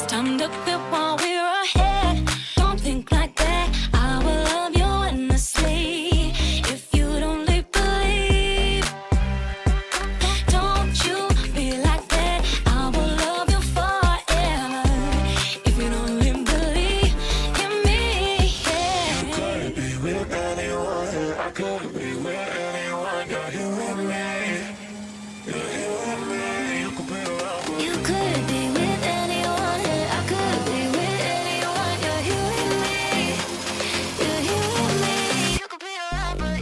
time to quit while we're ahead. Don't think like that. I will love you endlessly. If you don't believe, don't you be like that. I will love you forever. If you don't believe in me, yeah. You could be with anyone. I could be with anyone. You're here with me. You're here with me. You could be around, but You could be with anyone. I could be with anyone. You're here with me. You're here with me. You could be around, but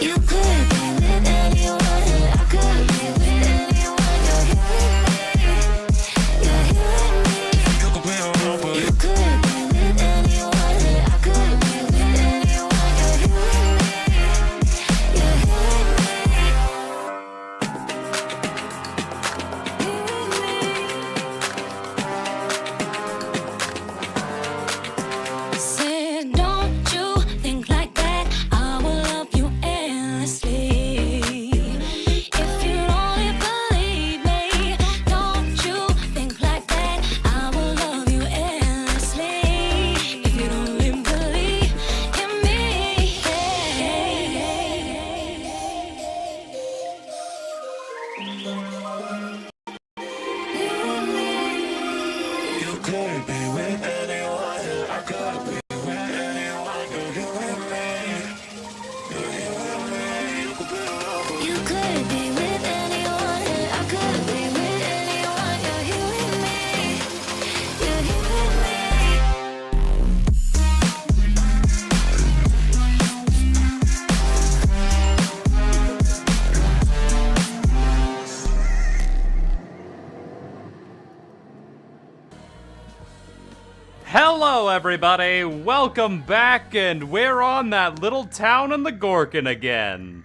you could be with anyone. I could be with anyone. You're here with me. You're here with me. you could be around, but You could be with anyone. I could be with anyone. You're here with me. You're here with me. Said, don't you think like that. I will love you endlessly. If you only believe me, don't you think like that. I will love you endlessly. If you don't believe in me, you could be with anyone. I could be with anyone. You're here with me. You're here with me. You could be around, but you could be with anyone. I could be with anyone. You're here with me. You're here with me. Hello everybody, welcome back, and we're on that little town in the Gorkin again.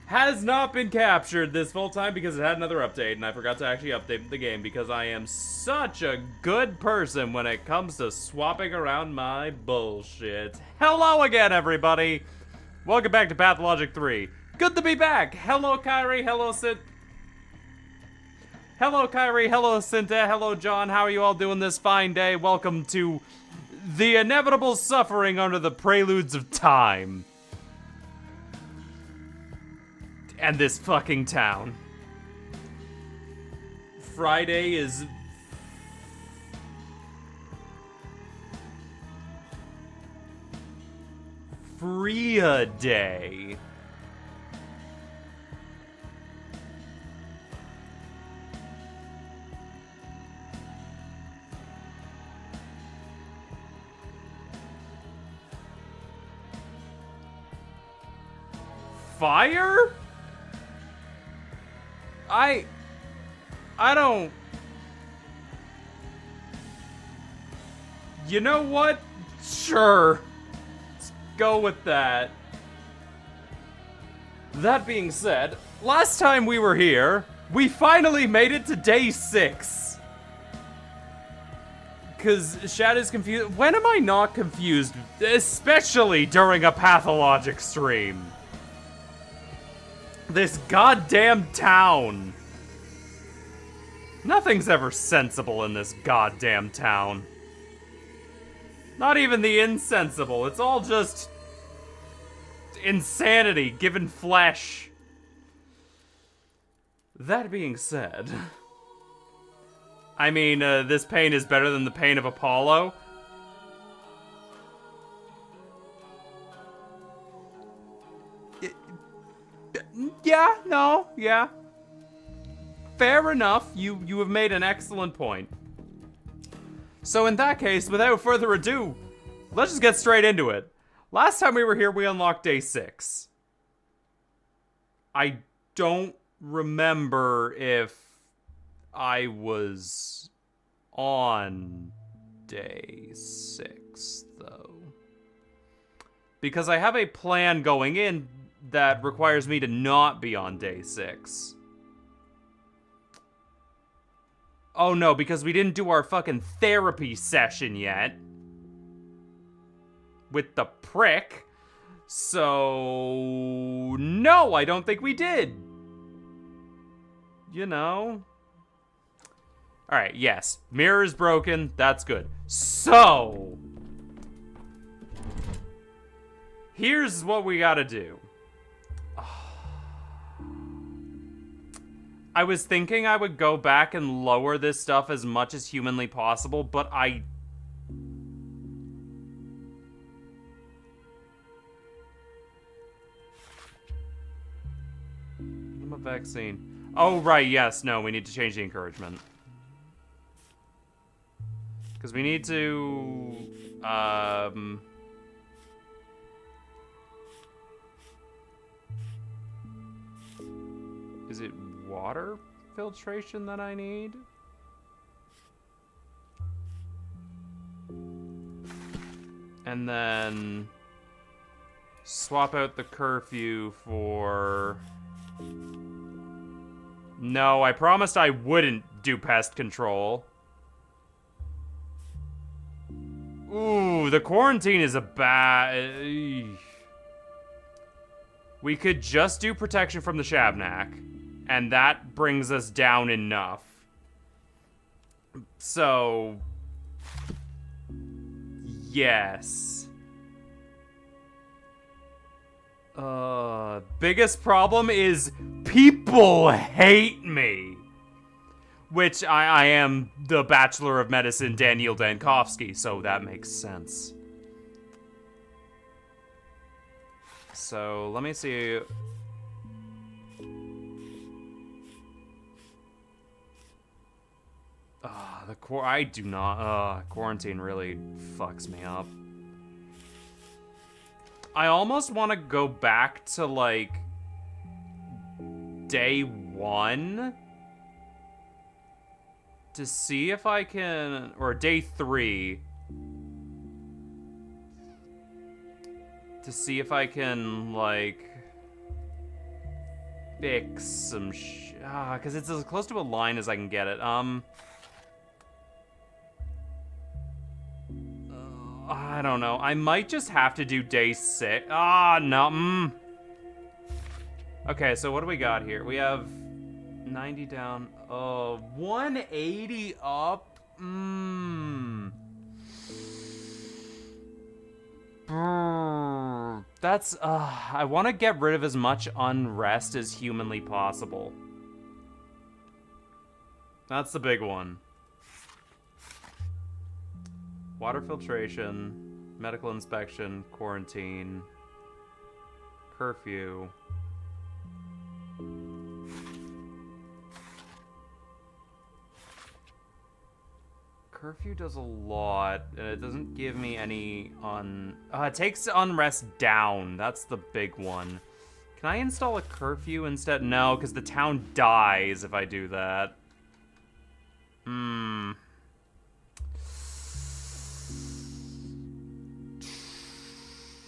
Has not been captured this full time because it had another update, and I forgot to actually update the game because I am such a good person when it comes to swapping around my bullshit. Hello again everybody, welcome back to Pathologic 3. Good to be back. Hello Kyrie, hello Sid. Hello, Kyrie. Hello, Cinta. Hello, John. How are you all doing this fine day? Welcome to the inevitable suffering under the preludes of time. And this fucking town. Friday is... Freya Day. Fire? I don't... You know what? Sure. Let's go with that. That being said, last time we were here, we finally made it to day 6. Because Shad is confused. When am I not confused? Especially during a Pathologic stream. This goddamn town. Nothing's ever sensible in this goddamn town. Not even the insensible. It's all just insanity given flesh. That being said, I mean, this pain is better than the pain of Apollo. Yeah, no, yeah. Fair enough. You have made an excellent point. So in that case, without further ado, let's just get straight into it. Last time we were here, we unlocked day 6. I don't remember if I was on day 6, though. Because I have a plan going in that requires me to not be on day 6. Oh no, because we didn't do our fucking therapy session yet. With the prick. So... No, I don't think we did. You know... Alright, yes. Mirror is broken. That's good. So... Here's what we gotta do. I was thinking I would go back and lower this stuff as much as humanly possible, but I'm a vaccine. Oh, right, yes, no, we need to change the encouragement. Because we need to, is it water filtration that I need? And then swap out the curfew for... No, I promised I wouldn't do pest control. Ooh, the quarantine is a bad... We could just do protection from the Shabnak, and that brings us down enough. So... Yes. Biggest problem is people hate me. Which I am the Bachelor of Medicine Daniel Dankovsky, so that makes sense. So, let me see. I do not, quarantine really fucks me up. I almost want to go back to, like, day 1 to see if I can, or day 3, to see if I can, like, fix some because it's as close to a line as I can get it. I don't know. I might just have to do day 6. No. Okay, so what do we got here? We have 90 down. 180 up. That's, I want to get rid of as much unrest as humanly possible. That's the big one. Water filtration, medical inspection, quarantine, curfew. Curfew does a lot, and it doesn't give me any it takes unrest down. That's the big one. Can I install a curfew instead? No, because the town dies if I do that.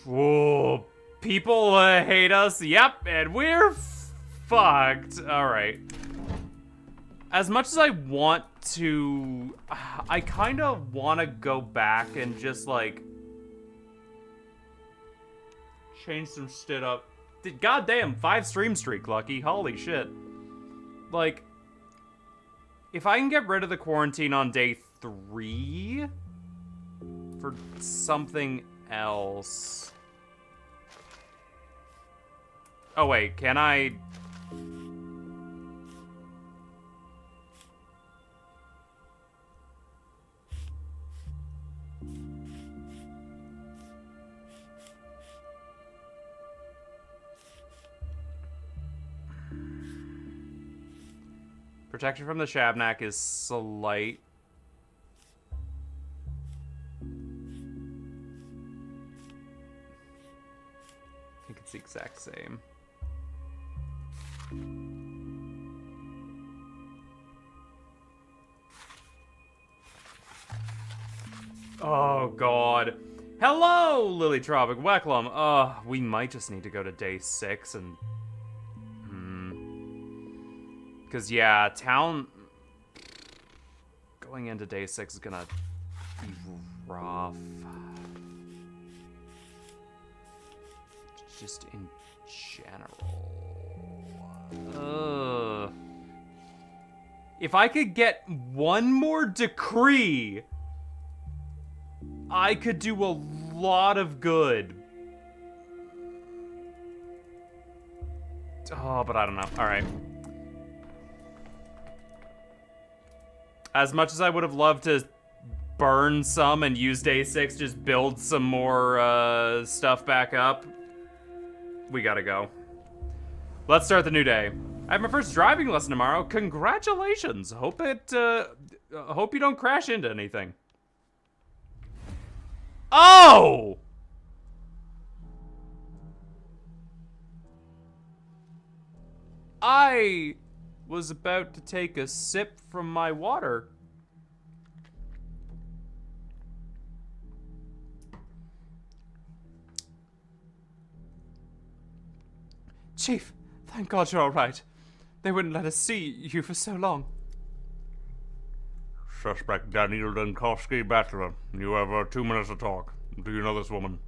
Whoa, people hate us. Yep, and we're fucked. Alright. As much as I want to... I kind of want to go back and just, like... change some shit up. Goddamn, 5 stream streak, Lucky. Holy shit. Like... If I can get rid of the quarantine on day 3... for something else... Oh wait, can I... Protection from the Shabnak is slight. I think it's the exact same. Oh, God. Hello, Lily Tropic Wecklum. We might just need to go to day 6 and... Because, yeah, town... Going into day 6 is gonna be rough. Just in general. If I could get one more decree, I could do a lot of good. Oh, but I don't know. All right. As much as I would have loved to burn some and use day 6, just build some more stuff back up, we gotta go. Let's start the new day. I have my first driving lesson tomorrow. Congratulations. Hope you don't crash into anything. Oh! I was about to take a sip from my water. Chief, thank God you're all right. They wouldn't let us see you for so long. Suspect Daniel Dankowski, Bachelor. You have 2 minutes to talk. Do you know this woman?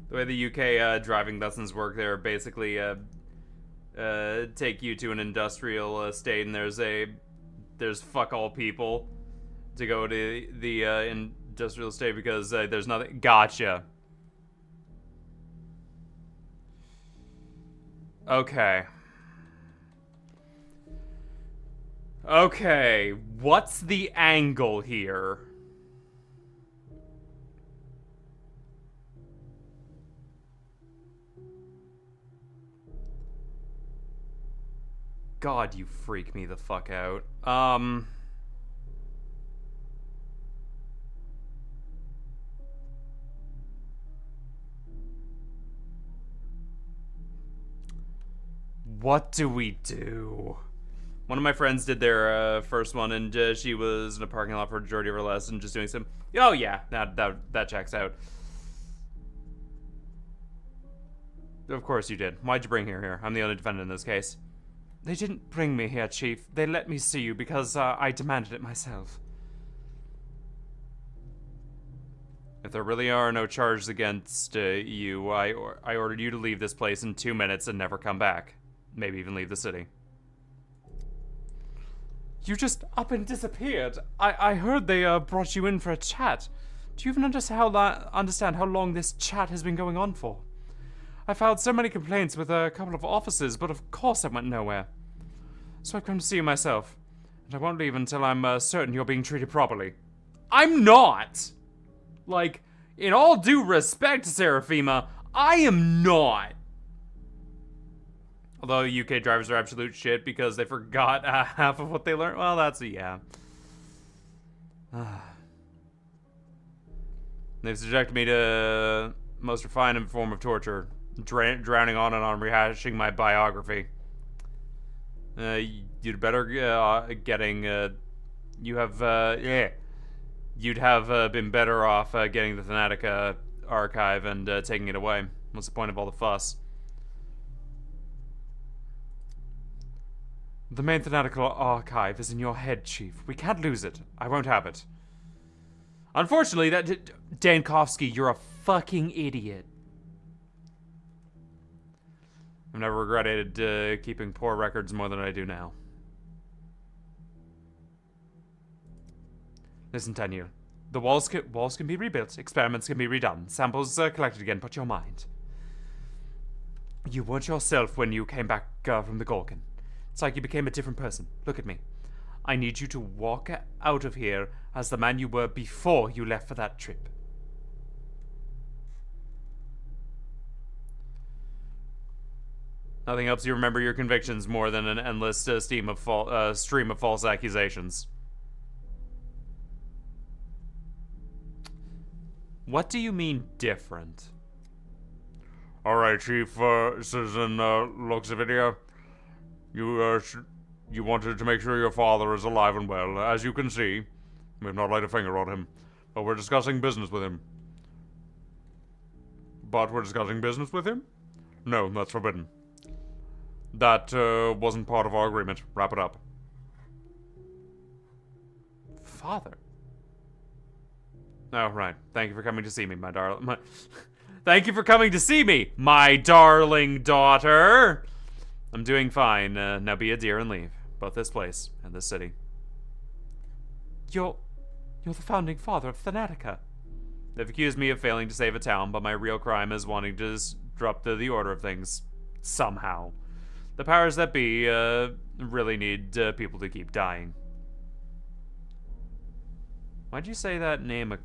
The way the UK driving lessons work, they're basically take you to an industrial estate, and there's fuck all people to go to the industrial estate because there's nothing. Gotcha. Okay. Okay, what's the angle here? God, you freak me the fuck out. What do we do? One of my friends did their first one, and she was in a parking lot for a majority of her lesson, just doing some. Oh yeah, that checks out. Of course you did. Why'd you bring her here? I'm the only defendant in this case. They didn't bring me here, Chief. They let me see you because I demanded it myself. If there really are no charges against you, I ordered you to leave this place in 2 minutes and never come back. Maybe even leave the city. You just up and disappeared. I heard they brought you in for a chat. Do you even understand how long this chat has been going on for? I filed so many complaints with a couple of officers, but of course it went nowhere. So I've come to see you myself. And I won't leave until I'm certain you're being treated properly. I'm not! Like, in all due respect, Seraphima, I am not! Although UK drivers are absolute shit because they forgot half of what they learned. Well, that's a yeah. They've subjected me to most refined form of torture. Drowning on and on rehashing my biography. You'd better you'd have been better off getting the Thanatica archive and taking it away. What's the point of all the fuss? The main Thanatica archive is in your head, Chief. We can't lose it. I won't have it. Unfortunately, Dankowski, you're a fucking idiot. I've never regretted keeping poor records more than I do now. Listen, Daniel. The walls can be rebuilt, experiments can be redone, samples collected again, but your mind. You weren't yourself when you came back from the Gorgon. It's like you became a different person. Look at me. I need you to walk out of here as the man you were before you left for that trip. Nothing helps you remember your convictions more than an endless stream of false accusations. What do you mean different? Alright, Chief, Citizen looks the video. You wanted to make sure your father is alive and well. As you can see, we have not laid a finger on him, but we're discussing business with him. But we're discussing business with him? No, that's forbidden. That wasn't part of our agreement. Wrap it up. Father? Oh, right. Thank you for coming to see me, my darling. Thank you for coming to see me, my darling daughter. I'm doing fine. Now be a dear and leave. Both this place and this city. You're the founding father of Thanatica. They've accused me of failing to save a town, but my real crime is wanting to disrupt the order of things. Somehow. The powers that be, really need people to keep dying. Why'd you say that name a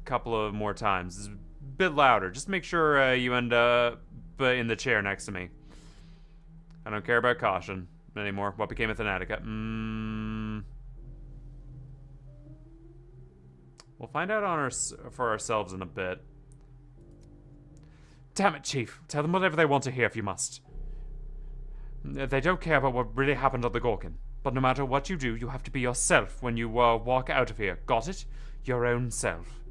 couple of more times? It's a bit louder. Just make sure you end up in the chair next to me. I don't care about caution anymore. What became of Thanatica? We'll find out for ourselves in a bit. Damn it, Chief. Tell them whatever they want to hear if you must. They don't care about what really happened on the Gorkin. But no matter what you do, you have to be yourself when you walk out of here. Got it? Your own self.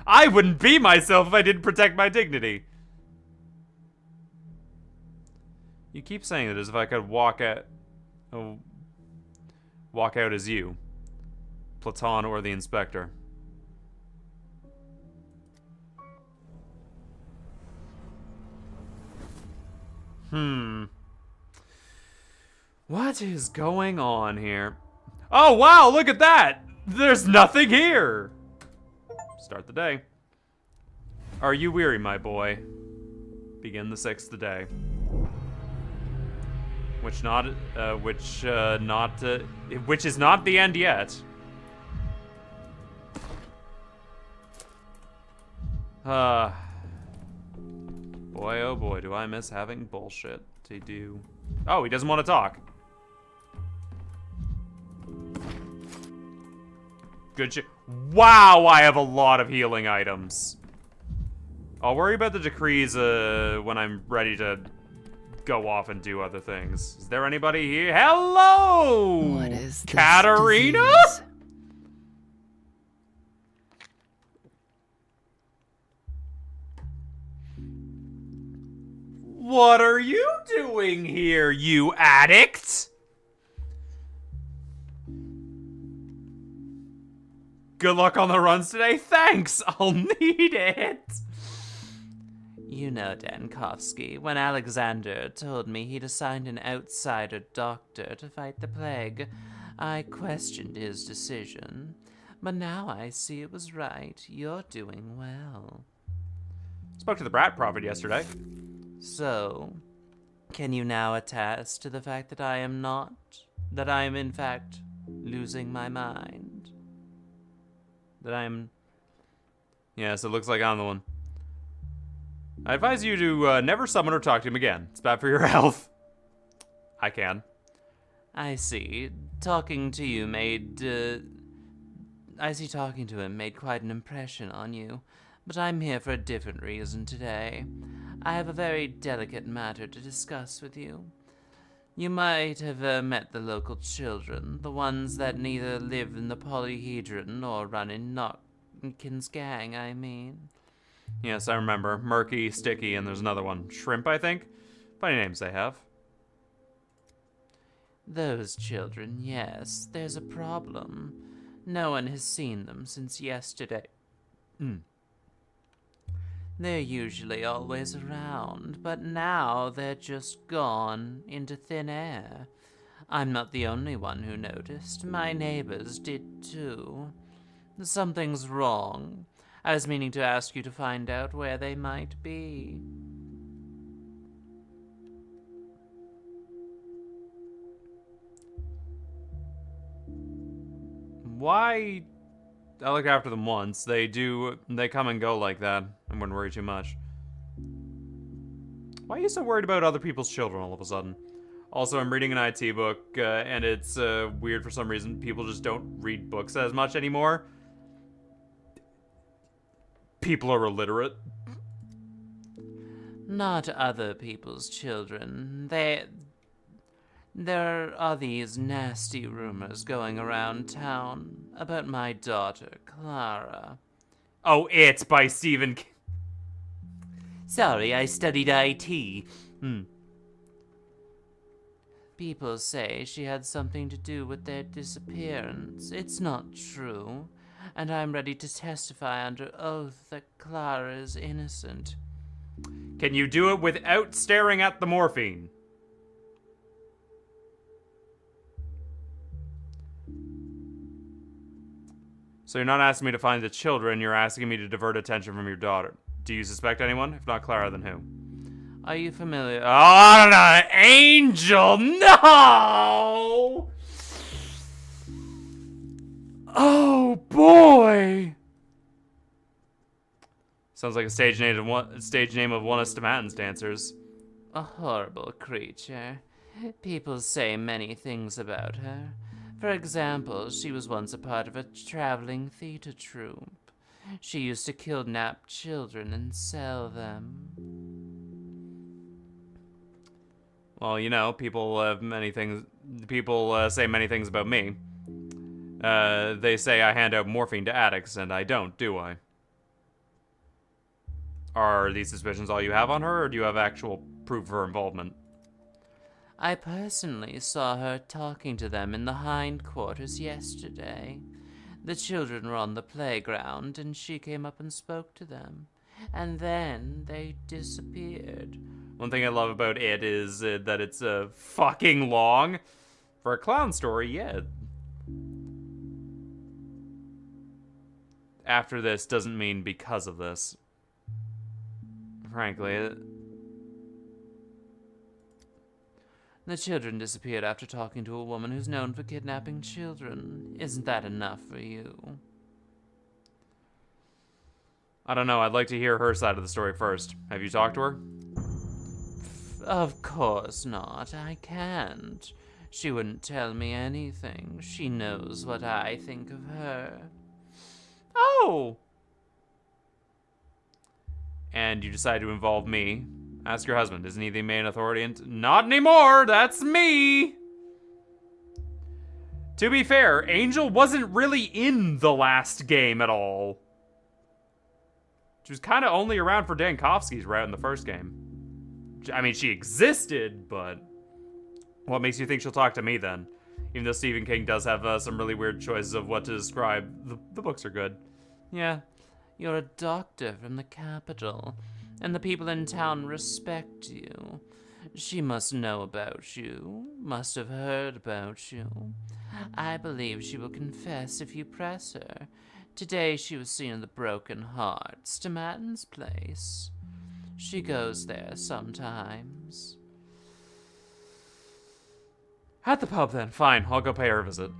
I wouldn't be myself if I didn't protect my dignity. You keep saying it as if I could walk out as you. Platon or the Inspector. What is going on here? Oh, wow, look at that! There's nothing here! Start the day. Are you weary, my boy? Begin the 6th day. Which is not the end yet. Boy, oh boy, do I miss having bullshit to do. Oh, he doesn't want to talk. Good shit. Wow, I have a lot of healing items. I'll worry about the decrees when I'm ready to go off and do other things. Is there anybody here? Hello! What is this Katarina? disease? What are you doing here, you addict? Good luck on the runs today. Thanks, I'll need it. You know, Dankovsky, when Alexander told me he'd assigned an outsider doctor to fight the plague, I questioned his decision. But now I see it was right. You're doing well. Spoke to the Brat Prophet yesterday. So, can you now attest to the fact that I am in fact losing my mind? Yes, it looks like I'm the one. I advise you to never summon or talk to him again. It's bad for your health. I can. I see. Talking to him made quite an impression on you. But I'm here for a different reason today. I have a very delicate matter to discuss with you. You might have met the local children, the ones that neither live in the polyhedron nor run in Notkin's gang, I mean. Yes, I remember. Murky, Sticky, and there's another one. Shrimp, I think? Funny names they have. Those children, yes, there's a problem. No one has seen them since yesterday. They're usually always around, but now they're just gone into thin air. I'm not the only one who noticed. My neighbors did too. Something's wrong. I was meaning to ask you to find out where they might be. Why? I look after them once. They come and go like that. I wouldn't worry too much. Why are you so worried about other people's children all of a sudden? Also, I'm reading an IT book, and it's weird for some reason. People just don't read books as much anymore. People are illiterate. Not other people's children. There are these nasty rumors going around town about my daughter, Clara. Oh, It by Stephen King. Sorry, I studied IT. People say she had something to do with their disappearance. It's not true, and I'm ready to testify under oath that Clara is innocent. Can you do it without staring at the morphine? So you're not asking me to find the children, you're asking me to divert attention from your daughter. Do you suspect anyone? If not Clara, then who? Are you familiar? Oh, no, Angel, no! Oh, boy! Sounds like a stage name of one of Stomatin's dancers. A horrible creature. People say many things about her. For example, she was once a part of a traveling theater troupe. She used to kidnap children and sell them. Well, you know, people have many things. People say many things about me. They say I hand out morphine to addicts, and I don't, do I? Are these suspicions all you have on her, or do you have actual proof of her involvement? I personally saw her talking to them in the hindquarters yesterday. The children were on the playground, and she came up and spoke to them. And then they disappeared. One thing I love about it is that it's fucking long. For a clown story, yeah. After this doesn't mean because of this. Frankly, The children disappeared after talking to a woman who's known for kidnapping children. Isn't that enough for you? I don't know. I'd like to hear her side of the story first. Have you talked to her? Of course not. I can't. She wouldn't tell me anything. She knows what I think of her. Oh! And you decide to involve me. Ask your husband. Isn't he the main authority? Not anymore! That's me! To be fair, Angel wasn't really in the last game at all. She was kind of only around for Dankovsky's route in the first game. I mean, she existed, but what makes you think she'll talk to me then? Even though Stephen King does have some really weird choices of what to describe, the books are good. Yeah, you're a doctor from the capital, and the people in town respect you. She must know about you, must have heard about you. I believe she will confess if you press her. Today she was seen in the Broken Heart, Stomatin's place. She goes there sometimes. At the pub then. Fine, I'll go pay her a visit.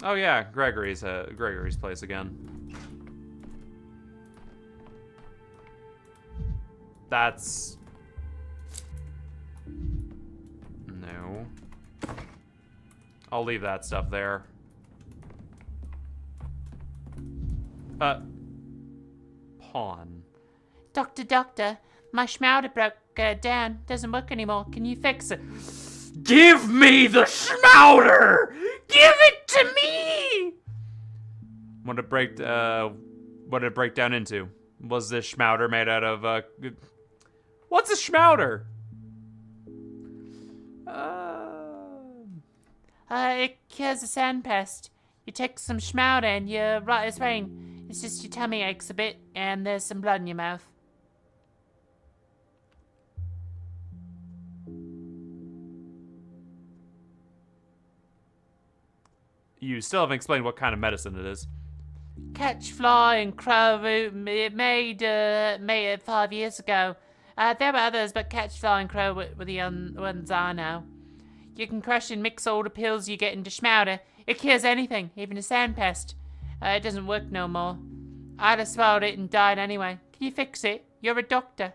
Oh yeah, Gregory's place again. That's... No. I'll leave that stuff there. Pawn. Doctor, my schmouder broke down. Doesn't work anymore. Can you fix it? Give me the schmouder! Give it to me! What did it break down into? Was this schmouder made out of, What's a schmouder? It cures a sand pest. You take some schmouder and you're right as rain. It's just your tummy aches a bit and there's some blood in your mouth. You still haven't explained what kind of medicine it is. Catch fly and crow it made it 5 years ago. There were others, but catch fly and crow were the ones I know. You can crush and mix all the pills you get into schmouder. It cures anything, even a sand pest. It doesn't work no more. I'd have swallowed it and died anyway. Can you fix it? You're a doctor.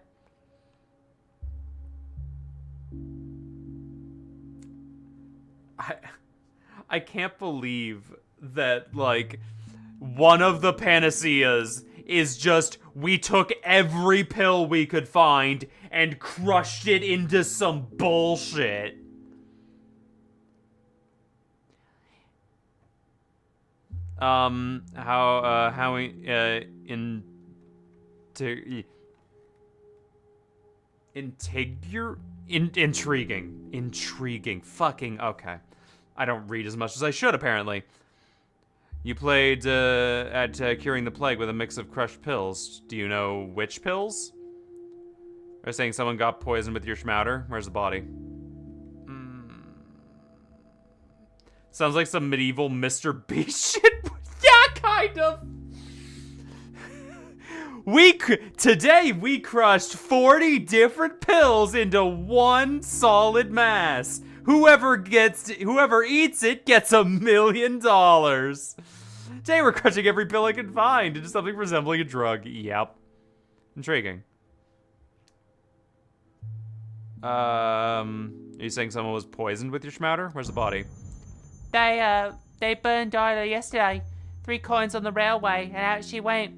I can't believe that, like, one of the panaceas is just, we took every pill we could find and crushed it into some bullshit. Intriguing. Fucking, okay. I don't read as much as I should, apparently. You played, at Curing the Plague with a mix of crushed pills. Do you know which pills? They're saying someone got poisoned with your schmouter. Where's the body? Sounds like some medieval Mr. Beast shit. Yeah, kind of. Today we crushed 40 different pills into one solid mass. Whoever eats it gets $1 million. Today we're crushing every pill I can find into something resembling a drug. Yep. Intriguing. Are you saying someone was poisoned with your schmouter? Where's the body? They burned Isla yesterday. 3 coins on the railway, and out she went.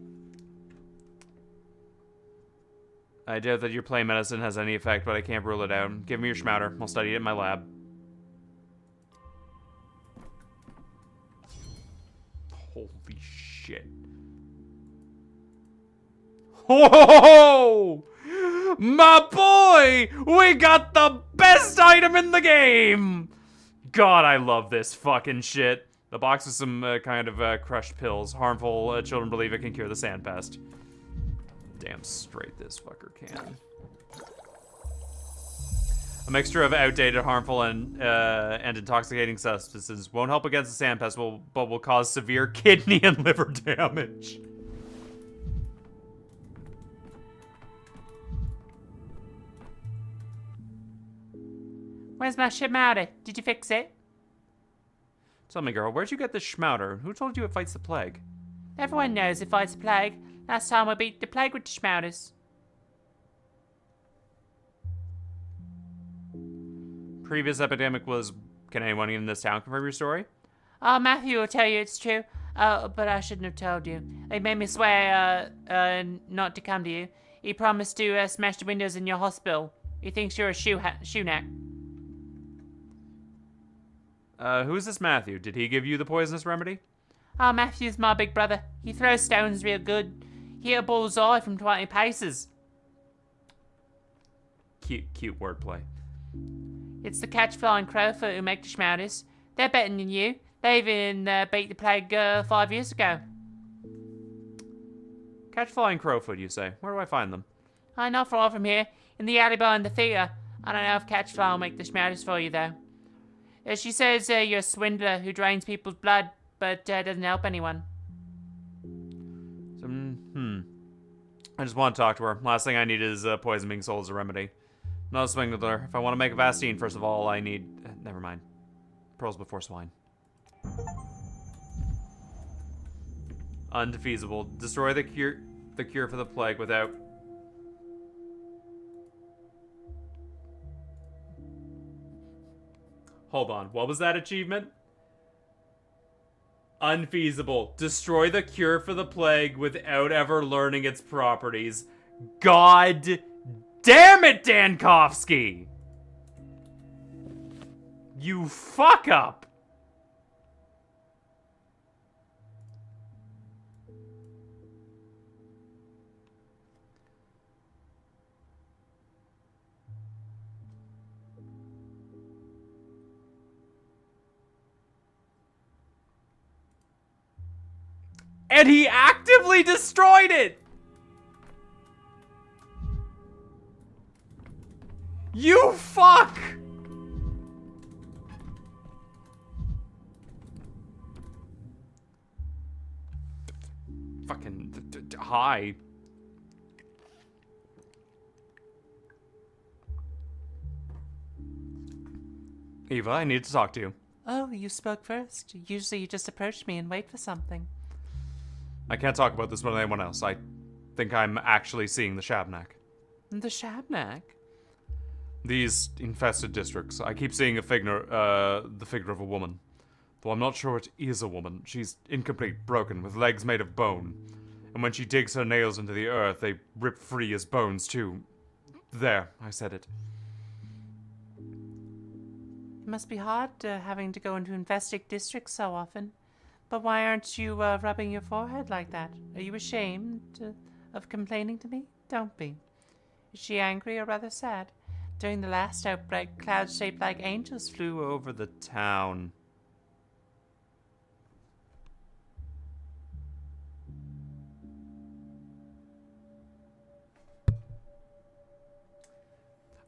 I doubt that your plain medicine has any effect, but I can't rule it out. Give me your schmouter. I'll study it in my lab. Holy shit. Oh! My boy! We got the best item in the game! God, I love this fucking shit. The box with some kind of crushed pills. Harmful. Children believe it can cure the sandpest. Damn straight this fucker can. A mixture of outdated, harmful, and intoxicating substances won't help against the sandpest, but will cause severe kidney and liver damage. Where's my schmouter? Did you fix it? Tell me, girl, where'd you get this schmouter? Who told you it fights the plague? Everyone knows it fights the plague. Last time we beat the plague with the schmouters. Previous epidemic was... Can anyone in this town confirm your story? Oh, Matthew will tell you it's true. But I shouldn't have told you. He made me swear, not to come to you. He promised to, smash the windows in your hospital. He thinks you're a shoe-neck. Who's this Matthew? Did he give you the poisonous remedy? Oh, Matthew's my big brother. He throws stones real good. He hit a bullseye from 20 paces. Cute wordplay. It's the catch-fly and crowfoot who make the schmouters. They're better than you. They even beat the plague 5 years ago. Catchfly and crowfoot, you say? Where do I find them? Not far from here, in the alley behind the theatre. I don't know if catchfly will make the schmouters for you, though. She says you're a swindler who drains people's blood, but doesn't help anyone. I just want to talk to her. Last thing I need is poison being sold as a remedy. Not a swindler. If I want to make a Vastine, first of all, I need... never mind. Pearls before swine. Undefeasible. Destroy the cure for the plague without... Hold on. What was that achievement? Unfeasible. Destroy the cure for the plague without ever learning its properties. God damn it, Dankovsky! You fuck up! And he actively destroyed it! You fuck! Fucking... hi. Eva, I need to talk to you. Oh, you spoke first. Usually you just approach me and wait for something. I can't talk about this with anyone else. I think I'm actually seeing the Shabnak. The Shabnak? These infested districts. I keep seeing the figure of a woman. Though I'm not sure it is a woman. She's incomplete, broken, with legs made of bone. And when she digs her nails into the earth, they rip free as bones, too. There, I said it. It must be hard having to go into infested districts so often. But why aren't you rubbing your forehead like that? Are you ashamed of complaining to me? Don't be. Is she angry or rather sad? During the last outbreak, clouds shaped like angels flew over the town.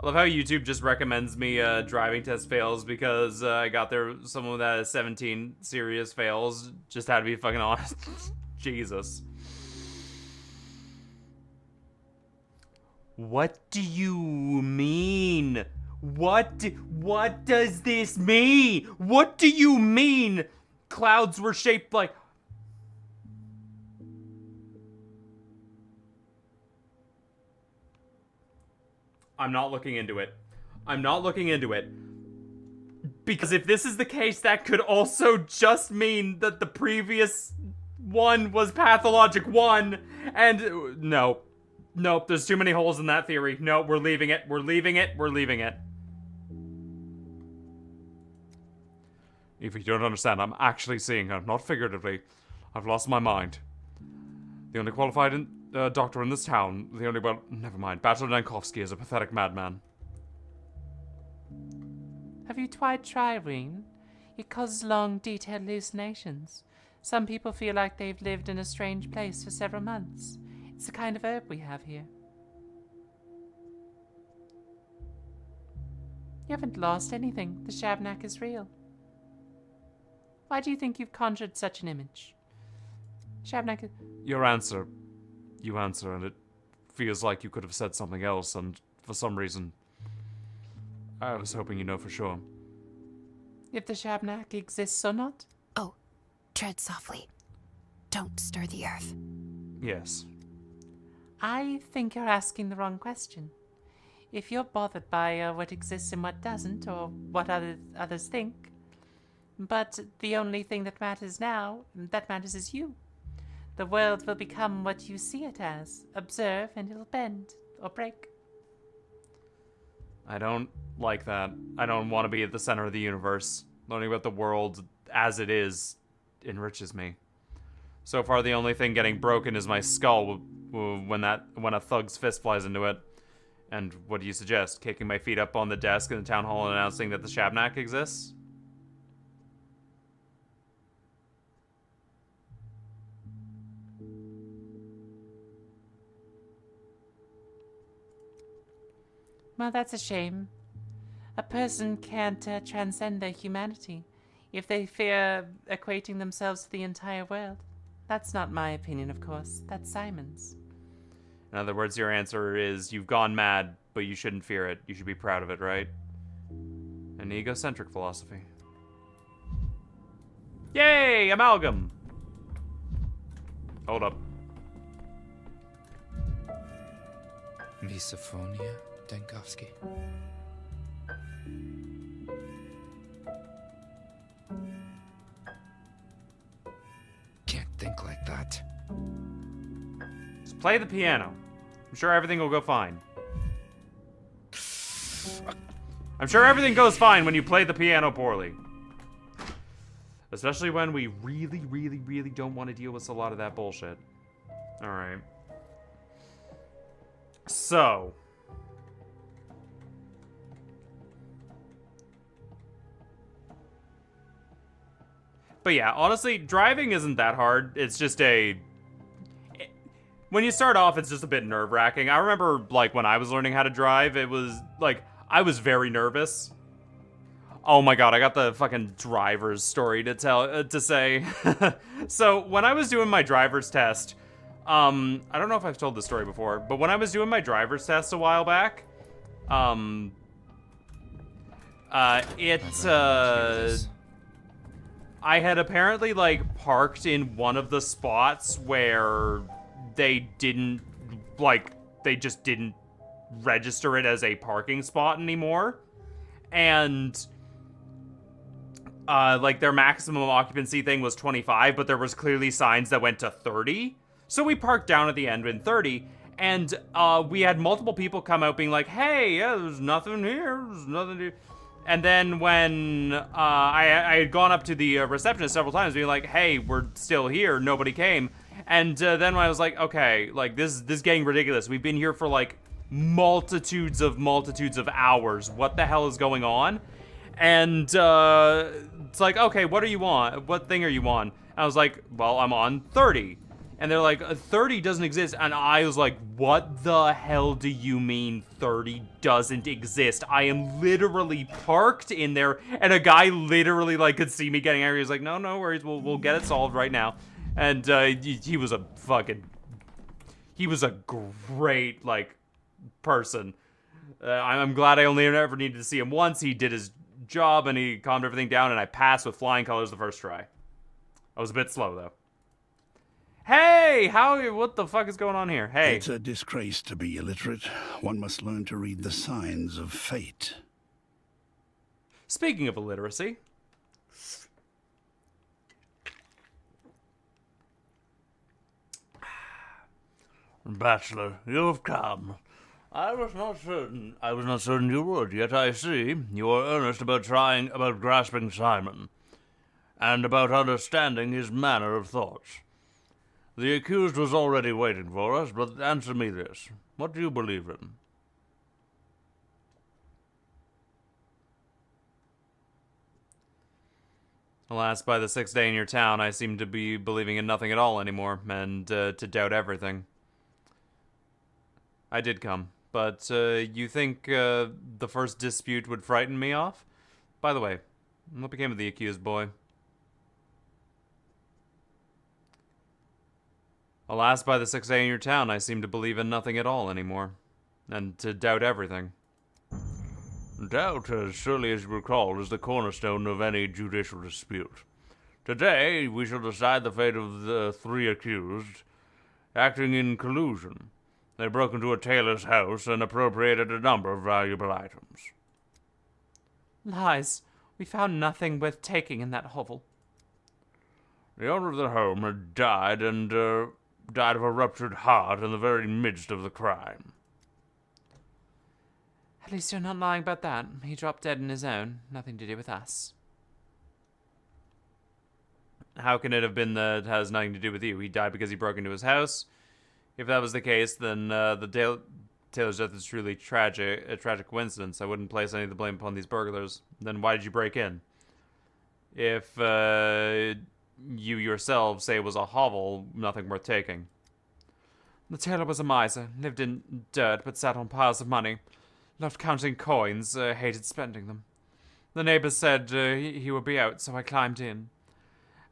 I love how YouTube just recommends me driving test fails because I got there someone that has 17 serious fails. Just had to be fucking honest. Jesus. What do you mean? What does this mean? What do you mean? Clouds were shaped like... I'm not looking into it. I'm not looking into it. Because if this is the case, that could also just mean that the previous one was Pathologic 1. And no. Nope, there's too many holes in that theory. No, we're leaving it. We're leaving it. We're leaving it. If you don't understand, I'm actually seeing her, not figuratively. I've lost my mind. The only qualified doctor in this town, the only, well, never mind. Bachelor Dankovsky is a pathetic madman. Have you tried Trirene? It causes long, detailed hallucinations. Some people feel like they've lived in a strange place for several months. It's the kind of herb we have here. You haven't lost anything. The Shabnak is real. Why do you think you've conjured such an image? Shabnak is... Your answer. You answer, and it feels like you could have said something else, and for some reason, I was hoping you know for sure. If the Shabnak exists or not? Oh, tread softly. Don't stir the earth. Yes. I think you're asking the wrong question. If you're bothered by what exists and what doesn't, or what others think, but the only thing that matters now, that matters is you. The world will become what you see it as. Observe and it'll bend or break. I don't like that. I don't want to be at the center of the universe. Learning about the world as it is enriches me. So far, the only thing getting broken is my skull when a thug's fist flies into it. And what do you suggest? Kicking my feet up on the desk in the town hall and announcing that the Shabnak exists? Well, that's a shame. A person can't transcend their humanity if they fear equating themselves to the entire world. That's not my opinion, of course. That's Simon's. In other words, your answer is you've gone mad, but you shouldn't fear it. You should be proud of it, right? An egocentric philosophy. Yay! Amalgam! Hold up. Misophonia Dankovsky. Can't think like that. Just play the piano. I'm sure everything will go fine. I'm sure everything goes fine when you play the piano poorly. Especially when we really, really, really don't want to deal with a lot of that bullshit. Alright. So. But yeah, honestly, driving isn't that hard. It's just when you start off, it's just a bit nerve-wracking. I remember, like, when I was learning how to drive, it was, like, I was very nervous. Oh my god, I got the fucking driver's story to say. So, when I was doing my driver's test, I don't know if I've told this story before, but when I was doing my driver's test a while back, I had apparently, like, parked in one of the spots where they just didn't register it as a parking spot anymore. And, like their maximum occupancy thing was 25, but there was clearly signs that went to 30. So we parked down at the end in 30, and we had multiple people come out being like, hey, yeah, there's nothing here, there's nothing to... And then when I had gone up to the receptionist several times being like, hey, we're still here, nobody came. And then when I was like, okay, like this is getting ridiculous. We've been here for like multitudes of hours. What the hell is going on? And it's like, okay, what are you on? What thing are you on? And I was like, well, I'm on 30. And they're like, 30 doesn't exist. And I was like, what the hell do you mean 30 doesn't exist? I am literally parked in there, and a guy literally like could see me getting angry. He's like, no worries, we'll get it solved right now. And he was a great like person. I'm glad I only ever needed to see him once. He did his job and he calmed everything down, and I passed with flying colors the first try. I was a bit slow though. Hey, what the fuck is going on here? Hey. It's a disgrace to be illiterate. One must learn to read the signs of fate. Speaking of illiteracy. Bachelor, you have come. I was not certain you would, yet I see you are earnest about grasping Simon, and about understanding his manner of thoughts. The accused was already waiting for us, but answer me this. What do you believe in? Alas, by the 6th day in your town, I seem to be believing in nothing at all anymore, and to doubt everything. I did come, but you think the first dispute would frighten me off? By the way, what became of the accused boy? Alas, by the 6th day in your town, I seem to believe in nothing at all anymore, and to doubt everything. Doubt, as surely as you recall, is the cornerstone of any judicial dispute. Today, we shall decide the fate of the 3 accused, acting in collusion. They broke into a tailor's house and appropriated a number of valuable items. Lies. We found nothing worth taking in that hovel. The owner of the home had died, and died of a ruptured heart in the very midst of the crime. At least you're not lying about that. He dropped dead in his own. Nothing to do with us. How can it have been that it has nothing to do with you? He died because he broke into his house. If that was the case, then the Taylor's death is truly a tragic coincidence. I wouldn't place any of the blame upon these burglars. Then why did you break in? If you yourself say it was a hovel, nothing worth taking. The tailor was a miser, lived in dirt but sat on piles of money. Loved counting coins, hated spending them. The neighbors said he would be out, so I climbed in.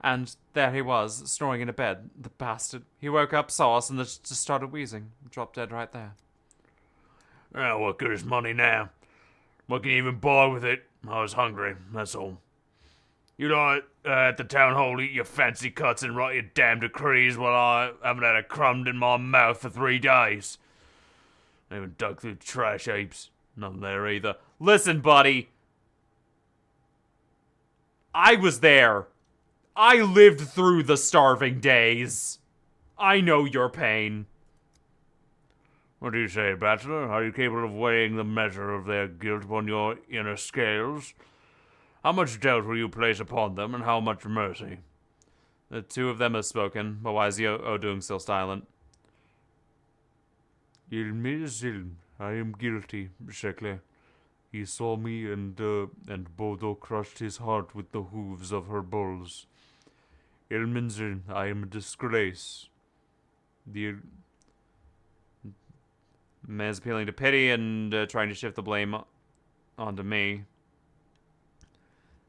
And there he was, snoring in a bed, the bastard. He woke up, saw us, and just started wheezing. Dropped dead right there. Now, what good is money now? What can you even buy with it? I was hungry, that's all. You don't at the town hall eat your fancy cuts and write your damn decrees while I haven't had a crumb in my mouth for 3 days. I even dug through trash heaps. Nothing there either. Listen, buddy. I was there. I lived through the starving days. I know your pain. What do you say, Bachelor? Are you capable of weighing the measure of their guilt upon your inner scales? How much doubt will you place upon them, and how much mercy? The 2 of them have spoken, but why is the O'Doing still silent? Il m'est I am guilty, Sheckley. He saw me, and Bodo crushed his heart with the hooves of her bulls. Ilminzin, I am a disgrace. The man's appealing to pity and trying to shift the blame onto me.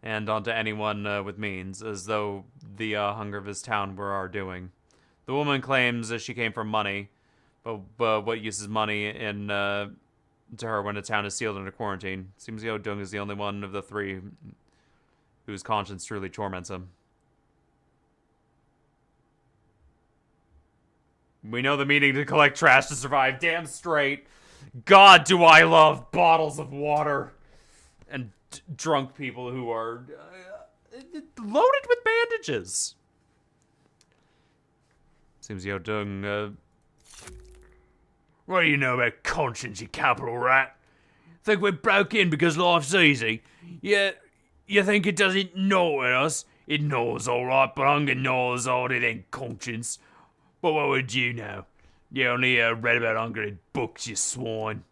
And onto anyone with means, as though the hunger of his town were our doing. The woman claims that she came for money, but what use is money in to her when a town is sealed under quarantine? Seems O'Doing is the only one of the 3 whose conscience truly torments him. We know the meaning to collect trash to survive. Damn straight. God, do I love bottles of water and drunk people who are loaded with bandages. Seems you're doing, What do you know about conscience, you capital rat? Think we broke in because life's easy? Yeah, you think it doesn't gnaw at us? It gnaws alright, but I'm gonna gnaw as harder than conscience. But what would you know? You only read about hunger in books, you swine.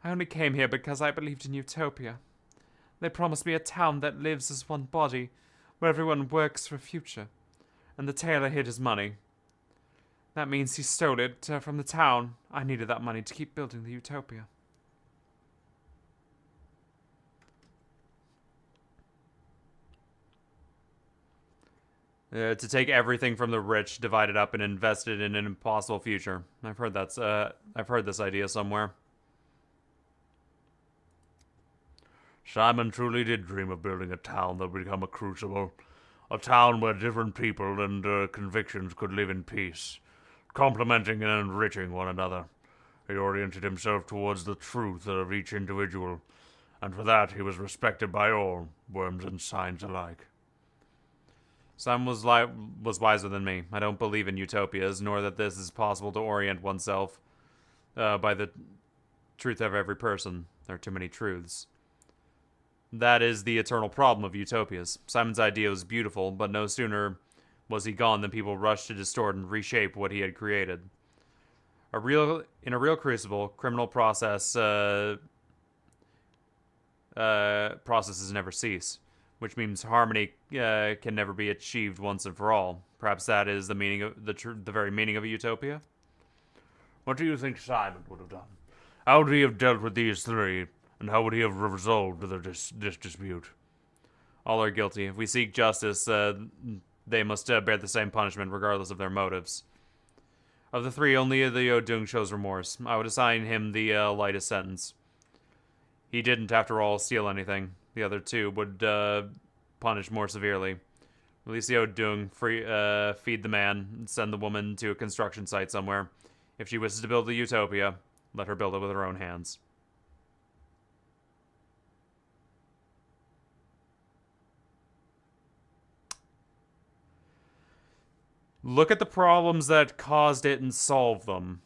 I only came here because I believed in utopia. They promised me a town that lives as one body, where everyone works for a future. And the tailor hid his money. That means he stole it from the town. I needed that money to keep building the utopia. To take everything from the rich, divide it up, and invest it in an impossible future. I've heard this idea somewhere. Simon truly did dream of building a town that would become a crucible. A town where different people and convictions could live in peace, complementing and enriching one another. He oriented himself towards the truth of each individual, and for that he was respected by all, worms and signs alike. Simon was wiser than me. I don't believe in utopias, nor that this is possible to orient oneself by the truth of every person. There are too many truths. That is the eternal problem of utopias. Simon's idea was beautiful, but no sooner was he gone than people rushed to distort and reshape what he had created. In a real crucible, criminal processes never cease, which means harmony can never be achieved once and for all. Perhaps that is the meaning of the very meaning of a utopia. What do you think Simon would have done? How would he have dealt with these three, and how would he have resolved this dispute? All are guilty. If we seek justice, they must bear the same punishment regardless of their motives. Of the three, only the Odung shows remorse. I would assign him the lightest sentence. He didn't, after all, steal anything. The other two would punish more severely. Release the Odung, feed the man, and send the woman to a construction site somewhere. If she wishes to build a utopia, let her build it with her own hands. Look at the problems that caused it and solve them.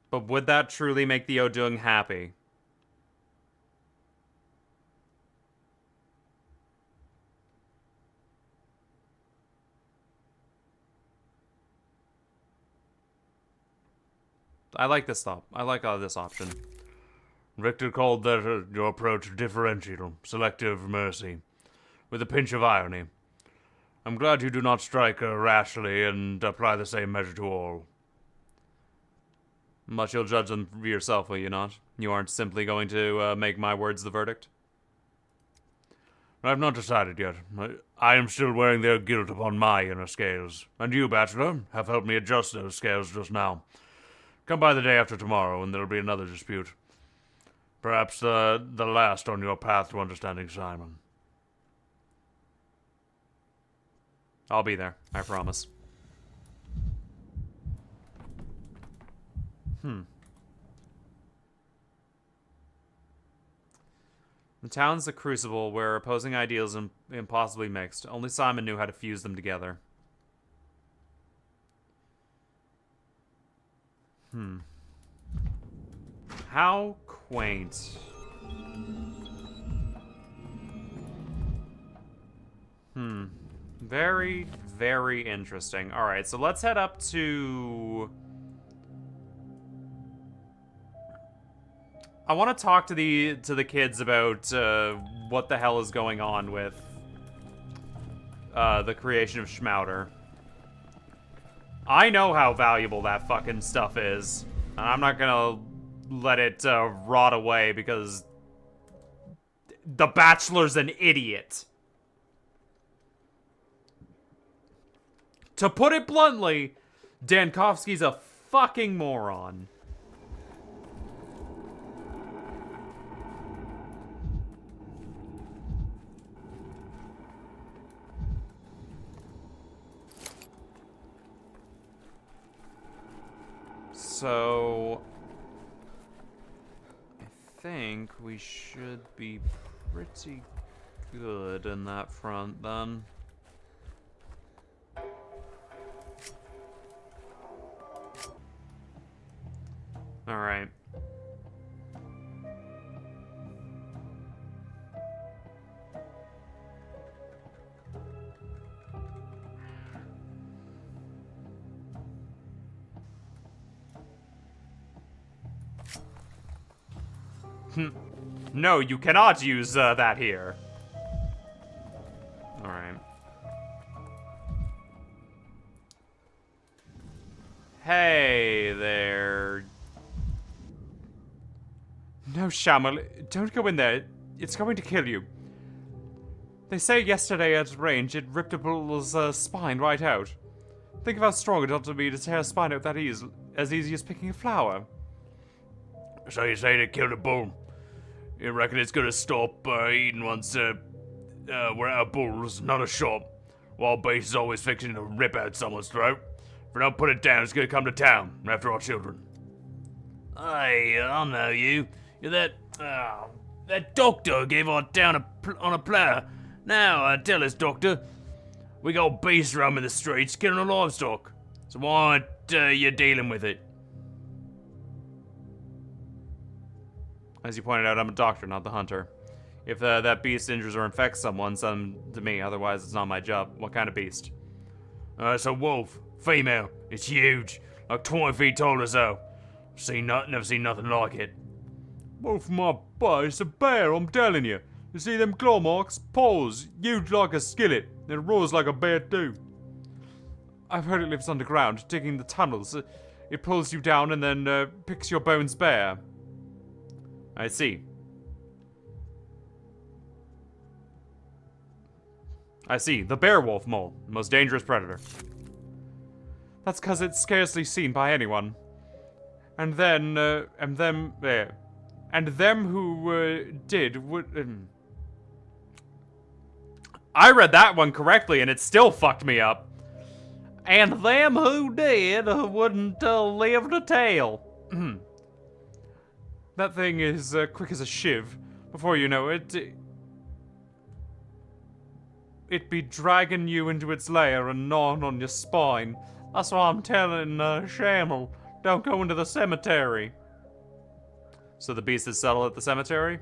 But would that truly make the Odung happy? I like this thought. I like this option. Richter called that your approach differential, selective mercy, with a pinch of irony. I'm glad you do not strike rashly and apply the same measure to all. But you'll judge them for yourself, will you not? You aren't simply going to make my words the verdict? I've not decided yet. I am still wearing their guilt upon my inner scales. And you, Bachelor, have helped me adjust those scales just now. Come by the day after tomorrow, and there'll be another dispute. Perhaps the last on your path to understanding Simon. I'll be there, I promise. The town's a crucible where opposing ideals are impossibly mixed. Only Simon knew how to fuse them together. How quaint. Very, very interesting. Alright, so let's head up to... I want to talk to the kids about what the hell is going on with the creation of Schmouder. I know how valuable that fucking stuff is. And I'm not gonna let it rot away because the Bachelor's an idiot. To put it bluntly, Dankovsky's a fucking moron. So, I think we should be pretty good in that front then. Alright. No, you cannot use that here. Alright. Hey there. No, Shamal, don't go in there. It's going to kill you. They say yesterday at range it ripped a bull's spine right out. Think of how strong it ought to be to tear a spine out that as easy as picking a flower. So you say they killed a bull? You reckon it's gonna stop eating once we're out of bulls, not a shot? Wild beast is always fixing to rip out someone's throat. If we don't put it down, it's gonna come to town after our children. Hey, I know you. You're that doctor who gave our town on a platter. Now, tell us, doctor. We got beasts roaming the streets, killing the livestock. So why aren't you dealing with it? As you pointed out, I'm a doctor, not the hunter. If that beast injures or infects someone, send them to me. Otherwise, it's not my job. What kind of beast? It's a wolf. Female. It's huge. Like 20 feet tall or so. Never seen nothing like it. Wolf my butt, it's a bear, I'm telling you. You see them claw marks? Paws, huge like a skillet. It roars like a bear too. I've heard it lives underground, digging the tunnels. It pulls you down and then picks your bones bare. I see. I see. The bear wolf mole. Most dangerous predator. That's 'cause it's scarcely seen by anyone. And then, and them who did would. I read that one correctly, and it still fucked me up. And them who did wouldn't live to tell. That thing is quick as a shiv. Before you know it, it be dragging you into its lair and gnawing on your spine. That's why I'm telling Shamal, don't go into the cemetery. So the beast is settled at the cemetery?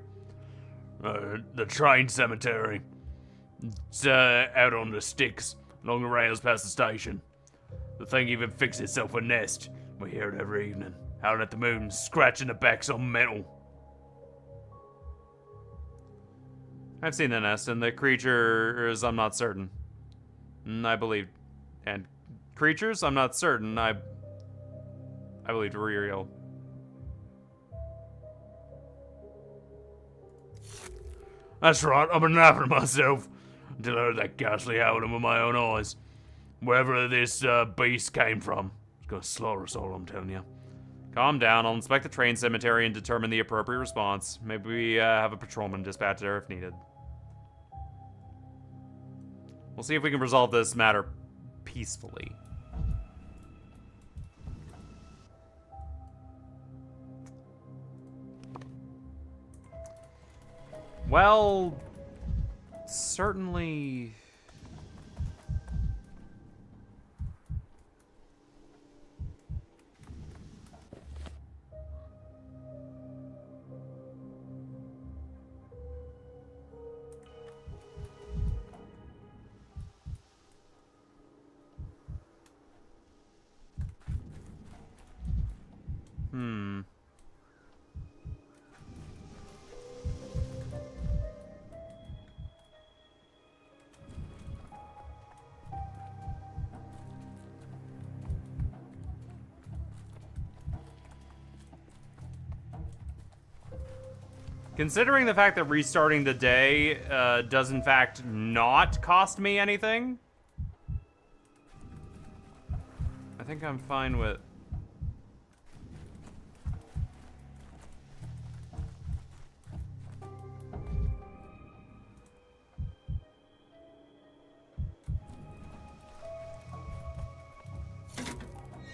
The train cemetery. It's out on the sticks, along the rails past the station. The thing even fixed itself a nest. We hear it every evening, howling at the moon, scratching the backs on metal. I've seen the nest, and the creatures, I'm not certain. I believe. And creatures, I'm not certain. I believe were real. That's right, I've been laughing at myself until I heard that ghastly howling with my own eyes. Wherever this beast came from, it's gonna slaughter us all, I'm telling you. Calm down, I'll inspect the train cemetery and determine the appropriate response. Maybe we have a patrolman dispatched there if needed. We'll see if we can resolve this matter peacefully. Well, certainly... Considering the fact that restarting the day does in fact not cost me anything, I think I'm fine with...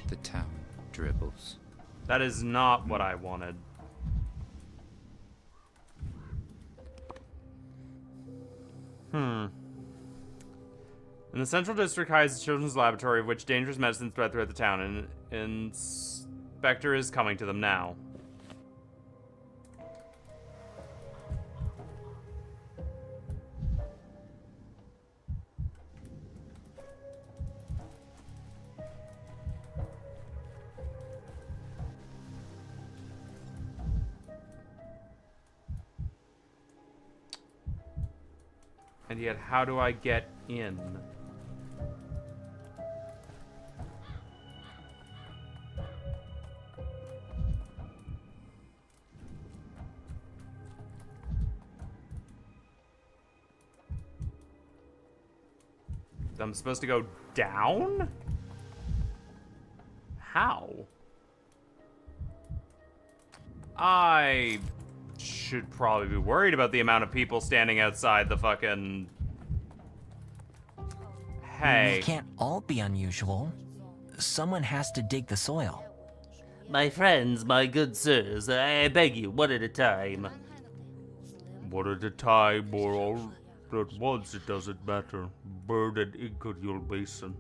The town dribbles. That is not what I wanted. In the Central District hides a children's laboratory of which dangerous medicines spread throughout the town, and Inspector is coming to them now. And yet, how do I get in? I'm supposed to go down? How? I should probably be worried about the amount of people standing outside the fucking... Hey. We can't all be unusual. Someone has to dig the soil. My friends, my good sirs, I beg you, one at a time. One at a time, or all at once, it doesn't matter. Bird and Incurable Basin.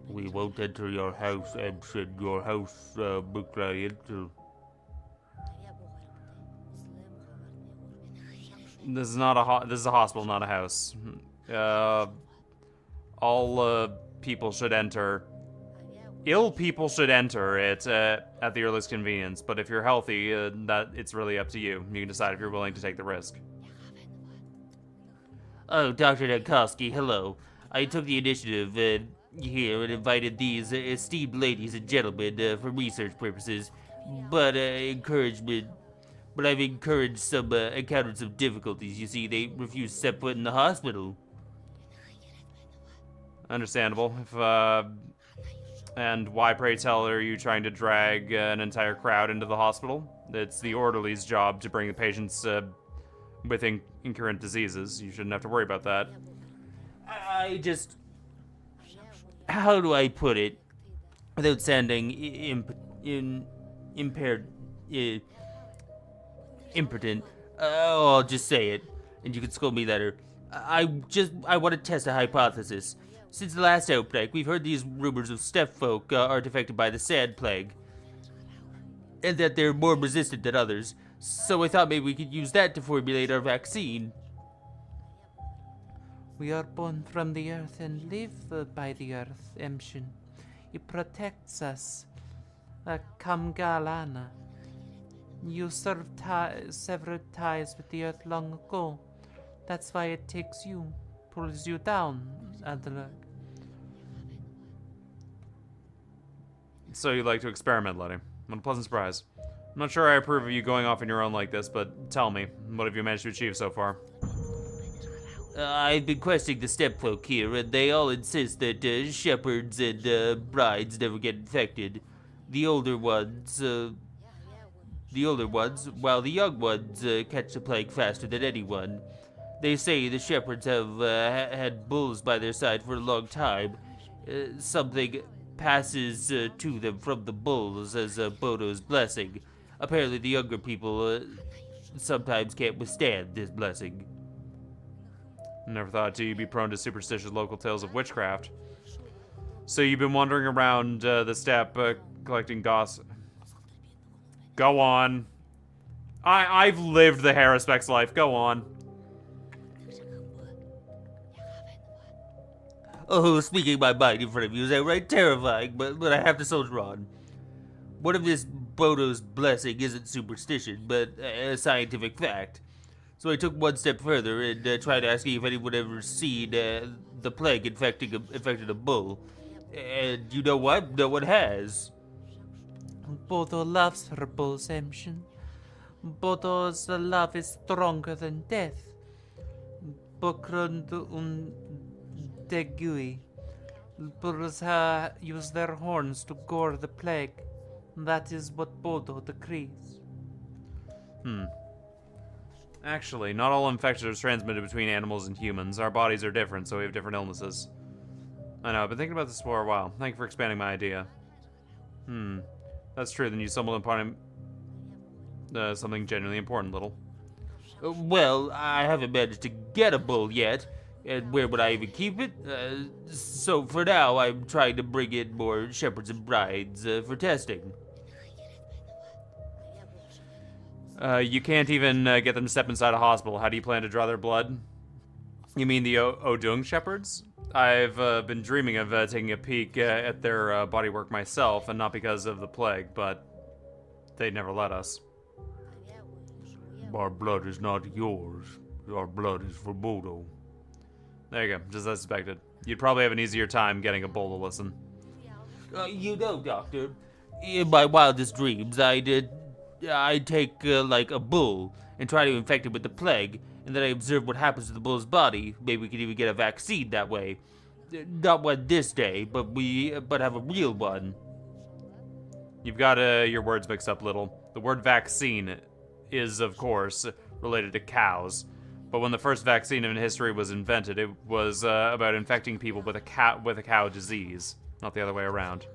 We won't enter your house, Emshin. Your house, McGrayental. This is not this is a hospital, not a house. All people should enter. Ill people should enter it at the earliest convenience. But if you're healthy, that it's really up to you. You can decide if you're willing to take the risk. Oh, Dr. Dankowski, hello. I took the initiative here and invited these esteemed ladies and gentlemen for research purposes, but I've encouraged some encountered some difficulties. You see, they refuse to step foot in the hospital. Understandable. And why, pray tell, are you trying to drag an entire crowd into the hospital? It's the orderly's job to bring the patients with incurrent diseases. You shouldn't have to worry about that. How do I put it without sounding impotent? I'll just say it, and you can scold me later. I want to test a hypothesis. Since the last outbreak, we've heard these rumors of steppe folk are affected by the sand plague, and that they're more resistant than others. So I thought maybe we could use that to formulate our vaccine. We are born from the earth and live by the earth, Emshin. It protects us. Kamgalana. You severed ties with the earth long ago. That's why it takes you, pulls you down, Adler. So you like to experiment, Letty. What a pleasant surprise. I'm not sure I approve of you going off on your own like this, but tell me, what have you managed to achieve so far? I've been questioning the steppe folk here, and they all insist that shepherds and brides never get infected. The older ones, while the young ones catch the plague faster than anyone. They say the shepherds have had bulls by their side for a long time. Something passes to them from the bulls as Bodo's blessing. Apparently the younger people sometimes can't withstand this blessing. Never thought you'd be prone to superstitious local tales of witchcraft. So you've been wandering around the steppe collecting gossip. Go on. I've lived the Harrispex life. Go on. Oh, speaking my mind in front of you is outright terrifying, but I have to soldier on. What if this Bodo's blessing isn't superstition, but a scientific fact? So I took one step further and tried asking if anyone ever seen the plague infected a bull. And you know what? No one has. Bodo loves her bulls, Emshin. Bodo's love is stronger than death. Bokrund und Degui. Bulls use their horns to gore the plague. That is what Bodo decrees. Actually, not all infections are transmitted between animals and humans. Our bodies are different, so we have different illnesses. I know, I've been thinking about this for a while. Thank you for expanding my idea. That's true, then you stumbled upon something genuinely important, Little. Well, I haven't managed to get a bull yet, and where would I even keep it? So for now, I'm trying to bring in more shepherds and brides for testing. You can't even get them to step inside a hospital. How do you plan to draw their blood? You mean the Odung shepherds? I've been dreaming of taking a peek at their bodywork myself, and not because of the plague, but they never let us. Our blood is not yours. Our blood is for Bodo. There you go, just as expected. You'd probably have an easier time getting a bull to listen. Doctor, in my wildest dreams, I'd take, like, a bull and try to infect it with the plague, and then I observe what happens to the bull's body. Maybe we could even get a vaccine that way. Not one this day, but have a real one. You've got your words mixed up, little. The word vaccine is, of course, related to cows. But when the first vaccine in history was invented, it was about infecting people with a cow disease, not the other way around.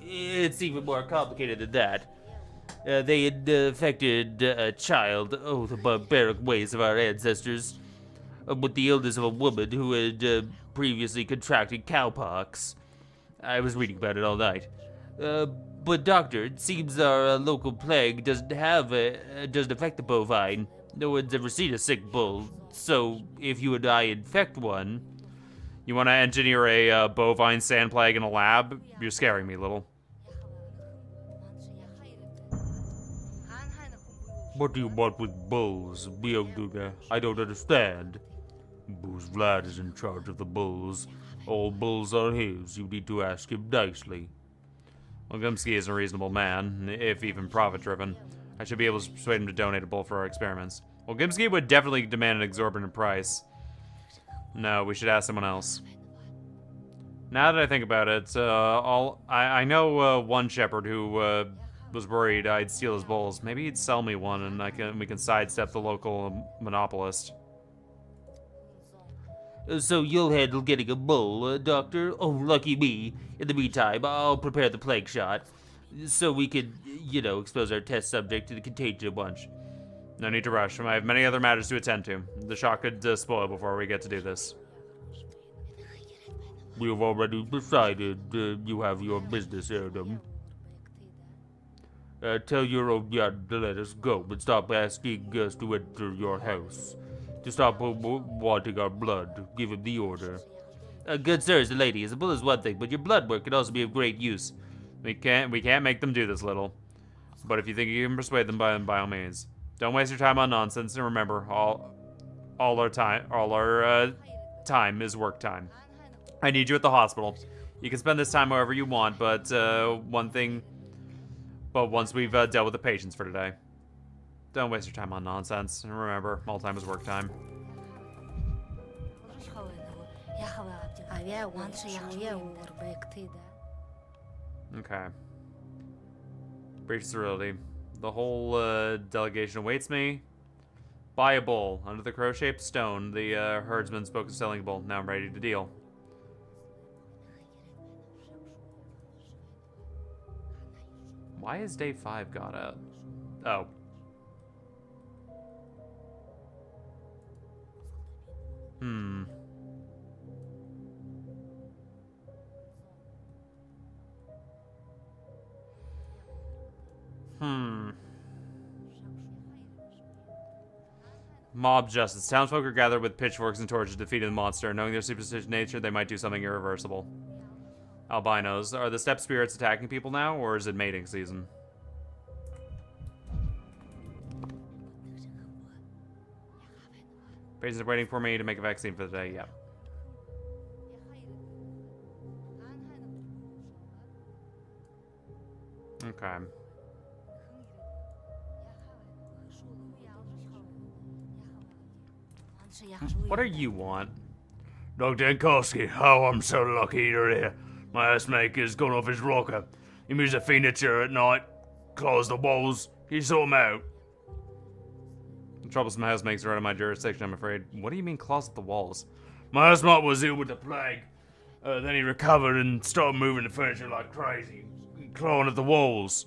It's even more complicated than that. They had affected a child, the barbaric ways of our ancestors, with the illness of a woman who had previously contracted cowpox. I was reading about it all night. But doctor, it seems our local plague doesn't affect the bovine. No one's ever seen a sick bull, so if you and I infect one... You want to engineer a bovine sand plague in a lab? You're scaring me, little. What do you want with bulls, Bioduga? I don't understand. Bulls Vlad is in charge of the bulls. All bulls are his. You need to ask him nicely. Well, Gumsky is a reasonable man, if even profit-driven. I should be able to persuade him to donate a bull for our experiments. Well, Gimsky would definitely demand an exorbitant price. No, we should ask someone else. Now that I think about it, I know one shepherd who was worried I'd steal his bulls. Maybe he'd sell me one, and we can sidestep the local monopolist. So you'll handle getting a bull, Doctor? Oh, lucky me. In the meantime, I'll prepare the plague shot, so we could, expose our test subject to the contagion bunch. No need to rush. I have many other matters to attend to. The shot could spoil before we get to do this. We have already decided you have your business, Adam. Tell your own yard to let us go, but stop asking us to enter your house. To stop wanting our blood, give him the order. Good sirs and ladies, a bull is one thing, but your blood work could also be of great use. We can't make them do this, little. But if you think you can persuade them, by all means. Don't waste your time on nonsense, and remember, all our time is work time. I need you at the hospital. You can spend this time however you want, but once we've dealt with the patients for today. Don't waste your time on nonsense, and remember, all time is work time. Okay. Breach sterility. The whole delegation awaits me. Buy a bull. Under the crow-shaped stone, the herdsman spoke of selling a bull. Now I'm ready to deal. Why is day 5 got out? Oh. Mob justice. Townsfolk are gathered with pitchforks and torches, defeating the monster. Knowing their superstitious nature, they might do something irreversible. Albinos. Are the steppe spirits attacking people now, or is it mating season? Patients are waiting for me to make a vaccine for the day. Yep. Okay. What do you want? Dr. Yankowski, oh, I'm so lucky you're here. My housemaker's gone off his rocker. He moves the furniture at night, claws the walls. Can you sort him out? The troublesome housemates are out of my jurisdiction, I'm afraid. What do you mean claws at the walls? My housemate was ill with the plague. Then he recovered and started moving the furniture like crazy, clawing at the walls.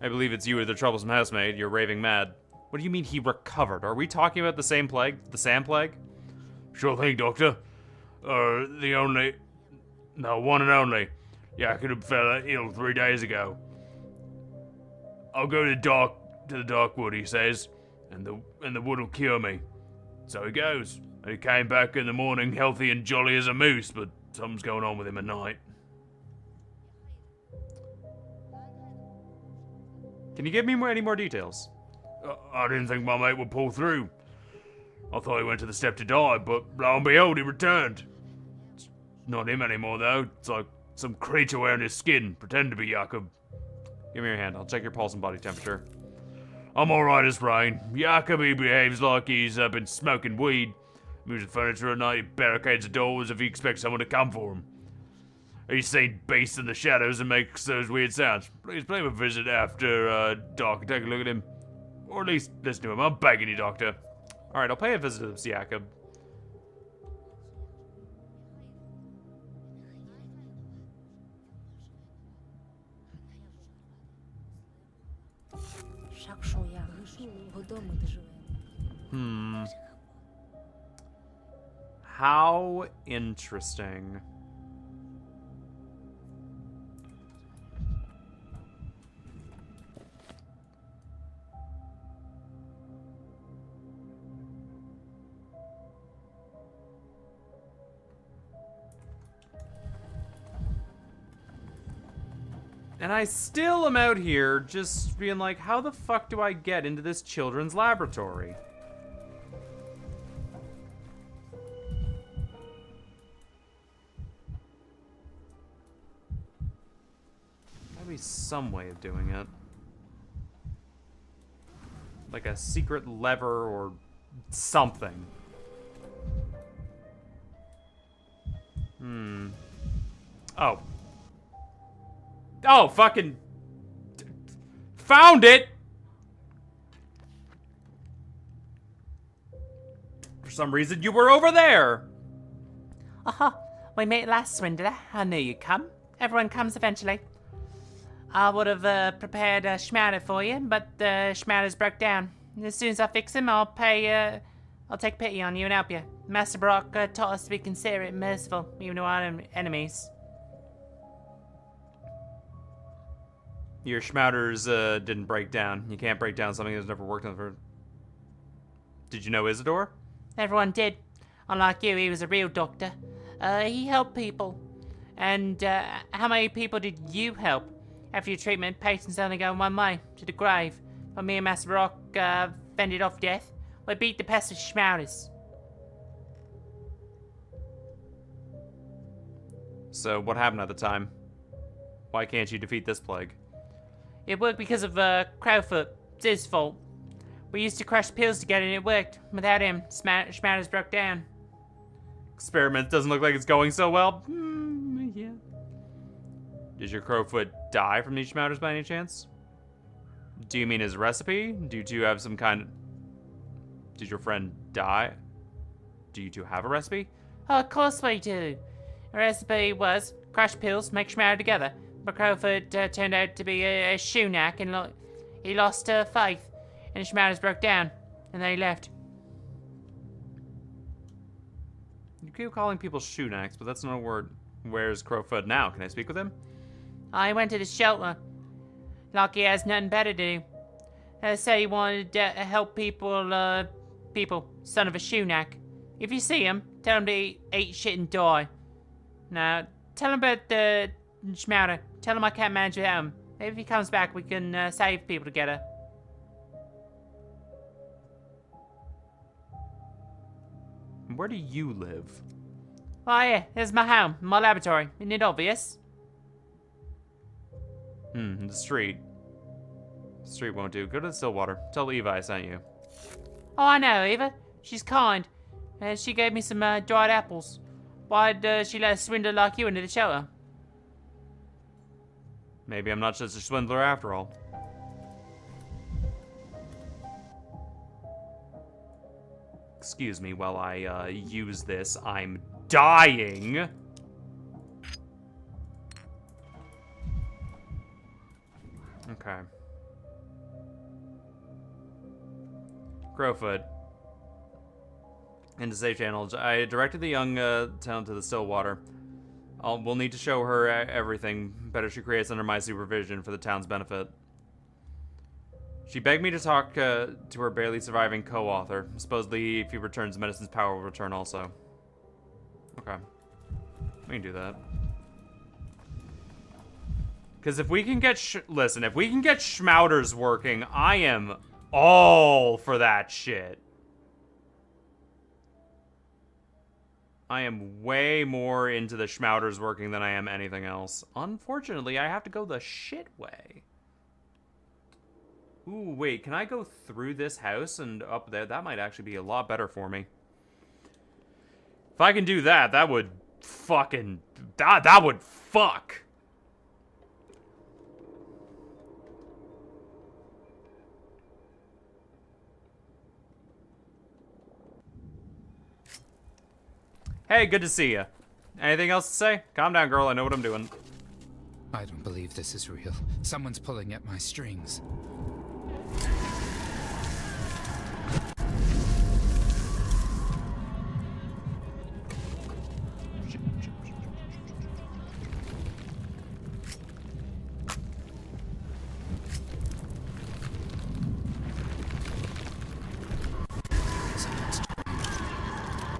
I believe it's you or the troublesome housemaid. You're raving mad. What do you mean he recovered? Are we talking about the same plague? The sand plague? Sure thing, Doctor. The only... No, one and only. Jakob fell ill 3 days ago. I'll go to the dark wood, he says, and the wood will cure me. So he goes. He came back in the morning healthy and jolly as a moose, but something's going on with him at night. Can you give me any more details? I didn't think my mate would pull through. I thought he went to the step to die, but lo and behold, he returned. It's not him anymore, though. It's like some creature wearing his skin, pretend to be Jakob. Give me your hand. I'll check your pulse and body temperature. I'm alright as rain. Jakob, he behaves like he's been smoking weed. Moves the furniture at night, he barricades the doors if he expects someone to come for him. He's seen beasts in the shadows and makes those weird sounds. Please pay him a visit after dark and take a look at him. Or at least listen to him. I'm begging you, Doctor. Alright, I'll pay a visit to Jakob. How interesting. And I still am out here just being like, how the fuck do I get into this children's laboratory? Gotta be some way of doing it. Like a secret lever or something. Oh. Oh, fucking... Found it! For some reason, you were over there! Aha, we met last swindler. I knew you'd come. Everyone comes eventually. I would have prepared a schmatter for you, but the schmatter's broke down. As soon as I fix him, I'll take pity on you and help you. Master Brock taught us to be considerate and merciful, even to our enemies. Your schmatters didn't break down. You can't break down something that's never worked on for... Did you know Isidore? Everyone did. Unlike you, he was a real doctor. He helped people. And how many people did you help? After your treatment, patients only go one way, to the grave. But me and Master Brock fended off death. We beat the pest with schmatters. So what happened at the time? Why can't you defeat this plague? It worked because of Crowfoot. It's his fault. We used to crush pills together and it worked. Without him, schmatters broke down. Experiment doesn't look like it's going so well. Yeah. Did your Crowfoot die from these schmatters by any chance? Do you mean his recipe? Do you two have some kind of... Did your friend die? Do you two have a recipe? Oh, of course we do. The recipe was crush pills, make schmatter together. But Crowfoot turned out to be a shoe-knack and he lost faith. And the schmatters broke down. And they left. You keep calling people shoe-knacks, but that's not a word. Where's Crowfoot now? Can I speak with him? I went to the shelter. Like he has nothing better to do. Said he wanted to help people, son of a shoe-knack. If you see him, tell him to eat shit and die. Now, tell him about the schmatter. Tell him I can't manage without him. Maybe if he comes back, we can save people together. Where do you live? Oh yeah, here's my home, my laboratory. Isn't it obvious? The street. The street won't do. Go to the Stillwater. Tell Eva I sent you. Oh, I know, Eva. She's kind. She gave me some dried apples. Why'd she let a swindler like you into the shelter? Maybe I'm not just a swindler after all. Excuse me while I use this. I'm dying. Okay. Crowfoot. Into safe channels. I directed the young town to the still water. We'll need to show her everything. Better she creates under my supervision for the town's benefit. She begged me to talk to her barely surviving co-author. Supposedly, if he returns, medicine's power will return also. Okay. We can do that. Because if we can get... Listen, if we can get Schmouters working, I am all for that shit. I am way more into the Schmouters working than I am anything else. Unfortunately, I have to go the shit way. Ooh, wait, can I go through this house and up there? That might actually be a lot better for me. If I can do that, that would fucking... That would fuck. Hey, good to see you. Anything else to say? Calm down, girl. I know what I'm doing. I don't believe this is real. Someone's pulling at my strings.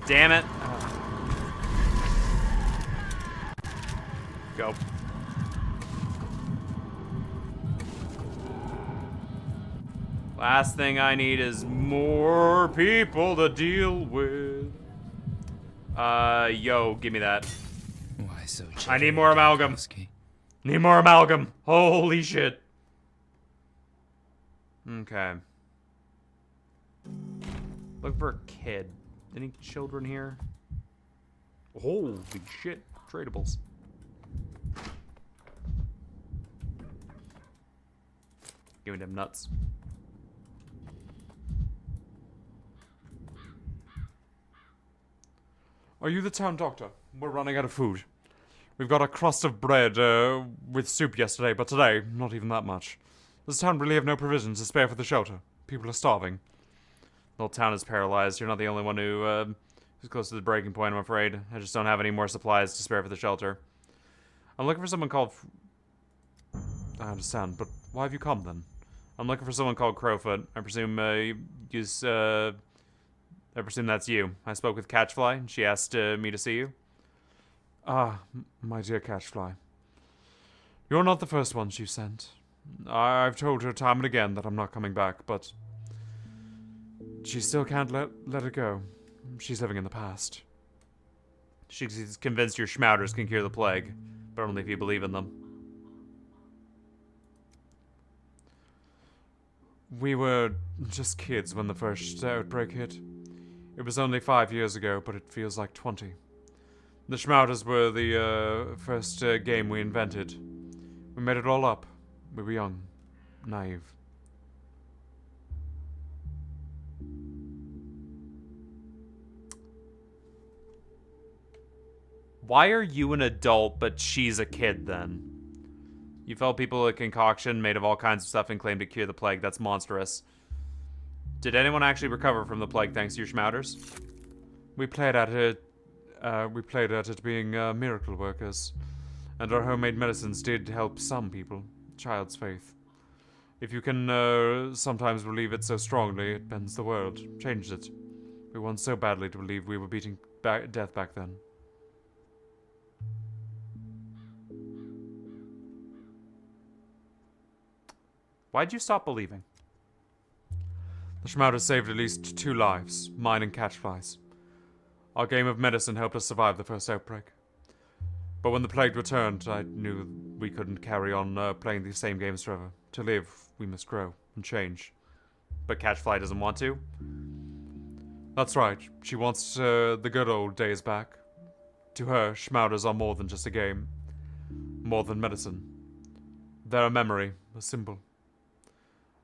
Damn it. Go. Last thing I need is more people to deal with. Yo, give me that. Why so I need more amalgam. Need more amalgam. Holy shit. Okay. Look for a kid. Any children here? Holy shit. Tradables. Give me them nuts. Are you the town doctor? We're running out of food. We've got a crust of bread with soup yesterday, but today, not even that much. Does town really have no provisions to spare for the shelter? People are starving. The whole town is paralyzed. You're not the only one who is close to the breaking point, I'm afraid. I just don't have any more supplies to spare for the shelter. I'm looking for someone called... I understand, but why have you come then? I'm looking for someone called Crowfoot. I presume I presume that's you. I spoke with Catchfly, and she asked me to see you. Ah, my dear Catchfly. You're not the first one she sent. I've told her time and again that I'm not coming back, but... she still can't let it go. She's living in the past. She's convinced your Schmouters can cure the plague, but only if you believe in them. We were just kids when the first outbreak hit. It was only 5 years ago, but it feels like 20. The Schmouters were the first game we invented. We made it all up. We were young, naive. Why are you an adult, but she's a kid, then? You felt people a concoction made of all kinds of stuff and claimed to cure the plague. That's monstrous. Did anyone actually recover from the plague thanks to your Schmouters? We played at it being miracle workers, and our homemade medicines did help some people. Child's faith. If you can sometimes believe it so strongly, it bends the world, changes it. We want so badly to believe we were beating death back then. Why'd you stop believing? The Schmouters saved at least 2 lives, mine and Catchfly's. Our game of medicine helped us survive the first outbreak. But when the plague returned, I knew we couldn't carry on playing these same games forever. To live, we must grow and change. But Catchfly doesn't want to? That's right. She wants the good old days back. To her, Schmouters are more than just a game. More than medicine. They're a memory, a symbol.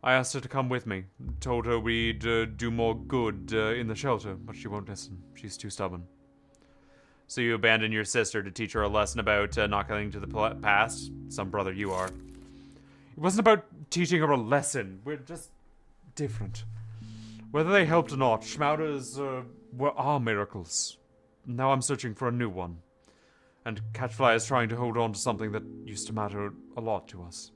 I asked her to come with me, told her we'd do more good in the shelter, but she won't listen. She's too stubborn. So you abandoned your sister to teach her a lesson about not clinging to the past? Some brother you are. It wasn't about teaching her a lesson. We're just different. Whether they helped or not, Schmauters are miracles. Now I'm searching for a new one. And Catchfly is trying to hold on to something that used to matter a lot to us.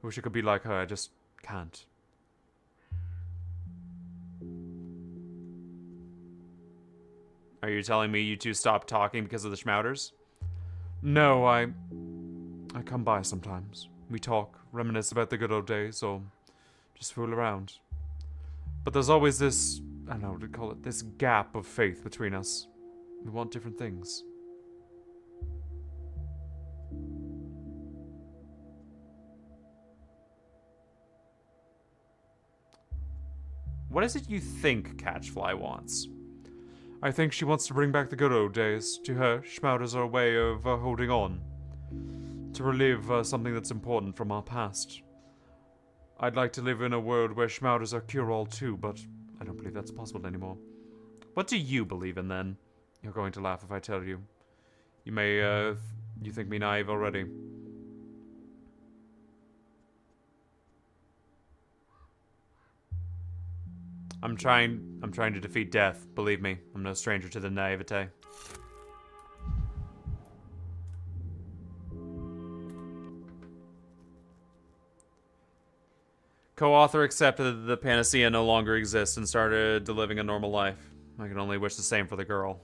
I wish I could be like her, I just can't. Are you telling me you two stopped talking because of the Schmauters? No, I come by sometimes. We talk, reminisce about the good old days, or just fool around. But there's always this, I don't know what to call it, this gap of faith between us. We want different things. What is it you think Catchfly wants? I think she wants to bring back the good old days. To her, Schmauters are a way of holding on. To relive something that's important from our past. I'd like to live in a world where Schmauters are cure-all too, but I don't believe that's possible anymore. What do you believe in then? You're going to laugh if I tell you. You may, you think me naive already. I'm trying to defeat death. Believe me, I'm no stranger to the naivete. Co-author accepted that the panacea no longer exists and started to living a normal life. I can only wish the same for the girl.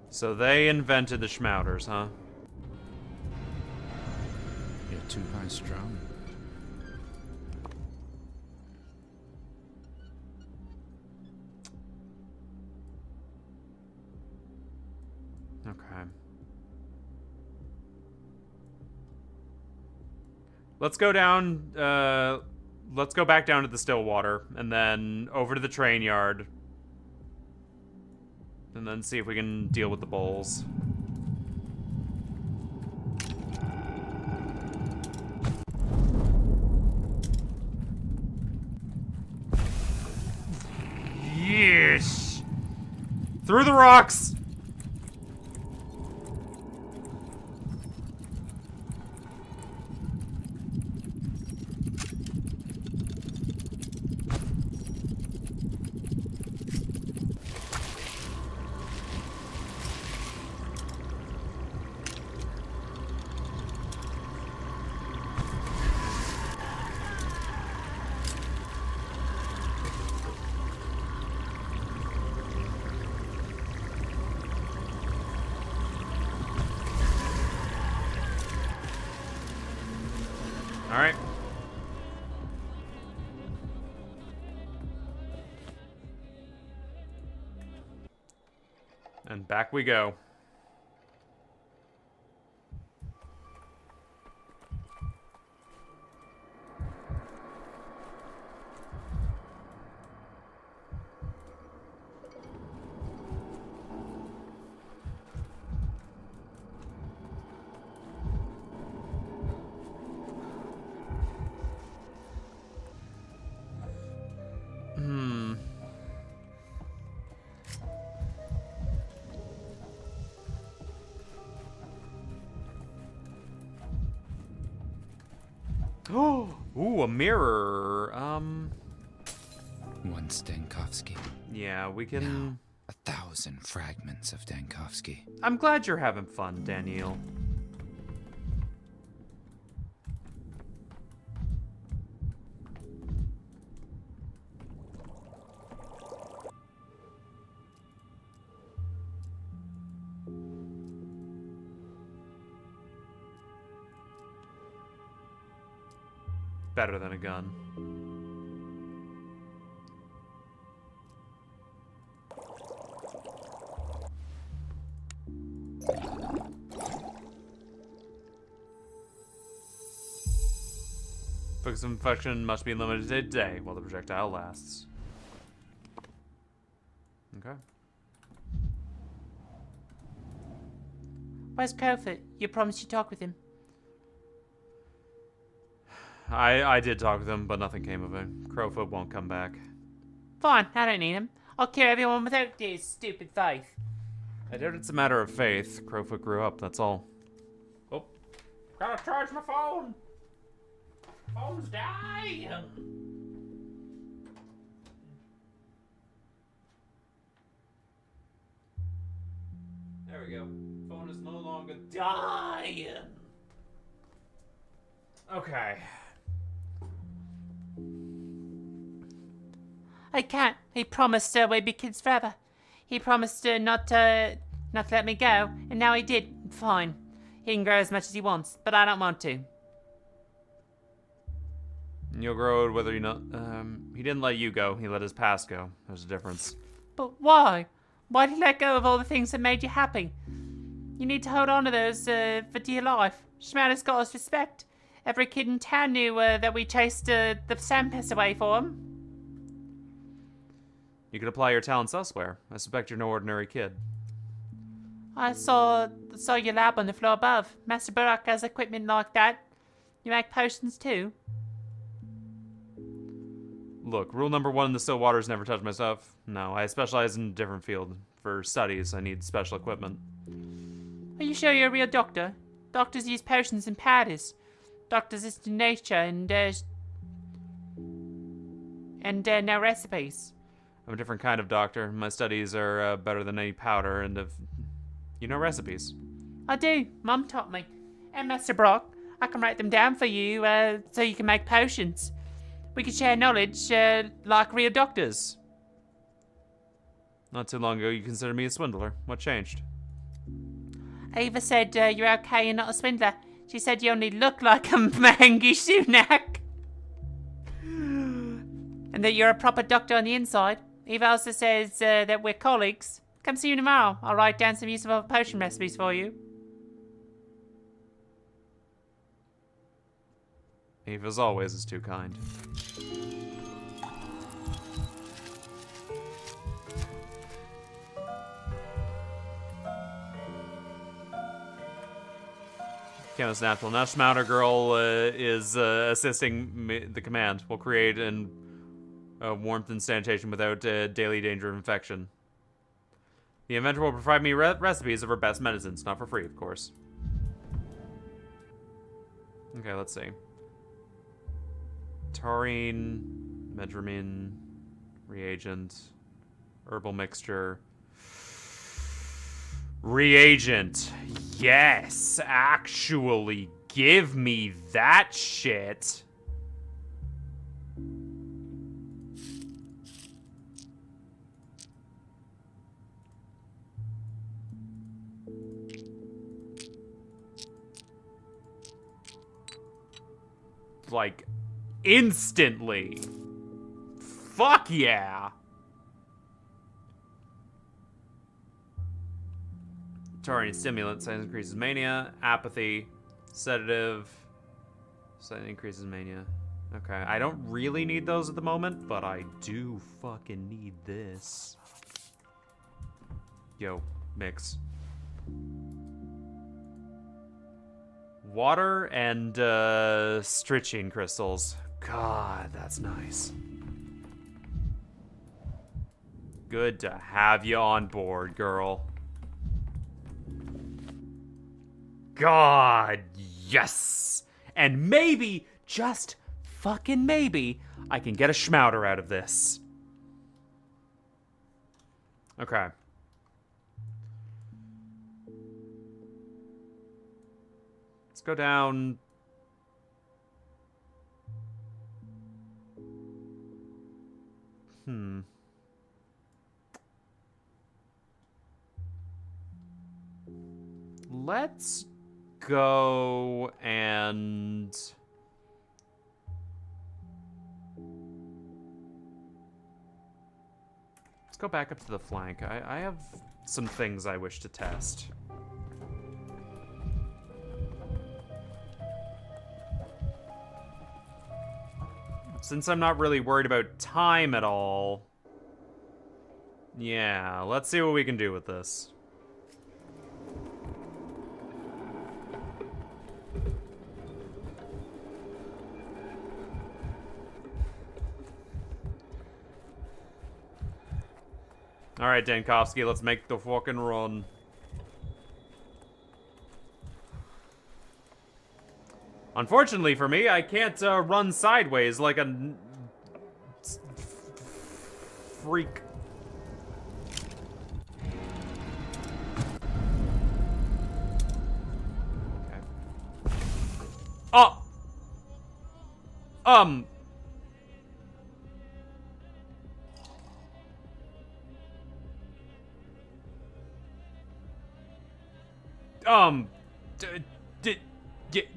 So they invented the Schmauters, huh? You're too high strung. Okay. Let's go down, let's go back down to the Stillwater, and then over to the train yard. And then see if we can deal with the bulls. Yes! Through the rocks! Alright. And back we go. Ooh, a mirror. One Stankovsky. Yeah, we can... Now, 1,000 fragments of Dankovsky. I'm glad you're having fun, Daniel. Better than a gun. Focus of infection must be limited to a day while the projectile lasts. Okay. Where's Crowfoot? You promised you'd talk with him. I did talk with him, but nothing came of it. Crowfoot won't come back. Fine, I don't need him. I'll kill everyone without his stupid faith. I doubt it's a matter of faith. Crowfoot grew up, that's all. Oh. Gotta charge my phone! Phone's dying! There we go. Phone is no longer dying. Okay. I can't. He promised we'd be kids forever. He promised not to let me go, and now he did. Fine. He can grow as much as he wants, but I don't want to. You'll grow whether you not. He didn't let you go. He let his past go. There's a difference. But why? Why did you let go of all the things that made you happy? You need to hold on to those for dear life. Schmader's got us respect. Every kid in town knew that we chased the sandpest away for him. You could apply your talents elsewhere. I suspect you're no ordinary kid. I saw your lab on the floor above. Master Burdock has equipment like that. You make potions too? Look, rule number 1 in the still waters: never touch my stuff. No, I specialize in a different field. For studies, I need special equipment. Are you sure you're a real doctor? Doctors use potions and powders. Doctors is to nature and no recipes. I'm a different kind of doctor. My studies are better than any powder, and you know recipes. I do. Mum taught me. And Master Brock, I can write them down for you so you can make potions. We can share knowledge like real doctors. Not too long ago, you considered me a swindler. What changed? Ava said you're okay and not a swindler. She said you only look like a Mahangi Sunak. And that you're a proper doctor on the inside. Eva also says that we're colleagues. Come see you tomorrow. I'll write down some useful potion recipes for you. Eve, as always, is too kind. Chemist Natural. Now Schmouter Girl is assisting the command. Will create warmth and sanitation without daily danger of infection. The inventor will provide me recipes of her best medicines. Not for free, of course. Okay, let's see. Taurine, Medramine, reagent, herbal mixture. Reagent. Yes, actually, give me that shit. Like, instantly. Fuck yeah. Taurine stimulant, increases mania. Apathy, sedative, increases mania. Okay, I don't really need those at the moment, but I do fucking need this. Yo, mix. Water and stritching crystals. God, that's nice. Good to have you on board, girl. God, yes! And maybe, just fucking maybe, I can get a schmouter out of this. Okay. Let's go down. Let's go and let's go back up to the flank. I have some things I wish to test. Since I'm not really worried about time at all, yeah, let's see what we can do with this. Alright, Dankovsky, let's make the fucking run. Unfortunately for me, I can't run sideways like a freak. Okay. Oh!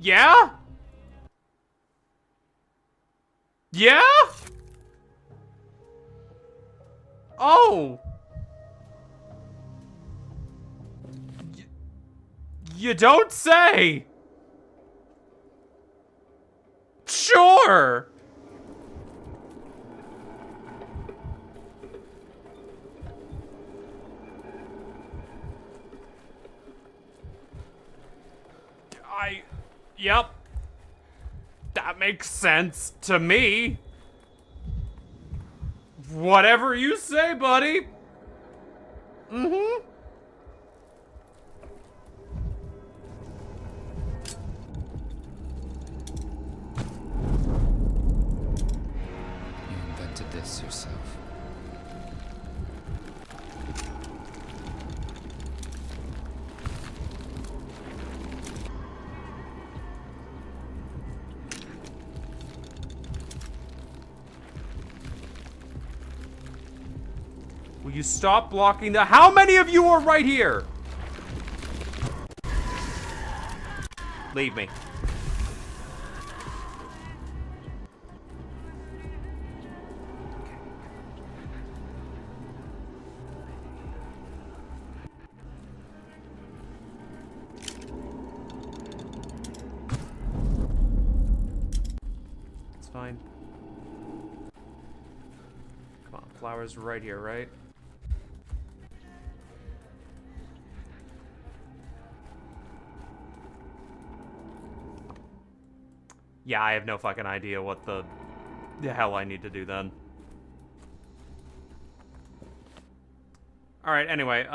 Yeah? Yeah? Oh! You don't say! Sure! Yep. That makes sense to me. Whatever you say, buddy. Mm-hmm. You invented this yourself. Will you stop blocking the— How many of you are right here? Leave me. It's fine. Come on, flowers right here, right? Yeah, I have no fucking idea what the hell I need to do then. Alright, anyway,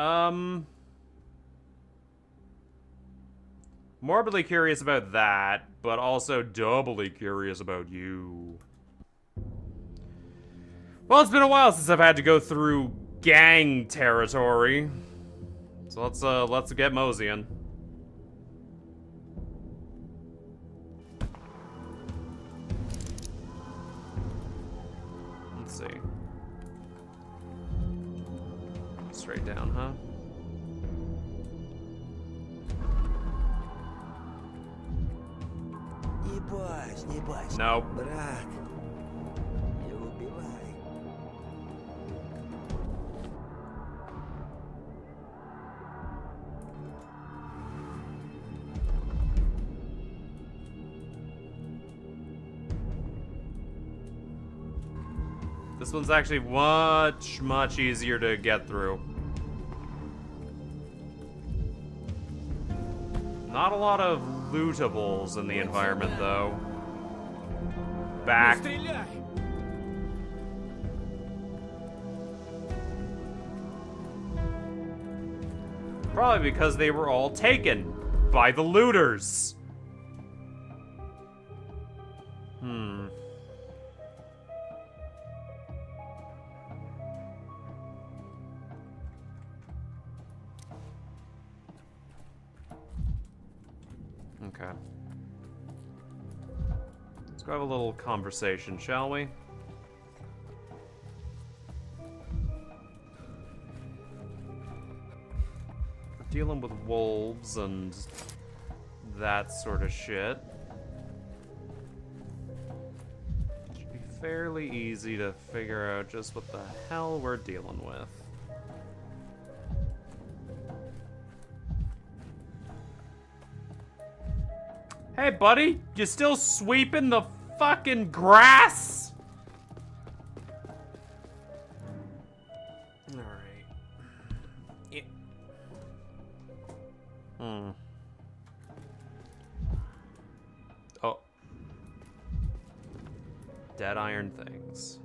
morbidly curious about that, but also doubly curious about you. Well, it's been a while since I've had to go through gang territory. So let's get moseying. Let's see. Straight down, huh? Nope. This one's actually much easier to get through. Not a lot of lootables in the environment, though. Back. Probably because they were all taken by the looters. Okay. Let's go have a little conversation, shall we? We're dealing with wolves and that sort of shit. It should be fairly easy to figure out just what the hell we're dealing with. Hey, buddy, you still sweeping the fucking grass? Alright. Yeah. Oh. Dead iron things.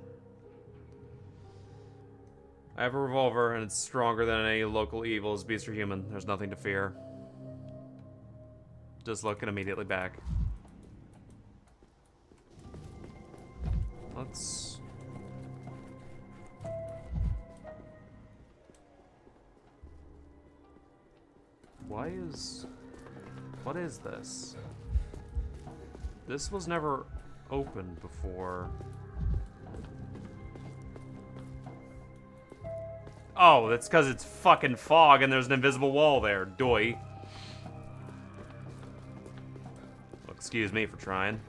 I have a revolver, and it's stronger than any local evils, beast or human. There's nothing to fear. Just look and immediately back. Let's... What is this? This was never opened before. Oh, that's because it's fucking fog and there's an invisible wall there. Doy. Well, excuse me for trying.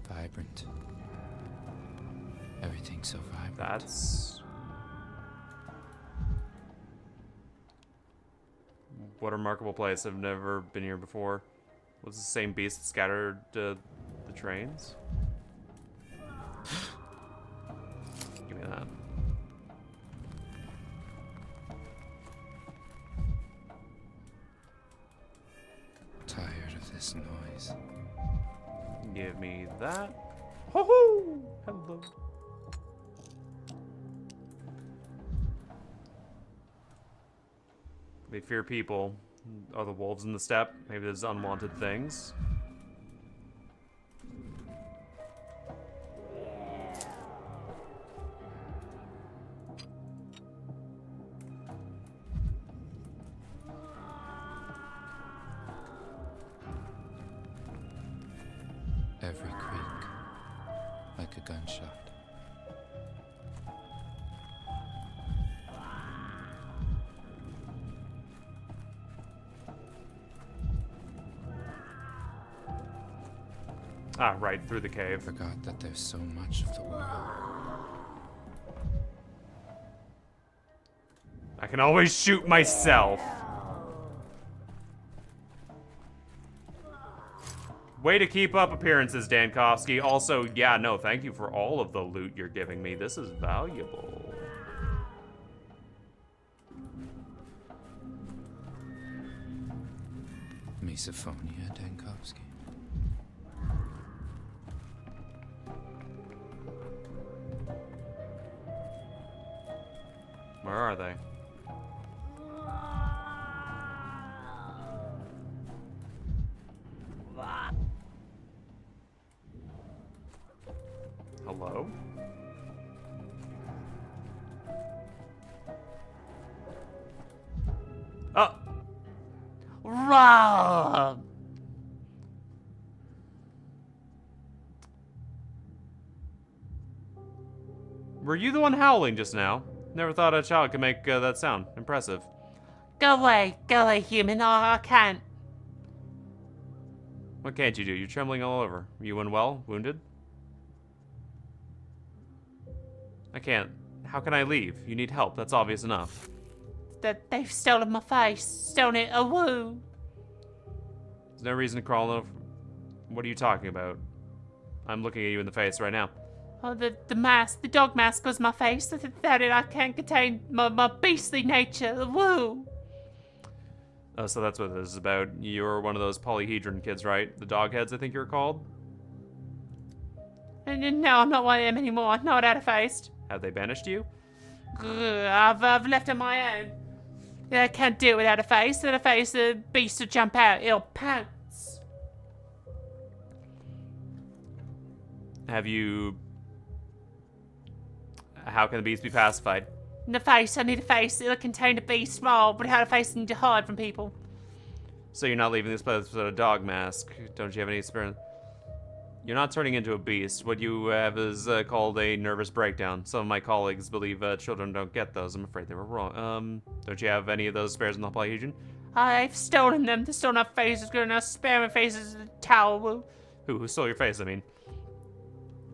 Vibrant. Everything's so vibrant. That's... What a remarkable place. I've never been here before. Was the same beast that scattered the trains? Give me that. Tired of this noise. Give me that. Ho-ho! Hello. They fear people. Are the wolves in the steppe? Maybe there's unwanted things. Every creak, like a gunshot. Ah, right, through the cave. Forgot that there's so much of the world. I can always shoot myself. Way to keep up appearances, Dankovsky. Also, yeah, no, thank you for all of the loot you're giving me. This is valuable. Misophonia, Dankovsky. Where are they? Hello? Oh! Rob! Were you the one howling just now? Never thought a child could make that sound. Impressive. Go away, human. Oh, I can't. What can't you do? You're trembling all over. You unwell? Wounded? I can't. How can I leave? You need help. That's obvious enough. They've stolen my face. Stolen it. Oh, woo. There's no reason to crawl over. What are you talking about? I'm looking at you in the face right now. Oh, the mask, the dog mask was my face. Without it, I can't contain my beastly nature. Woo! Oh, so that's what this is about. You're one of those polyhedron kids, right? The dog heads, I think you're called? And no, I'm not one of them anymore. Not out of face. Have they banished you? I've left on my own. I can't do it without a face. Without a face, the beast will jump out. It'll pounce. Have you... How can the beast be pacified? The face, I need a face. It'll contain a beast small, but without a face, I need to hide from people. So you're not leaving this place with a dog mask. Don't you have any experience? You're not turning into a beast. What you have is called a nervous breakdown. Some of my colleagues believe children don't get those. I'm afraid they were wrong. Don't you have any of those spares in the polyhedron? I've stolen them. They stole our faces. Good enough. Spare my faces in a towel. Who stole your face, I mean?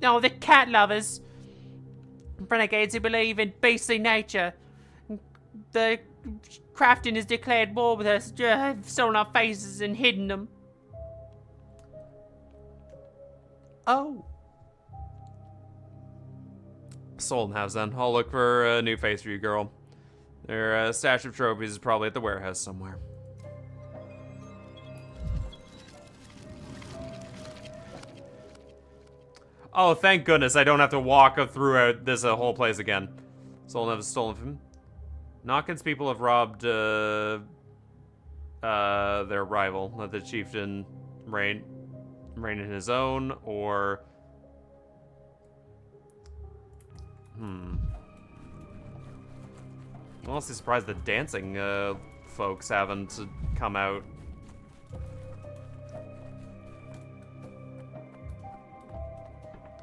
No, the cat lovers. Renegades who believe in beastly nature. The Crafton has declared war with us. Have stolen our faces and hidden them. Oh. Sold has then. I'll look for a new face for you, girl. Their stash of trophies is probably at the warehouse somewhere. Oh, thank goodness I don't have to walk through this whole place again. Soul never stolen from him. Nockins people have robbed their rival. Let the chieftain reign in his own, or... I'm honestly surprised the dancing folks haven't come out.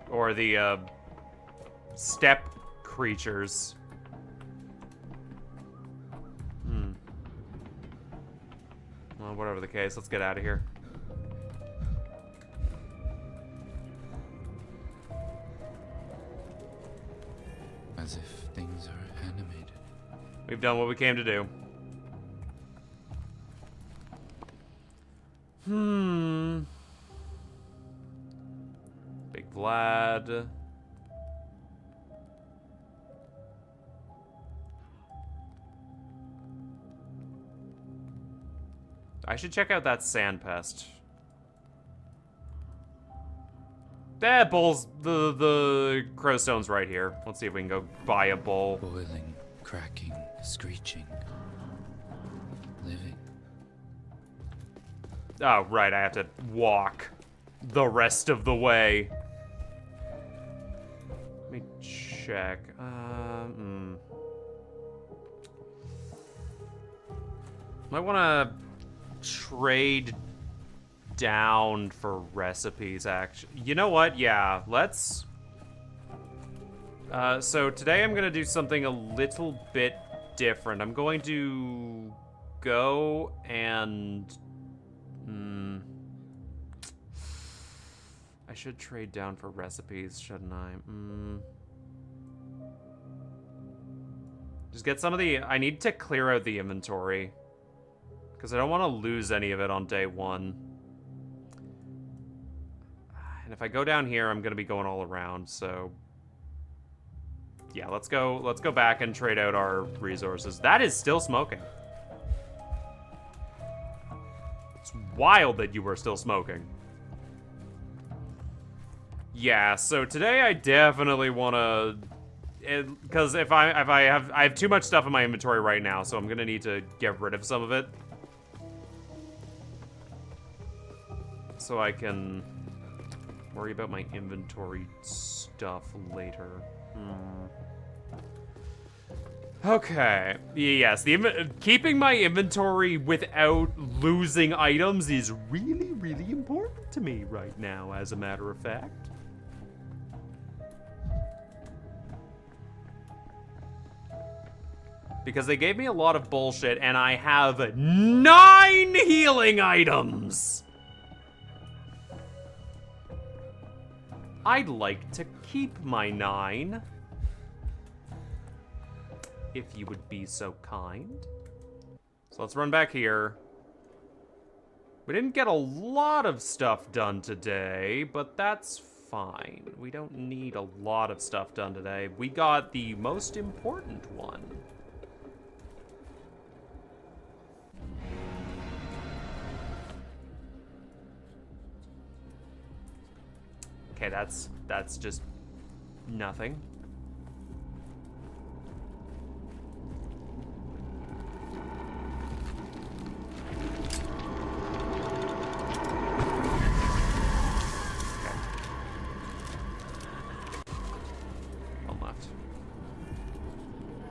Or the step creatures. Well, whatever the case, let's get out of here. As if things are animated. We've done what we came to do. Big Vlad. I should check out that sand pest. That bowl's the crowstone's right here. Let's see if we can go buy a bowl. Boiling, cracking, screeching. Living. Oh, right, I have to walk the rest of the way. Let me check. Might want to trade down for recipes, actually. You know what? Yeah, let's... so today I'm going to do something a little bit different. I'm going to go and... I should trade down for recipes, shouldn't I? Just get some of the... I need to clear out the inventory, because I don't want to lose any of it on day one. And if I go down here, I'm going to be going all around, so... Yeah, let's go back and trade out our resources. That is still smoking. It's wild that you were still smoking. Yeah, so today I definitely want to... Because I have too much stuff in my inventory right now, so I'm going to need to get rid of some of it. So I can worry about my inventory stuff later. Okay. Yes, keeping my inventory without losing items is really, really important to me right now, as a matter of fact. Because they gave me a lot of bullshit, and I have 9 healing items! I'd like to keep my 9. If you would be so kind. So let's run back here. We didn't get a lot of stuff done today, but that's fine. We don't need a lot of stuff done today. We got the most important one. Okay, that's just nothing. One left.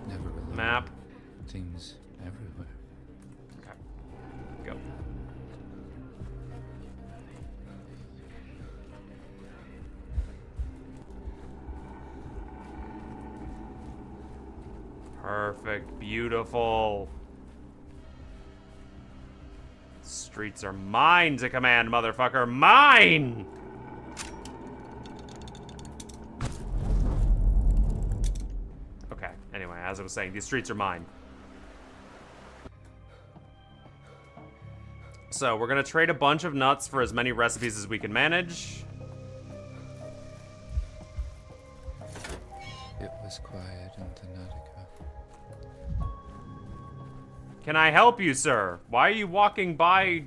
Never alone. Map. Things everywhere. Okay. Go. Perfect. Beautiful. Streets are mine to command, motherfucker. Mine! Okay, anyway, as I was saying, these streets are mine. So, we're gonna trade a bunch of nuts for as many recipes as we can manage. It was quiet in Thanatica. Can I help you, sir? Why are you walking by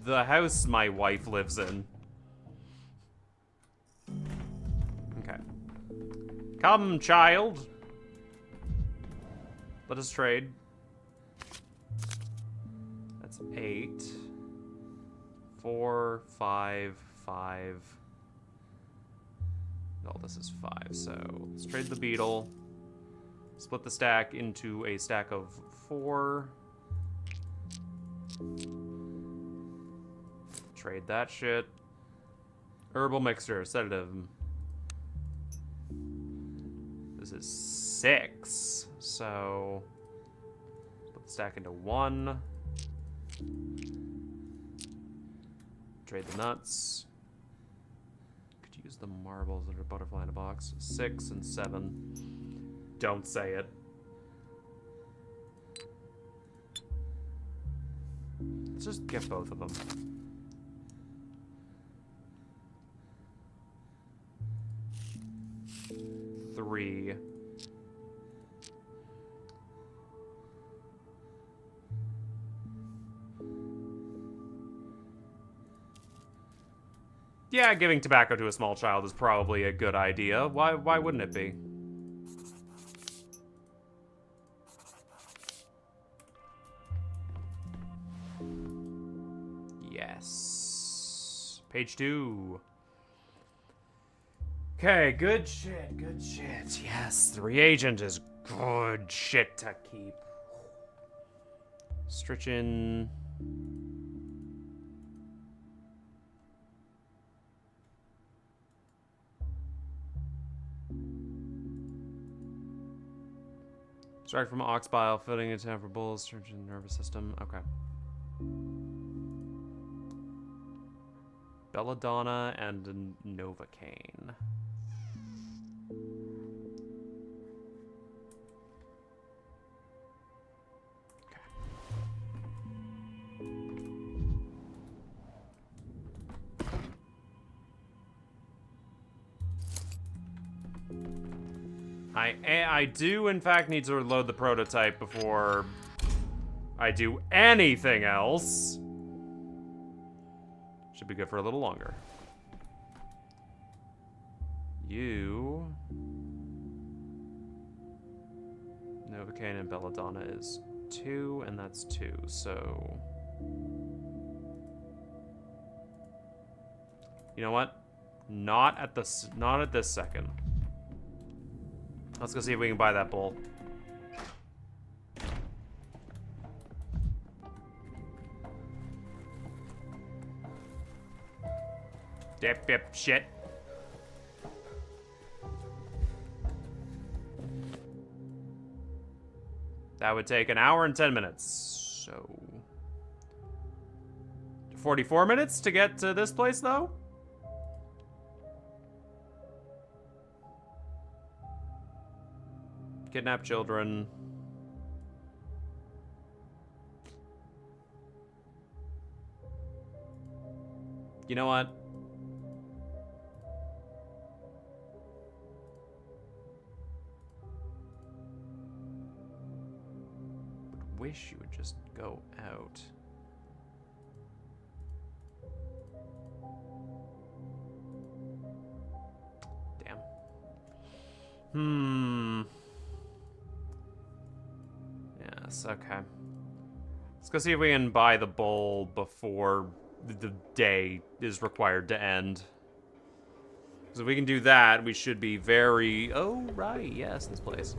the house my wife lives in? Come, child. Let us trade. That's 8. 4, 5, 5. No, this is 5, so let's trade the beetle. Split the stack into a stack of 4. Trade that shit. Herbal mixture, sedative. This is 6, so split the stack into 1. Trade the nuts. Could use the marbles that are butterfly in a box. 6 and 7. Don't say it. Let's just get both of them. Three. Yeah, giving tobacco to a small child is probably a good idea. Why wouldn't it be? Yes. Page 2. Okay, good shit, good shit. Yes, the reagent is good shit to keep. Stritchin. Extract from ox bile, filling a town for bulls, stringent nervous system. Okay. Belladonna and Novocaine. I do, in fact, need to reload the prototype before I do anything else. Should be good for a little longer. You... Novocaine and Belladonna is 2, and that's 2, so... You know what? Not at this second. Let's go see if we can buy that bull. Dip, shit. That would take an hour and 10 minutes. So... 44 minutes to get to this place, though? Kidnap children. You know what? Would wish you would just go out. Damn. Yes, okay. Let's go see if we can buy the bowl before the day is required to end. Because if we can do that, we should be very... Oh, right, yes, this place.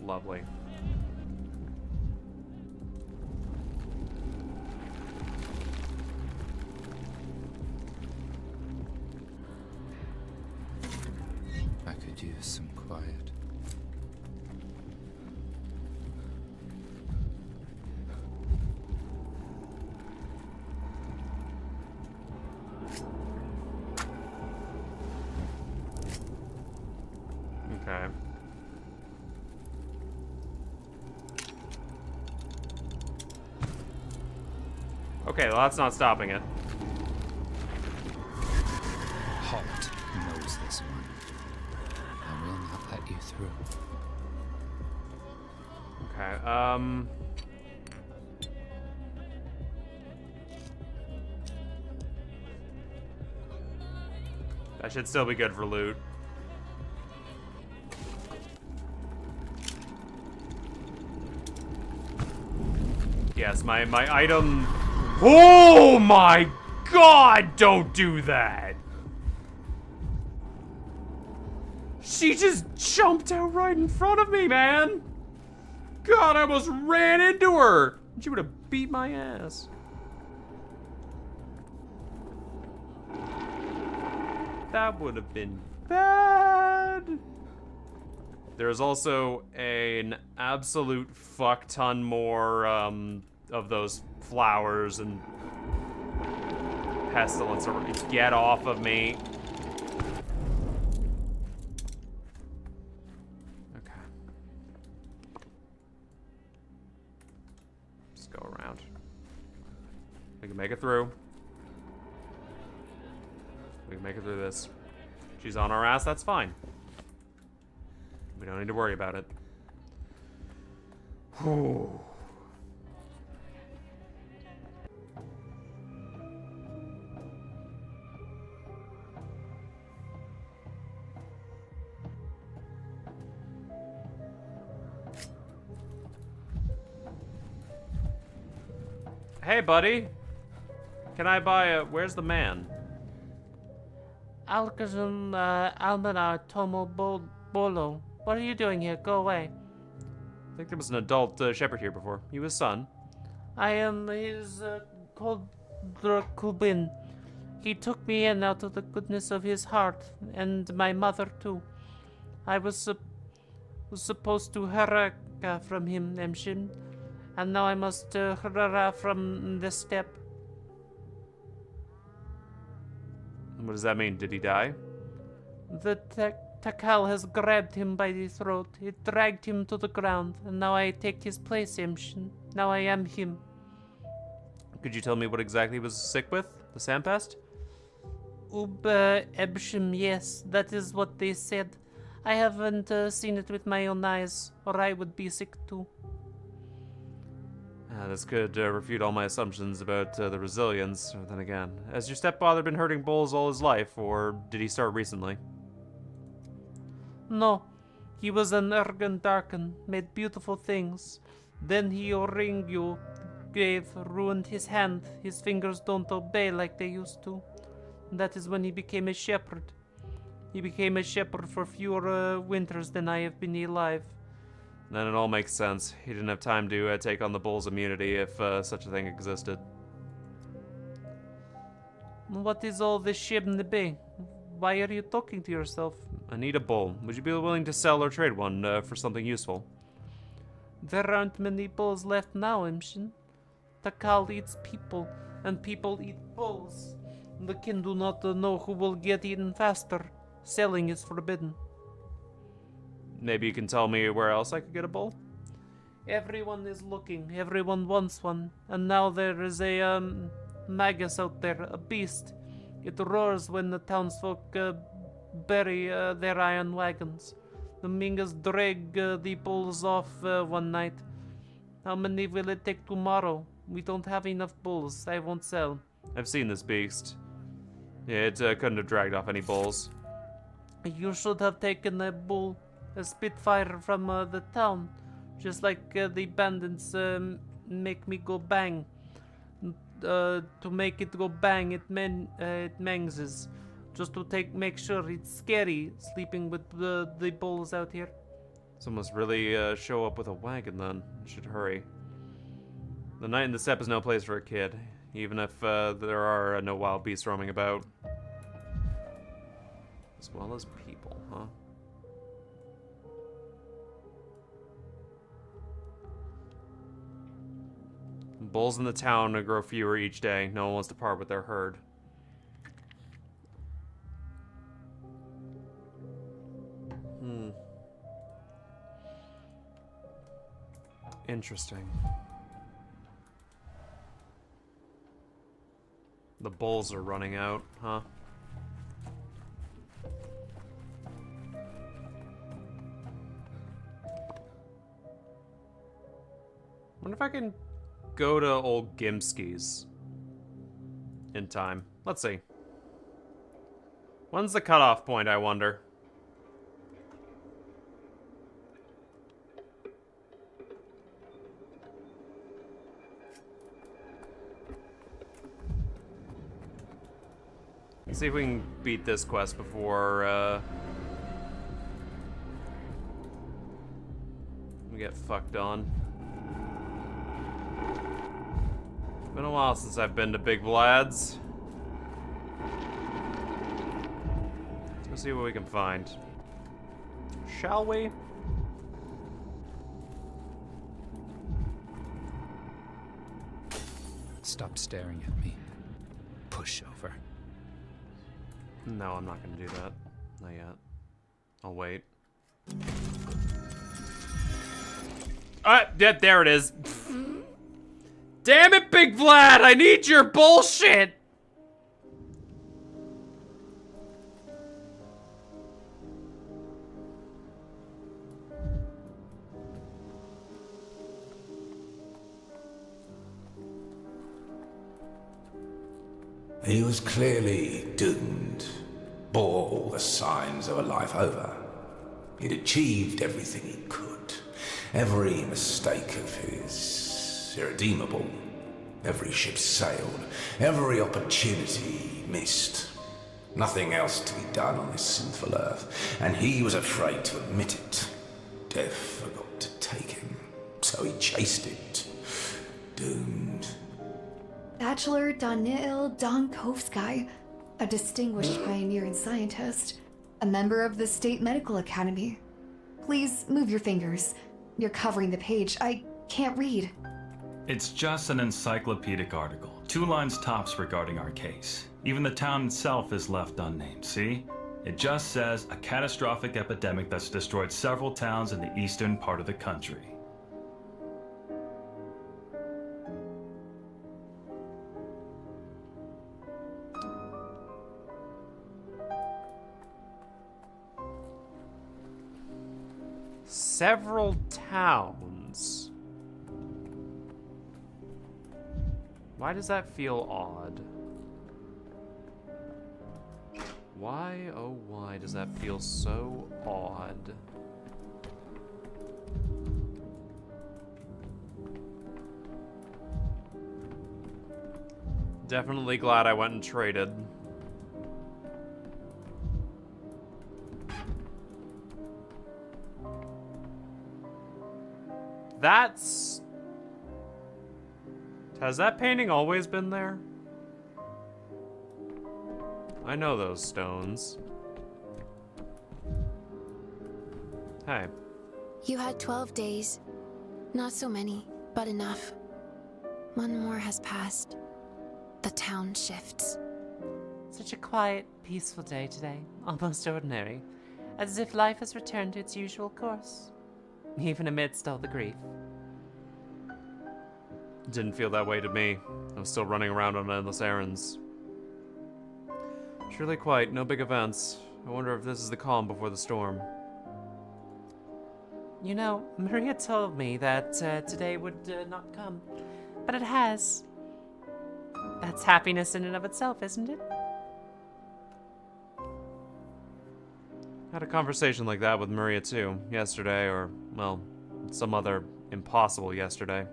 Lovely. I could use some quiet. Okay. Okay, well, that's not stopping it. Halt knows this one. I will not let you through. Okay, I should still be good for loot. Yes, my item... Oh my god, don't do that! She just jumped out right in front of me, man! God, I almost ran into her! She would have beat my ass. That would have been bad. There's also an absolute fuck ton more of those flowers and pestilence. Get off of me. Okay. Just go around. We can make it through. We can make it through this. She's on our ass, that's fine. We don't need to worry about it. Whew. Hey, buddy. Can I buy a... Where's the man? Alkazum Almanar Tomo Bolo. What are you doing here? Go away. I think there was an adult shepherd here before. You his son. I am his Kubin. He took me in out of the goodness of his heart, and my mother too. I was supposed to haraka from him, Emshin, and now I must harara from the steppe. What does that mean? Did he die? The Takal has grabbed him by the throat. It dragged him to the ground, and now I take his place, Emshin. Now I am him. Could you tell me what exactly he was sick with? The sandpest? Ebshim, yes, that is what they said. I haven't seen it with my own eyes, or I would be sick too. This could refute all my assumptions about the resilience. Then again, has your stepfather been herding bulls all his life, or did he start recently? No, he was an Ergen Darken, made beautiful things. Then he Oringu ruined his hand. His fingers don't obey like they used to. That is when he became a shepherd. He became a shepherd for fewer winters than I have been alive. Then it all makes sense. He didn't have time to take on the bull's immunity if such a thing existed. What is all this shibnebe? Why are you talking to yourself? I need a bull. Would you be willing to sell or trade one for something useful? There aren't many bulls left now, Imshin. Takal eats people, and people eat bulls. The kin do not know who will get eaten faster. Selling is forbidden. Maybe you can tell me where else I could get a bull? Everyone is looking. Everyone wants one. And now there is a magus out there, a beast. It roars when the townsfolk bury their iron wagons. The Mingas drag the bulls off one night. How many will it take tomorrow? We don't have enough bulls. I won't sell. I've seen this beast. Yeah, it couldn't have dragged off any bulls. You should have taken a bull, a Spitfire from the town. Just like the bandits make me go bang. To make it go bang, it mangses. Just to make sure it's scary sleeping with the bulls out here. Someone must really show up with a wagon then. Should hurry. The night in the steppe is no place for a kid, even if there are no wild beasts roaming about. As well as people, huh? Bulls in the town grow fewer each day. No one wants to part with their herd. Interesting. The bulls are running out, huh? Wonder if I can go to old Gimski's in time. Let's see. When's the cutoff point, I wonder? Let's see if we can beat this quest before, we get fucked on. It's been a while since I've been to Big Vlad's. Let's go see what we can find. Shall we? Stop staring at me. Pushover. No, I'm not gonna do that. Not yet. I'll wait. Yeah, there it is. Damn it, Big Vlad! I need your bullshit! He was clearly doomed, bore all the signs of a life over. He'd achieved everything he could. Every mistake of his irredeemable. Every ship sailed. Every opportunity missed. Nothing else to be done on this sinful earth, and he was afraid to admit it. Death forgot to take him, so he chased it. Doomed. Bachelor Danil Donkovsky, a distinguished pioneer and scientist, a member of the State Medical Academy. Please move your fingers. You're covering the page. I can't read. It's just an encyclopedic article. 2 lines tops regarding our case. Even the town itself is left unnamed, see? It just says a catastrophic epidemic that's destroyed several towns in the eastern part of the country. Several towns. Why does that feel odd? Why, oh why does that feel so odd? Definitely glad I went and traded. That's... Has that painting always been there? I know those stones. Hey. You had 12 days. Not so many, but enough. One more has passed. The town shifts. Such a quiet, peaceful day today. Almost ordinary. As if life has returned to its usual course. Even amidst all the grief. Didn't feel that way to me. I was still running around on endless errands. Surely quiet, no big events. I wonder if this is the calm before the storm. You know, Maria told me that today would not come. But it has. That's happiness in and of itself, isn't it? Had a conversation like that with Maria too, yesterday, or, well, some other impossible yesterday.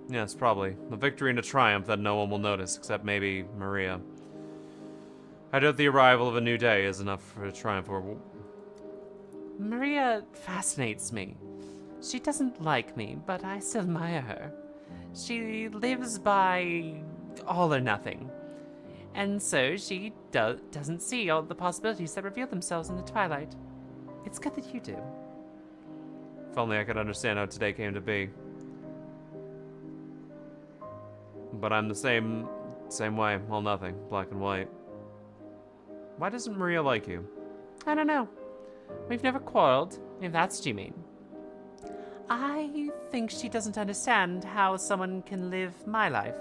Yes, probably. A victory and a triumph that no one will notice, except maybe Maria. I doubt the arrival of a new day is enough for a triumph or... Maria fascinates me. She doesn't like me, but I still admire her. She lives by all or nothing. And so she doesn't see all the possibilities that reveal themselves in the twilight. It's good that you do. If only I could understand how today came to be. But I'm the same way, all nothing, black and white. Why doesn't Maria like you? I don't know. We've never quarreled, if that's what you mean. I think she doesn't understand how someone can live my life.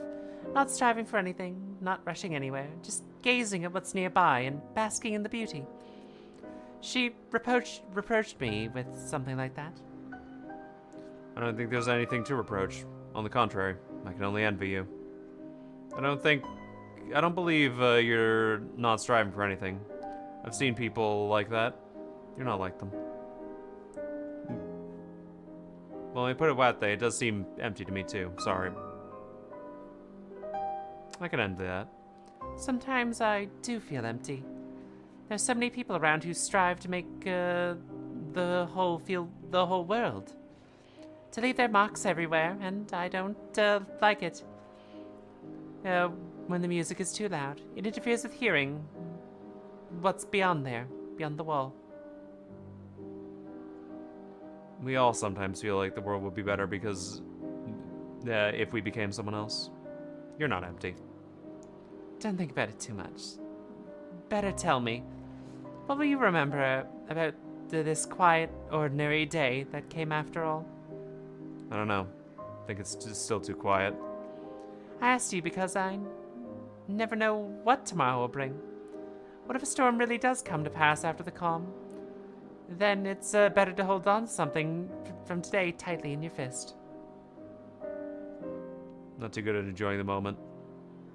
Not striving for anything, not rushing anywhere, just gazing at what's nearby and basking in the beauty. She reproached me with something like that. I don't think there's anything to reproach. On the contrary, I can only envy you. I don't think I don't believe you're not striving for anything. I've seen people like that. You're not like them. Well, when I put it that way, it does seem empty to me too. Sorry. I can end that. Sometimes I do feel empty. There's so many people around who strive to make the whole world. To leave their marks everywhere, and I don't like it. When the music is too loud, it interferes with hearing what's beyond there, beyond the wall. We all sometimes feel like the world would be better because if we became someone else. You're not empty. Don't think about it too much. Better tell me, what will you remember about this quiet, ordinary day that came after all? I don't know. I think it's just still too quiet. I asked you because I never know what tomorrow will bring. What if a storm really does come to pass after the calm? Then it's better to hold on to something from today tightly in your fist. Not too good at enjoying the moment.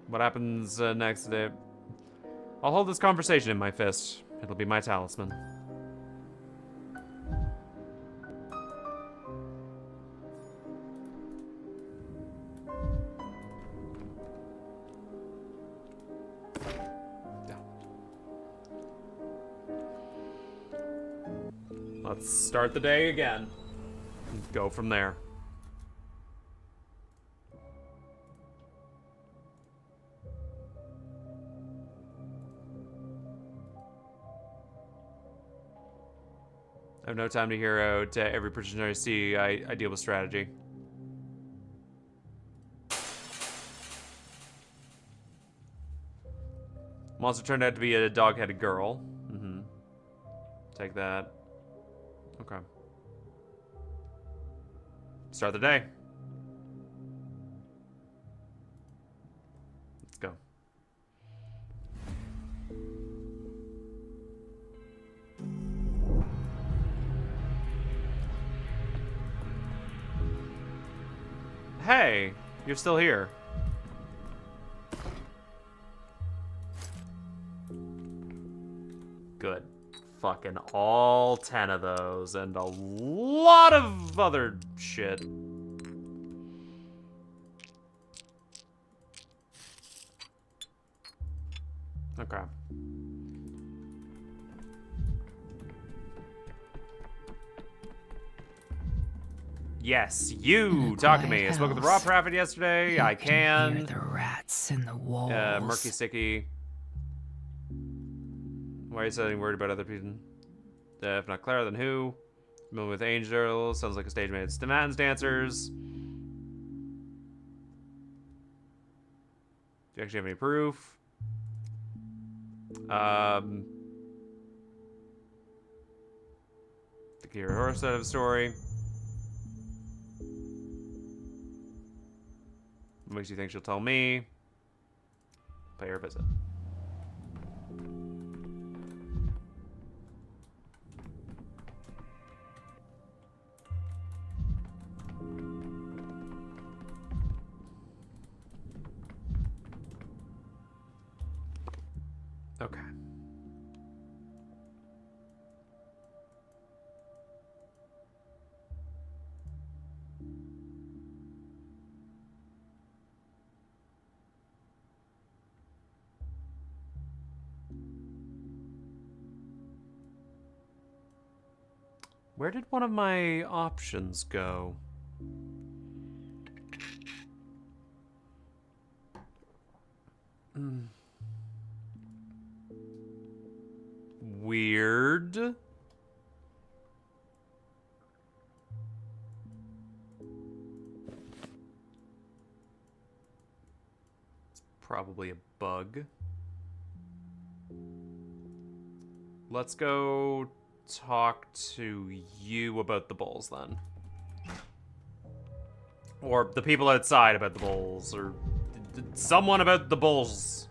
What happens next today? I'll hold this conversation in my fist. It'll be my talisman. Let's start the day again. Go from there. I have no time to hear out every prisoner I see. I deal with strategy. Monster turned out to be a dog-headed girl. Mm-hmm. Take that. Okay. Start the day. Let's go. Hey, you're still here. Good. Fucking all 10 of those and a lot of other shit. Okay. Yes, you talk to me. I spoke with the Raw Prophet yesterday. I can. Hear the rats in the walls. Murky Sticky. Why are you sounding worried about other people? If not Clara, then who? Moving with Angel. Sounds like a stage made of demands dancers. Do you actually have any proof? The Kira Horror side of the story. What makes you think she'll tell me? Pay her a visit. Okay. Where did one of my options go? Weird. It's probably a bug. Let's go talk to you about the bowls then. Or the people outside about the bowls, or someone about the bowls.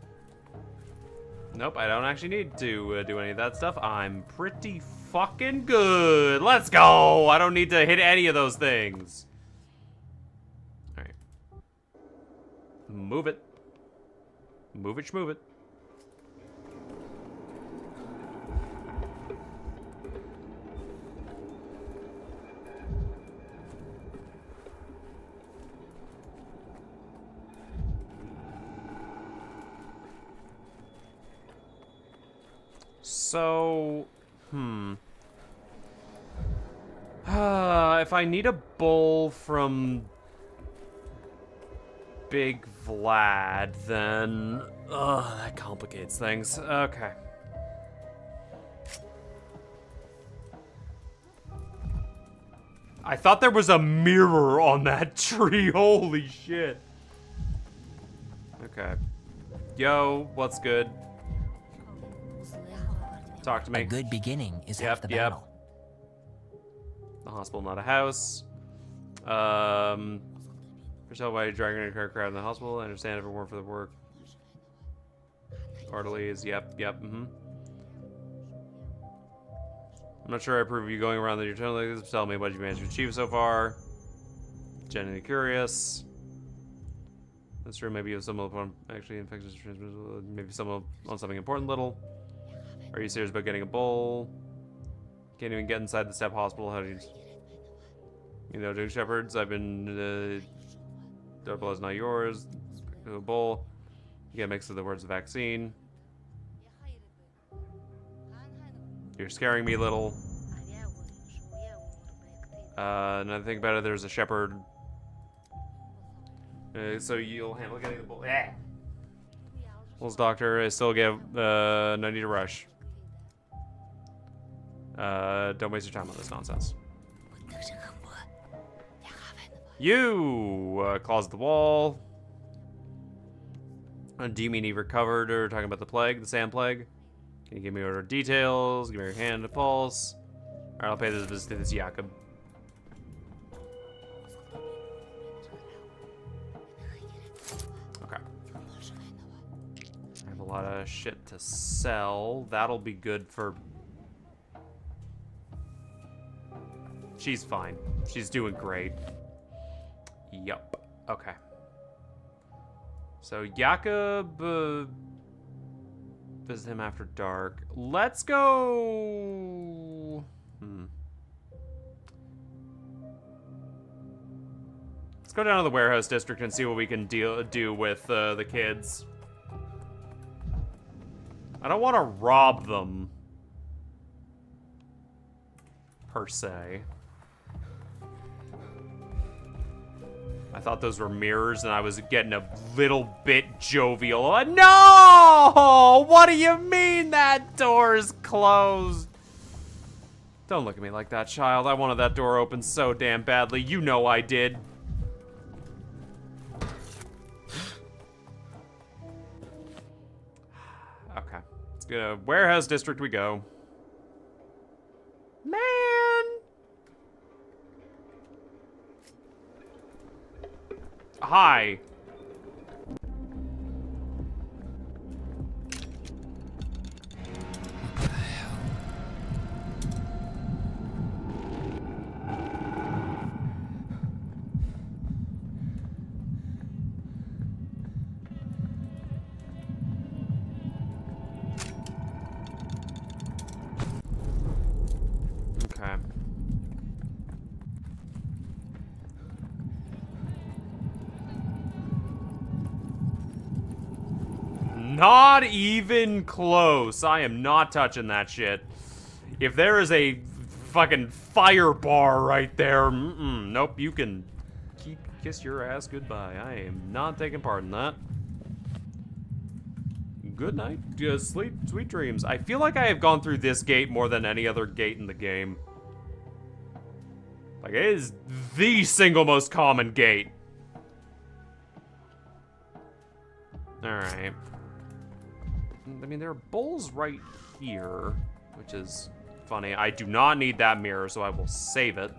Nope, I don't actually need to do any of that stuff. I'm pretty fucking good. Let's go! I don't need to hit any of those things. Alright. Move it. Move it, schmove it. So, if I need a bowl from Big Vlad, then, that complicates things. Okay. I thought there was a mirror on that tree. Holy shit. Okay. Yo, what's good? Talk to me. A good beginning is half the battle. The hospital, not a house. For tell why you're dragging a car crowd in the hospital. I understand if it weren't for the work. Orderlies, yep. I'm not sure I approve of you going around your tone like this. Tell me what you managed to achieve so far. Genuinely curious. That's true. Maybe you have someone upon actually infectious transmission. Maybe someone on something important. Little. Are you serious about getting a bowl? Can't even get inside the step hospital. How do you know, doing shepherds? I've been. Double is not yours. A bowl. You gotta mix with the words of vaccine. You're scaring me, little. Another thing about it, there's a shepherd. So you'll handle getting the bowl. Yeah. Will's doctor. I still give. No need to rush. Don't waste your time on this nonsense. You claws the wall. Do you mean he recovered, or talking about the plague, the sand plague? Can you give me order details? Give me your hand and pulse. All right, I'll pay this visit to this Jakob. Okay. I have a lot of shit to sell. That'll be good for. She's fine. She's doing great. Yup. Okay. So Jakob, visit him after dark. Let's go. Let's go down to the warehouse district and see what we can do with the kids. I don't want to rob them, per se. I thought those were mirrors, and I was getting a little bit jovial. No! What do you mean that door's closed? Don't look at me like that, child. I wanted that door open so damn badly. You know I did. Okay. Let's go. Warehouse district we go. Man! Hi. Okay. Not even close. I am not touching that shit. If there is a fucking fire bar right there, nope, you can kiss your ass goodbye. I am not taking part in that. Good night. Sweet dreams. I feel like I have gone through this gate more than any other gate in the game. Like, it is the single most common gate. Alright. I mean, there are bowls right here, which is funny. I do not need that mirror, so I will save it.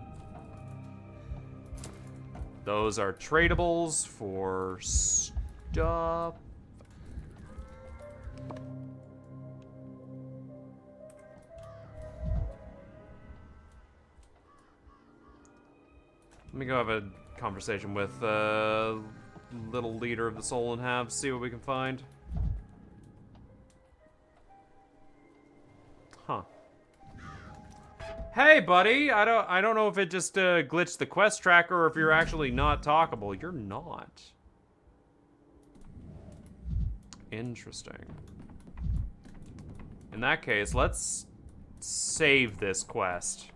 Those are tradables for stuff. Let me go have a conversation with little leader of the Soul and Have, see what we can find. Huh. Hey, buddy! I don't know if it just glitched the quest tracker or if you're actually not talkable. You're not. Interesting. In that case, let's save this quest.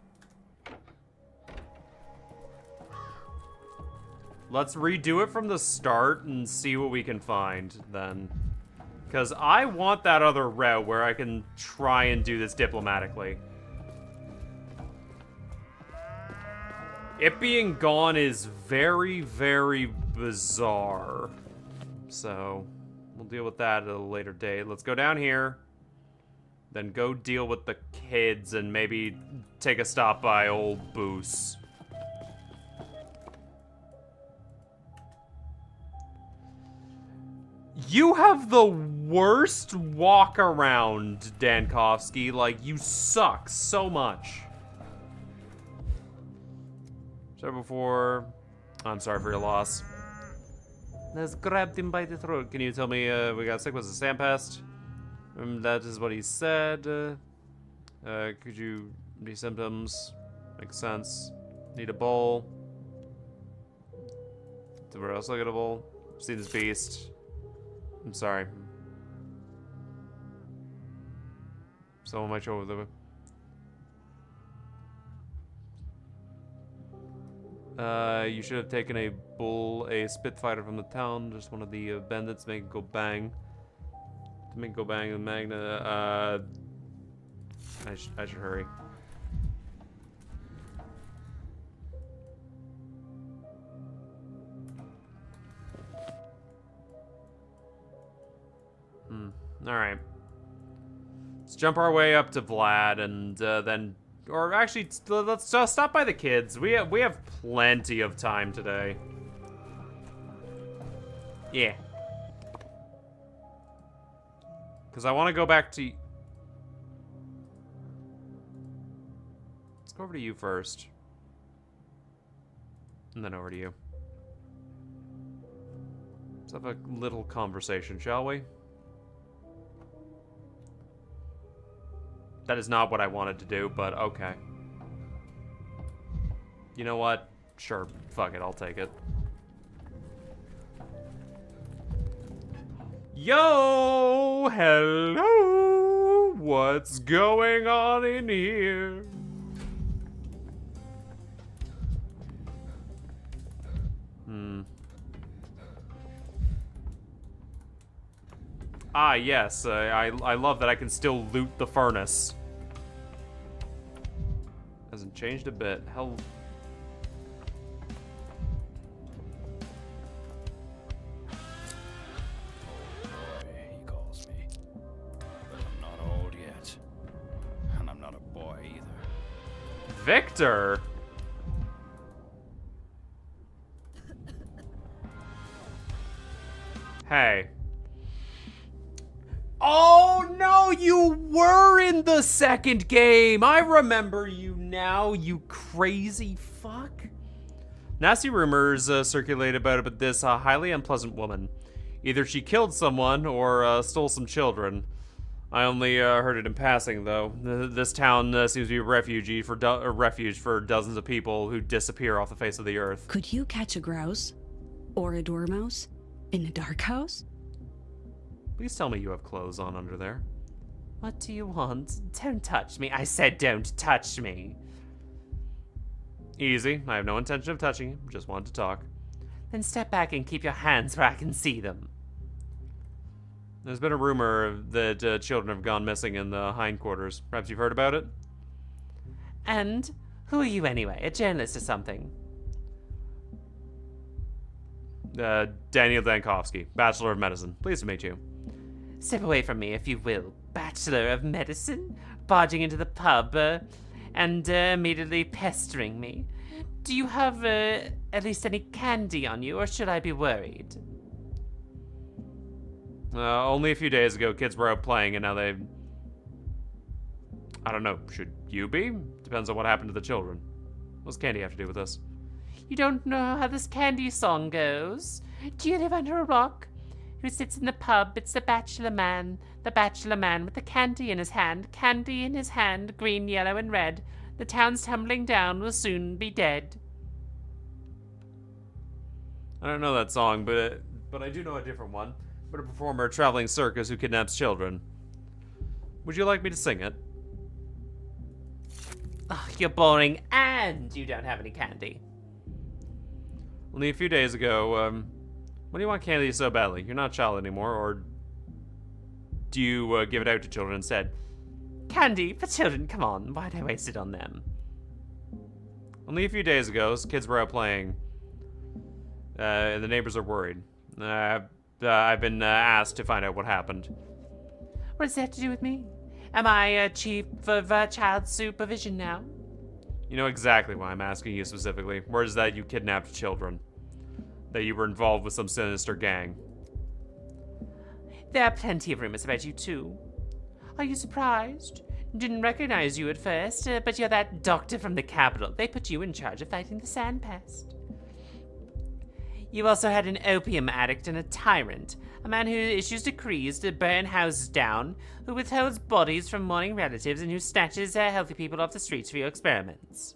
Let's redo it from the start and see what we can find then. Because I want that other route where I can try and do this diplomatically. It being gone is very, very bizarre. So, we'll deal with that at a later date. Let's go down here. Then go deal with the kids and maybe take a stop by old Boos. You have the worst walk around, Dankovsky. Like, you suck so much. Said before, I'm sorry for your loss. Let's grabbed him by the throat. Can you tell me we got sick? Was it sand pest? That is what he said. Could you any symptoms? Makes sense. Need a bowl. Where else I get a bowl? See this beast. I'm sorry. Someone might show over the. You should have taken a bull, a Spitfire from the town. Just one of the bandits make it go bang. To make it go bang, the Magna. I should hurry. Alright. Let's jump our way up to Vlad and then... Or actually, let's stop by the kids. We have plenty of time today. Yeah. Because I want to go back to... Let's go over to you first. And then over to you. Let's have a little conversation, shall we? That is not what I wanted to do, but okay. You know what? Sure, fuck it, I'll take it. Yo! Hello! What's going on in here? Ah, yes, I love that I can still loot the furnace. Hasn't changed a bit. Hell. He calls me. But I'm not old yet. And I'm not a boy either. Victor? Hey. Oh no, you were in the second game. I remember you now, you crazy fuck. Nasty rumors circulate about this highly unpleasant woman. Either she killed someone or stole some children. I only heard it in passing, though. This town seems to be a refuge for dozens of people who disappear off the face of the earth. Could you catch a grouse? Or a dormouse? In a dark house? Please tell me you have clothes on under there. What do you want? Don't touch me. I said don't touch me. Easy. I have no intention of touching you. Just wanted to talk. Then step back and keep your hands where I can see them. There's been a rumor that children have gone missing in the hindquarters. Perhaps you've heard about it? And? Who are you anyway? A journalist or something? Daniel Dankovsky, Bachelor of Medicine. Pleased to meet you. Step away from me, if you will. Bachelor of Medicine? Barging into the pub, and immediately pestering me. Do you have, at least any candy on you, or should I be worried? Only a few days ago, kids were out playing, and now they... I don't know, should you be? Depends on what happened to the children. What's candy have to do with this? You don't know how this candy song goes? Do you live under a rock? who sits in the pub. It's the bachelor man with the candy in his hand, green, yellow, and red. The town's tumbling down, will soon be dead. I don't know that song, but I do know a different one. But a performer, a traveling circus who kidnaps children. Would you like me to sing it? Oh, you're boring, and you don't have any candy. Only a few days ago, why do you want candy so badly? You're not a child anymore, or do you give it out to children instead? Candy for children? Come on, why'd I waste it on them? Only a few days ago, kids were out playing, and the neighbors are worried. I've been asked to find out what happened. What does that have to do with me? Am I chief of child supervision now? You know exactly why I'm asking you specifically. Word is that you kidnapped children. That you were involved with some sinister gang. There are plenty of rumors about you, too. Are you surprised? Didn't recognize you at first, but you're that doctor from the capital. They put you in charge of fighting the sand pest. You also had an opium addict and a tyrant, a man who issues decrees to burn houses down, who withholds bodies from mourning relatives, and who snatches healthy people off the streets for your experiments.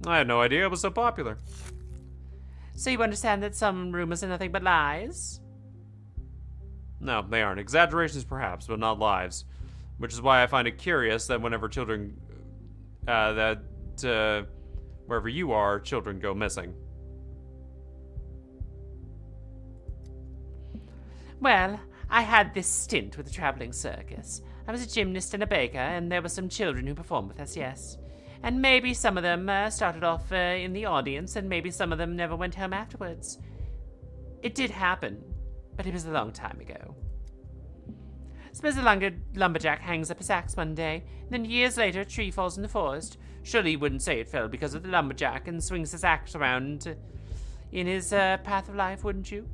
I had no idea it was so popular. So you understand that some rumors are nothing but lies? No, they aren't. Exaggerations perhaps, but not lies. Which is why I find it curious that whenever children... wherever you are, children go missing. Well, I had this stint with a traveling circus. I was a gymnast and a baker, and there were some children who performed with us, yes. And maybe some of them started off in the audience, and maybe some of them never went home afterwards. It did happen, but it was a long time ago. Suppose a lumberjack hangs up his axe one day, and then years later a tree falls in the forest. Surely you wouldn't say it fell because of the lumberjack and swings his axe around in his path of life, wouldn't you?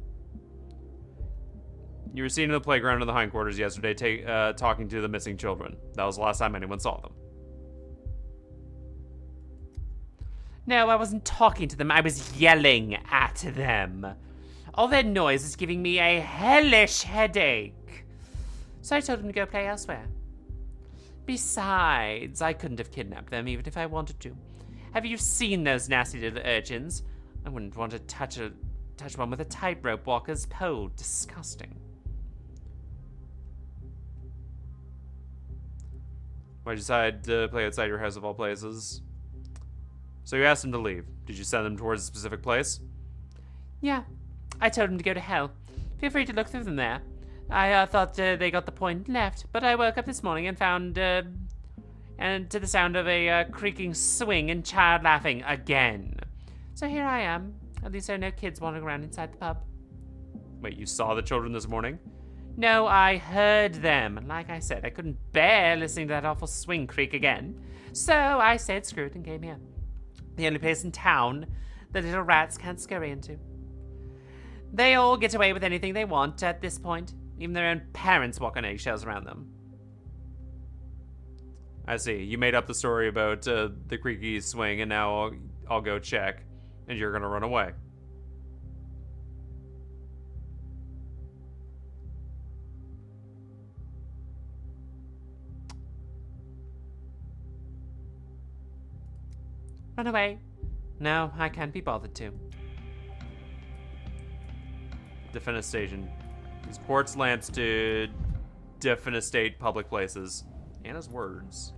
You were seen in the playground in the hindquarters yesterday talking to the missing children. That was the last time anyone saw them. No, I wasn't talking to them. I was yelling at them. All that noise is giving me a hellish headache. So I told them to go play elsewhere. Besides, I couldn't have kidnapped them even if I wanted to. Have you seen those nasty little urchins? I wouldn't want to touch one with a tightrope walker's pole. Disgusting. Why'd you decide to play outside your house of all places? So you asked them to leave. Did you send them towards a specific place? Yeah, I told them to go to hell. Feel free to look through them there. I thought they got the point and left, but I woke up this morning and found, and to the sound of a creaking swing and child laughing again. So here I am. At least there are no kids wandering around inside the pub. Wait, you saw the children this morning? No, I heard them. Like I said, I couldn't bear listening to that awful swing creak again. So I said screw it and came here. The only place in town the little rats can't scurry into. They all get away with anything they want at this point. Even their own parents walk on eggshells around them. I see. You made up the story about the creaky swing, and now I'll go check, and you're gonna run away. Run away. No, I can't be bothered to. Defenestation. Use quartz lamps to defenestate public places. Anna's words.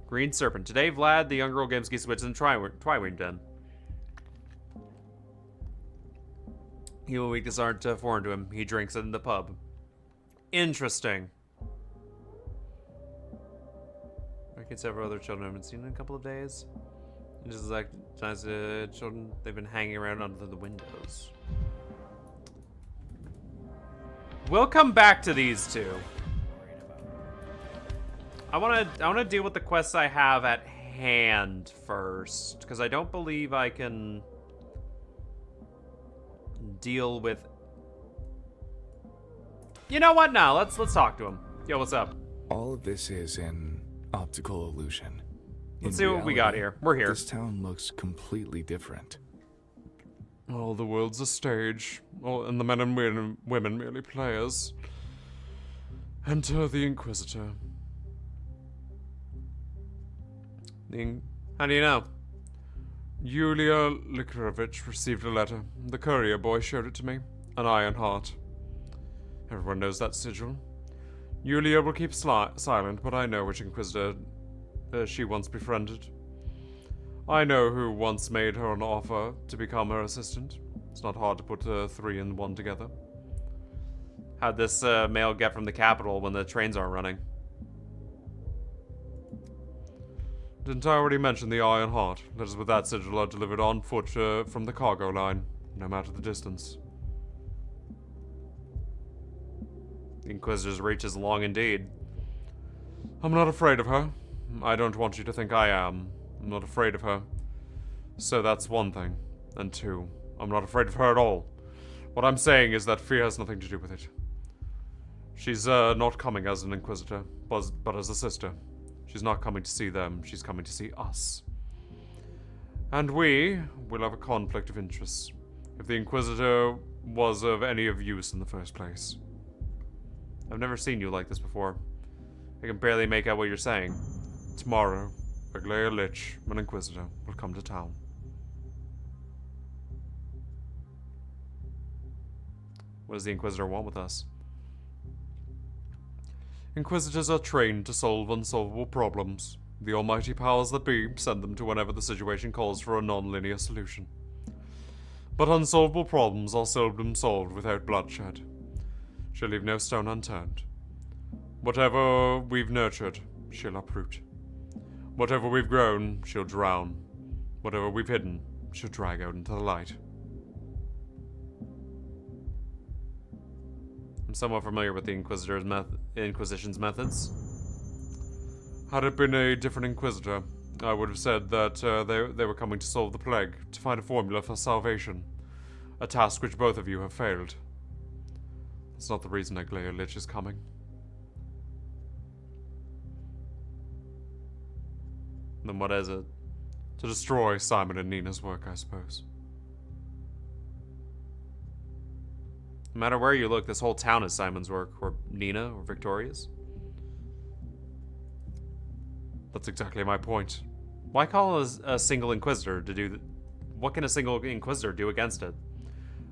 Green Serpent. Today, Vlad, the young girl Gimsky switches in Twywing Den. Evil weaknesses aren't foreign to him. He drinks in the pub. Interesting. I can several other children I haven't seen in a couple of days. And just like nice children, they've been hanging around under the windows. We'll come back to these two. I wanna deal with the quests I have at hand first, because I don't believe I can deal with. You know what? No, let's talk to him. Yo, what's up? All of this is an optical illusion. Let's see what we got here. We're here. This town looks completely different. All the world's a stage, and the men and women merely players. Enter the Inquisitor. How do you know? Yulia Likarovich received a letter. The courier boy showed it to me. An iron heart. Everyone knows that sigil. Yulia will keep silent, but I know which Inquisitor she once befriended. I know who once made her an offer to become her assistant. It's not hard to put 3 and 1 together. How'd this mail get from the capital when the trains aren't running? Didn't I already mention the Iron Heart? Letters with that sigil are delivered on foot from the cargo line, no matter the distance. The Inquisitor's reach is long indeed. I'm not afraid of her. I don't want you to think I am. I'm not afraid of her. So that's one thing. And 2, I'm not afraid of her at all. What I'm saying is that fear has nothing to do with it. She's not coming as an Inquisitor, but as a sister. She's not coming to see them, she's coming to see us. And we will have a conflict of interests, if the Inquisitor was of any use in the first place. I've never seen you like this before. I can barely make out what you're saying. Tomorrow, Aglaia Lich, an Inquisitor, will come to town. What does the Inquisitor want with us? Inquisitors are trained to solve unsolvable problems. The almighty powers that be send them to whenever the situation calls for a non-linear solution. But unsolvable problems are seldom solved without bloodshed. She'll leave no stone unturned. Whatever we've nurtured, she'll uproot. Whatever we've grown, she'll drown. Whatever we've hidden, she'll drag out into the light. I'm somewhat familiar with the Inquisition's methods. Had it been a different Inquisitor, I would have said that they were coming to solve the plague, to find a formula for salvation. A task which both of you have failed. That's not the reason Aglaia Lich is coming. Then what is it? To destroy Simon and Nina's work, I suppose. No matter where you look, this whole town is Simon's work, or Nina, or Victoria's. That's exactly my point. Why call a single Inquisitor to do what can a single Inquisitor do against it?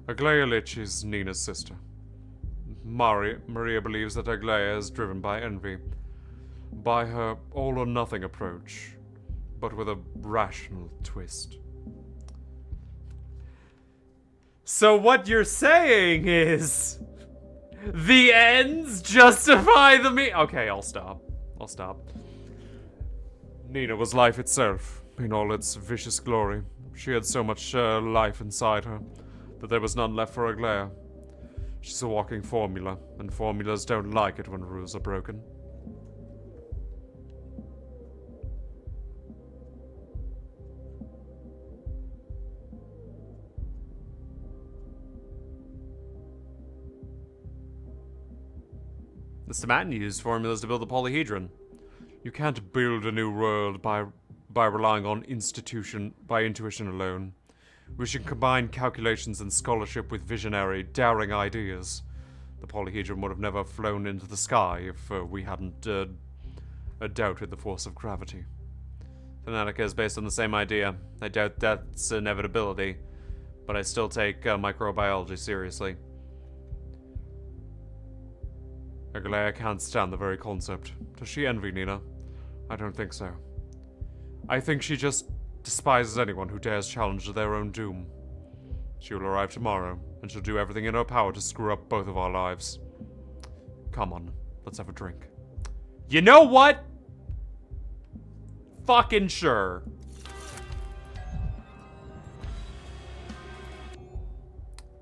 Aglaia Lich is Nina's sister. Maria believes that Aglaia is driven by envy, by her all-or-nothing approach, but with a rational twist. So what you're saying is, the ends justify the means. Okay, I'll stop. Nina was life itself, in all its vicious glory. She had so much life inside her, that there was none left for Aglaia. She's a walking formula, and formulas don't like it when rules are broken. The Stamattan used formulas to build the polyhedron. You can't build a new world by relying on intuition alone. We should combine calculations and scholarship with visionary, daring ideas. The polyhedron would have never flown into the sky if we hadn't doubted the force of gravity. Fanatica is based on the same idea. I doubt that's inevitability, but I still take microbiology seriously. Aglaia can't stand the very concept. Does she envy Nina? I don't think so. I think she just despises anyone who dares challenge their own doom. She will arrive tomorrow, and she'll do everything in her power to screw up both of our lives. Come on, let's have a drink. You know what? Fucking sure.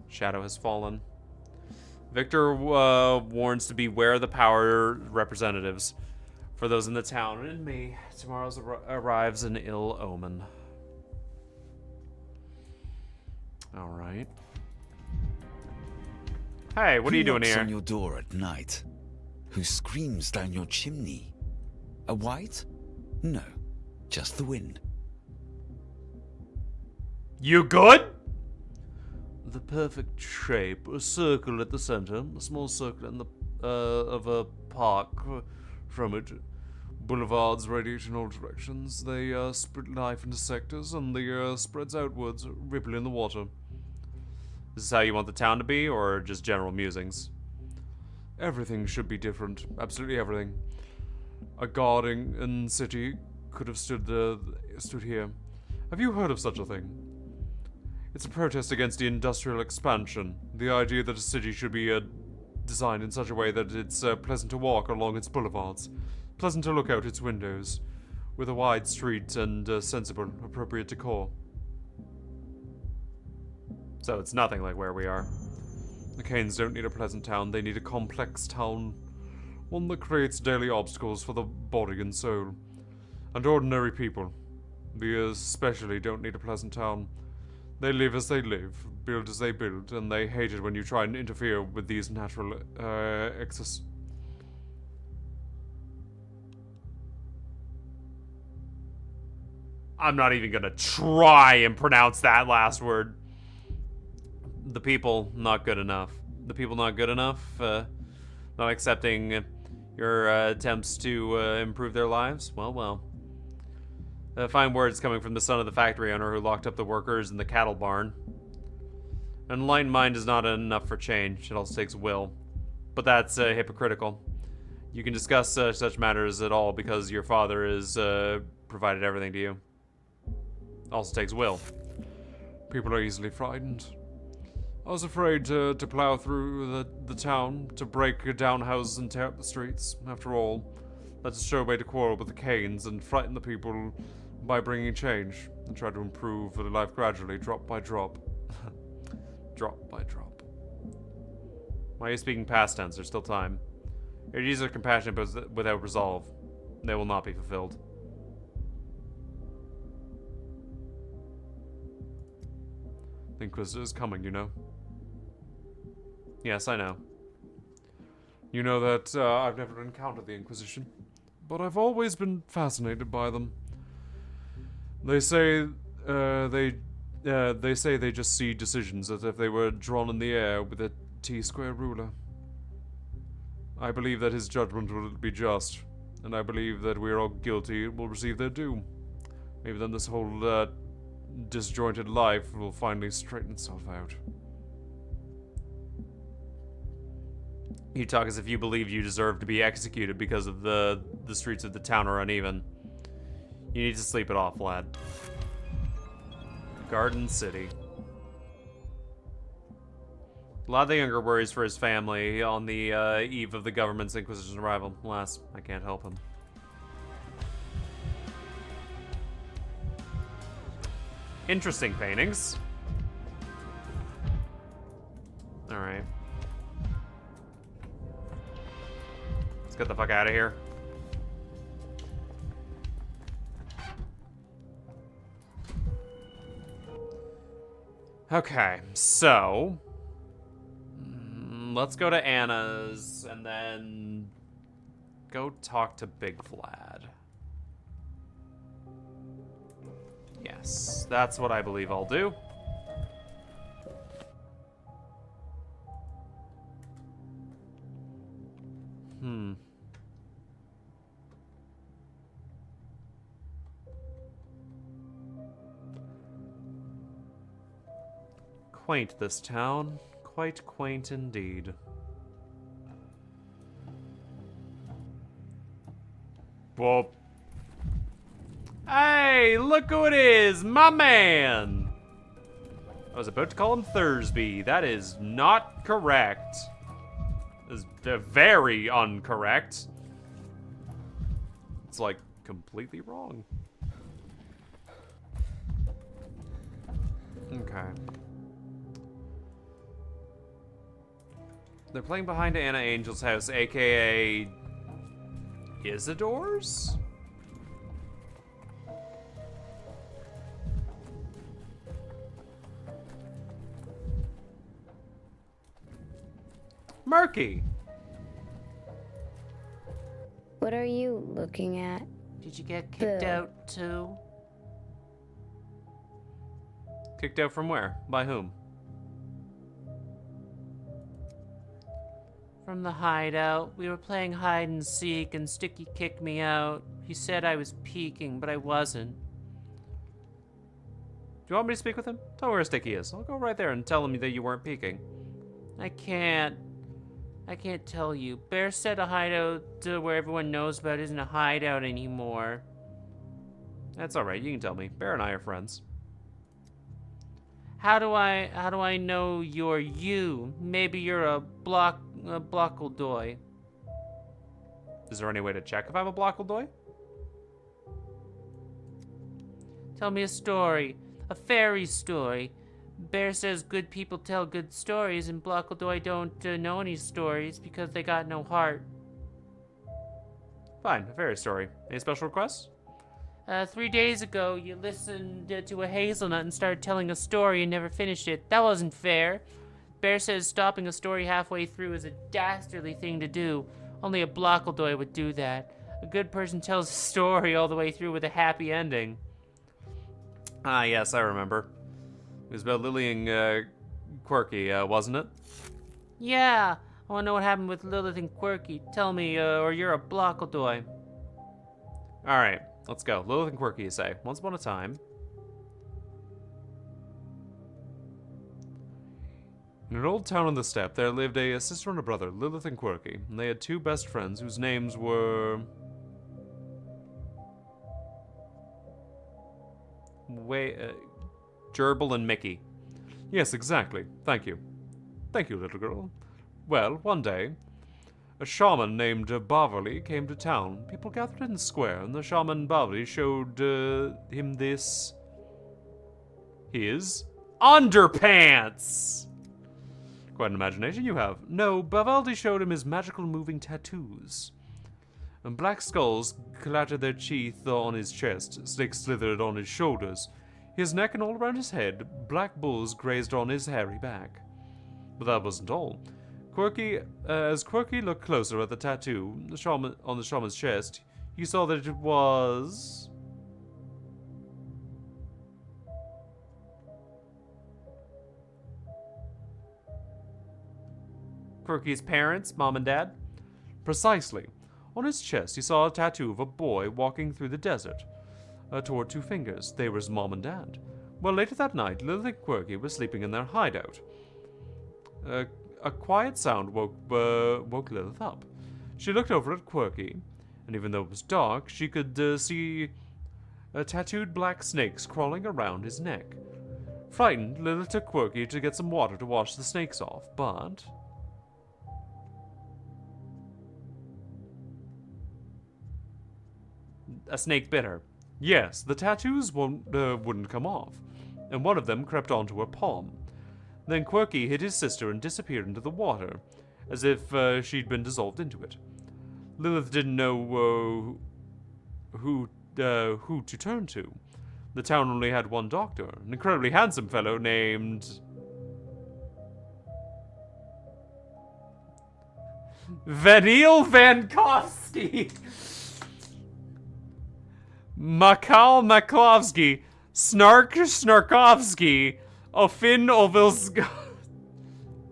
Shadow has fallen. Victor warns to beware the power representatives. For those in the town and me, tomorrow's arrives an ill omen. Alright. Hey, what are you doing Who knocks here? on your door at night? Who screams down your chimney? A white? No. Just the wind. You good? The perfect shape, a circle at the center, a small circle in the of a park from it. Boulevards radiate in all directions. They split life into sectors, and the air spreads outwards, ripple in the water. Is this how you want the town to be, or just general musings? Everything should be different. Absolutely everything. A garden city could have stood here. Have you heard of such a thing? It's a protest against the industrial expansion. The idea that a city should be designed in such a way that it's pleasant to walk along its boulevards, pleasant to look out its windows, with a wide street and sensible, appropriate decor. So it's nothing like where we are. The Canes don't need a pleasant town, they need a complex town. One that creates daily obstacles for the body and soul. And ordinary people. We especially don't need a pleasant town. They live as they live, build as they build, and they hate it when you try and interfere with these natural excess. I'm not even gonna try and pronounce that last word. The people, not good enough. The people not good enough? Not accepting your attempts to improve their lives? Well, well. Fine words coming from the son of the factory owner who locked up the workers in the cattle barn. An enlightened mind is not enough for change. It also takes will. But that's hypocritical. You can discuss such matters at all because your father has provided everything to you. Also takes will. People are easily frightened. I was afraid to plow through the town, to break down houses and tear up the streets. After all, that's a sure way to quarrel with the Canes and frighten the people by bringing change, and try to improve their life gradually, drop by drop. Drop by drop. Why are you speaking past tense? There's still time. Your deeds are compassionate but without resolve. They will not be fulfilled. The Inquisitor is coming, you know. Yes, I know. You know that I've never encountered the Inquisition, but I've always been fascinated by them. They say they just see decisions as if they were drawn in the air with a T-square ruler. I believe that his judgment will be just, and I believe that we are all guilty and will receive their due. Maybe then this whole disjointed life will finally straighten itself out. You talk as if you believe you deserve to be executed because of the streets of the town are uneven. You need to sleep it off, lad. Garden City. A lot of the younger worries for his family on the eve of the government's Inquisition's arrival. Alas, I can't help him. Interesting paintings. Alright. Let's get the fuck out of here. Okay, so let's go to Anna's and then go talk to Big Vlad. Yes, that's what I believe I'll do. Quaint, this town. Quite quaint indeed. Whoa. Hey, look who it is! My man! I was about to call him Thursby. That is not correct. Is very incorrect. It's like completely wrong. Okay. They're playing behind Anna Angel's house, aka Isidore's? Murky. What are you looking at? Did you get kicked out too? Kicked out from where? By whom? From the hideout. We were playing hide and seek and Sticky kicked me out. He said I was peeking, but I wasn't. Do you want me to speak with him? Tell me where Sticky is. I'll go right there and tell him that you weren't peeking. I can't tell you. Bear said a hideout where everyone knows about isn't a hideout anymore. That's alright, you can tell me. Bear and I are friends. How do I know you're you? Maybe you're a Blockledoy. Is there any way to check if I'm a Blockledoy? Tell me a story. A fairy story. Bear says good people tell good stories, and Blockledoy don't know any stories because they got no heart. Fine, a fairy story. Any special requests? 3 days ago, you listened to a hazelnut and started telling a story and never finished it. That wasn't fair. Bear says stopping a story halfway through is a dastardly thing to do. Only a Blockledoy would do that. A good person tells a story all the way through with a happy ending. Ah, yes, I remember. It was about Lily and Quirky, wasn't it? Yeah, I want to know what happened with Lilith and Quirky. Tell me, or you're a Blockledoy. Alright, let's go. Lilith and Quirky, you say. Once upon a time. In an old town on the steppe, there lived a sister and a brother, Lilith and Quirky. And they had two best friends whose names were... Gerbil and Mickey. Yes, exactly. Thank you. Thank you, little girl. Well, one day, a shaman named Baverly came to town. People gathered in the square, and the shaman Baverly showed him this... his underpants! Quite an imagination you have. No, Bavaldi showed him his magical moving tattoos. And black skulls clattered their teeth on his chest, snakes slithered on his shoulders. His neck and all around his head, black bulls grazed on his hairy back. But that wasn't all. As Quirky looked closer at the tattoo on the shaman's chest, he saw that it was... Quirky's parents, Mom and Dad? Precisely. On his chest, he saw a tattoo of a boy walking through the desert toward two fingers. They were his Mom and Dad. Well, later that night, Lily and Quirky were sleeping in their hideout. A quiet sound woke Lilith up. She looked over at Quirky, and even though it was dark, she could see tattooed black snakes crawling around his neck. Frightened, Lilith took Quirky to get some water to wash the snakes off, but... a snake bit her. Yes, the tattoos wouldn't come off, and one of them crept onto her palm. Then Quirky hit his sister and disappeared into the water, as if she'd been dissolved into it. Lilith didn't know who to turn to. The town only had one doctor, an incredibly handsome fellow named... Vanille Vankowski! Makal Maklovsky, Snarkovsky, Ofin Ovilsk...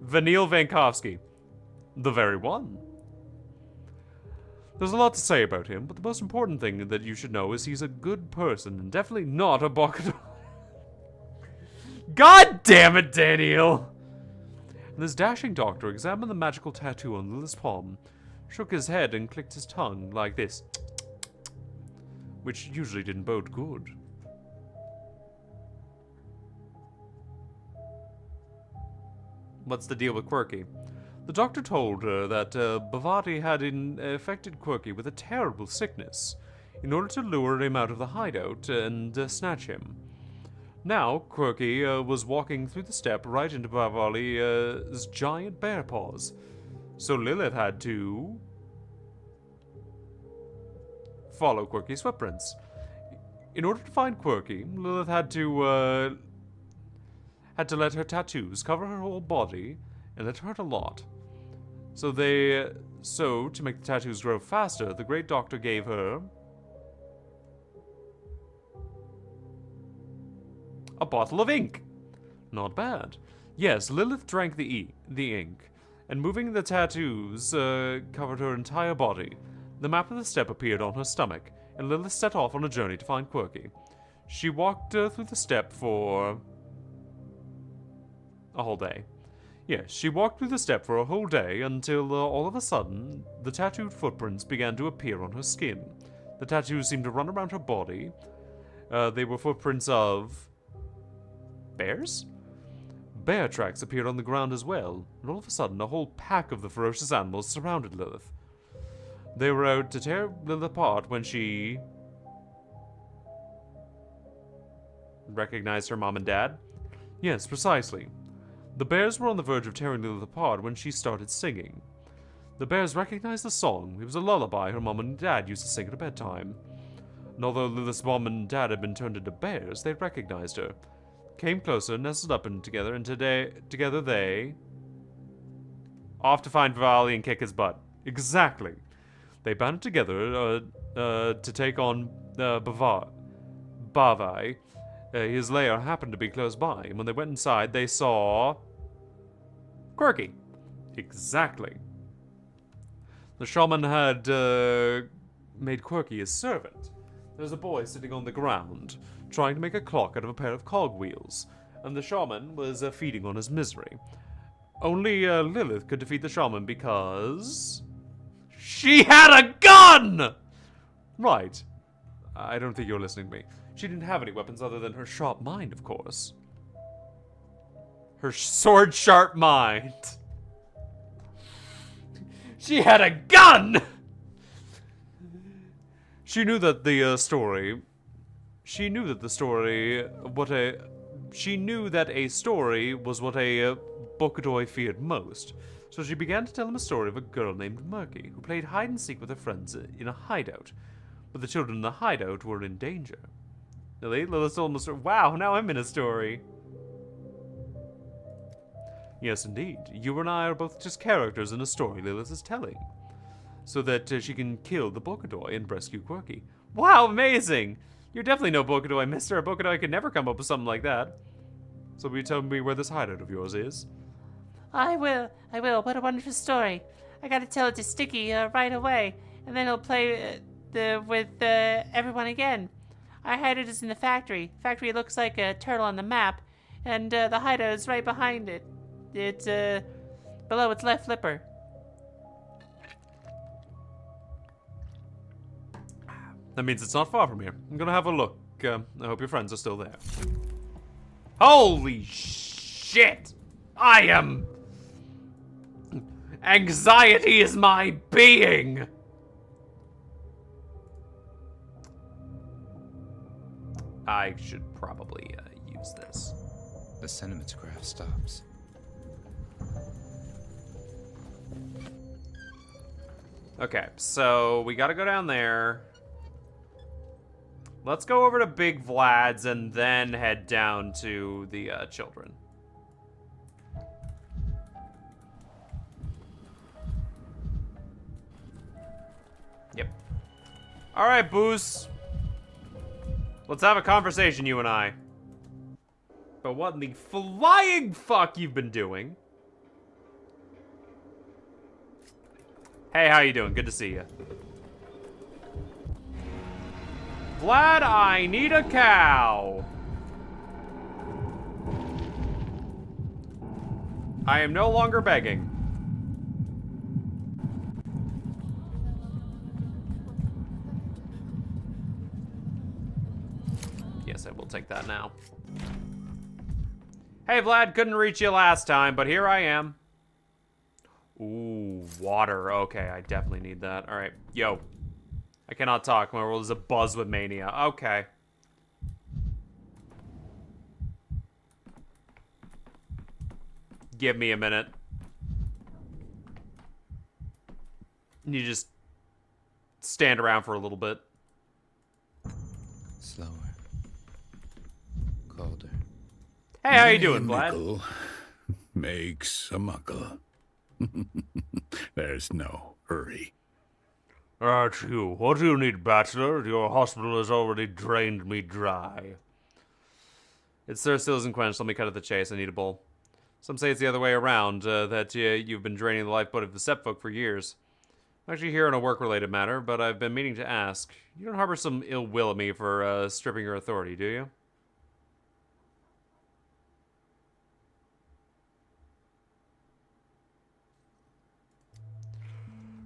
Vanille Vankovsky. The very one. There's a lot to say about him, but the most important thing that you should know is he's a good person, and definitely not a Bokador. God damn it, Daniel! And this dashing doctor examined the magical tattoo on Lilith's palm, shook his head and clicked his tongue like this, which usually didn't bode good. What's the deal with Quirky? The doctor told her that Bavati had infected Quirky with a terrible sickness in order to lure him out of the hideout and snatch him. Now, Quirky was walking through the steppe right into Bavali's giant bear paws, so Lilith had to... follow Quirky's footprints. In order to find Quirky, Lilith had to let her tattoos cover her whole body, and it hurt a lot. So to make the tattoos grow faster, the great doctor gave her A bottle of ink. Not bad. Yes, Lilith drank the ink, and moving the tattoos covered her entire body. The map of the steppe appeared on her stomach, and Lilith set off on a journey to find Quirky. She walked through the steppe for a whole day. Yes, she walked through the steppe for a whole day until all of a sudden, the tattooed footprints began to appear on her skin. The tattoos seemed to run around her body. They were footprints of bears? Bear tracks appeared on the ground as well, and all of a sudden a whole pack of the ferocious animals surrounded Lilith. They were out to tear Lilith apart when she recognized her mom and dad? Yes, precisely. The bears were on the verge of tearing Lilith apart when she started singing. The bears recognized the song. It was a lullaby her mom and dad used to sing at bedtime. And although Lilith's mom and dad had been turned into bears, they recognized her. Came closer, nestled up together, and together they... off to find Vivali and kick his butt. Exactly. They banded together to take on Bavai. His lair happened to be close by, and when they went inside, they saw... Quirky. Exactly. The shaman had made Quirky his servant. There was a boy sitting on the ground, trying to make a clock out of a pair of cogwheels, and the shaman was feeding on his misery. Only Lilith could defeat the shaman because... she had a gun! Right. I don't think you're listening to me. She didn't have any weapons other than her sharp mind, of course. Her sword-sharp mind. She had a gun! She knew that the story... She knew that the story... She knew that a story was what a Bokadoi feared most. So she began to tell him a story of a girl named Murky, who played hide-and-seek with her friends in a hideout. But the children in the hideout were in danger. Lilith told him a story. Wow, now I'm in a story. Yes, indeed. You and I are both just characters in a story Lilith is telling. So that she can kill the Bokadoi and rescue Quirky. Wow, amazing! You're definitely no Bokadoi, mister. A Bokadoi could never come up with something like that. So will you tell me where this hideout of yours is? I will. What a wonderful story. I gotta tell it to Sticky right away, and then he'll play with everyone again. Our hideout is in the factory. Factory looks like a turtle on the map, and the hideout is right behind it. It's below its left flipper. That means it's not far from here. I'm gonna have a look. I hope your friends are still there. Holy shit! I am... Anxiety is my being! I should probably use this. The cinematograph stops. Okay, so we gotta go down there. Let's go over to Big Vlad's and then head down to the children. Yep. Alright, Boos. Let's have a conversation, you and I. But what in the flying fuck you've been doing? Hey, how you doing? Good to see you. Vlad, I need a cow. I am no longer begging. Yes, I will take that now. Hey, Vlad, couldn't reach you last time, but here I am. Ooh, water. Okay, I definitely need that. All right, yo. I cannot talk. My world is abuzz with mania. Okay. Give me a minute. You just stand around for a little bit. Slower. Colder. Hey, how you doing, Vlad? Mickle makes a muckle. There's no hurry. That's you. What do you need, bachelor? Your hospital has already drained me dry. Its thirst still isn't quenched. Let me cut at the chase. I need a bowl. Some say it's the other way around, that you've been draining the lifeblood of the stepfolk for years. I'm actually here on a work-related matter, but I've been meaning to ask. You don't harbor some ill will at me for stripping your authority, do you?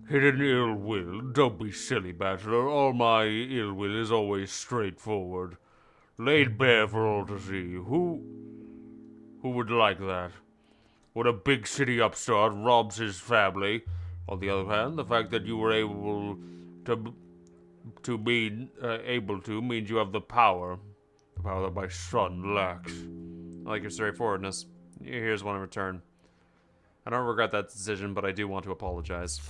Hidden ill will? Don't be silly, Bachelor. All my ill will is always straightforward. Laid bare for all to see. Who would like that? When a big city upstart robs his family. On the other hand, the fact that you were able to means you have the power that my son lacks. I like your straightforwardness. Here's one in return. I don't regret that decision, but I do want to apologize.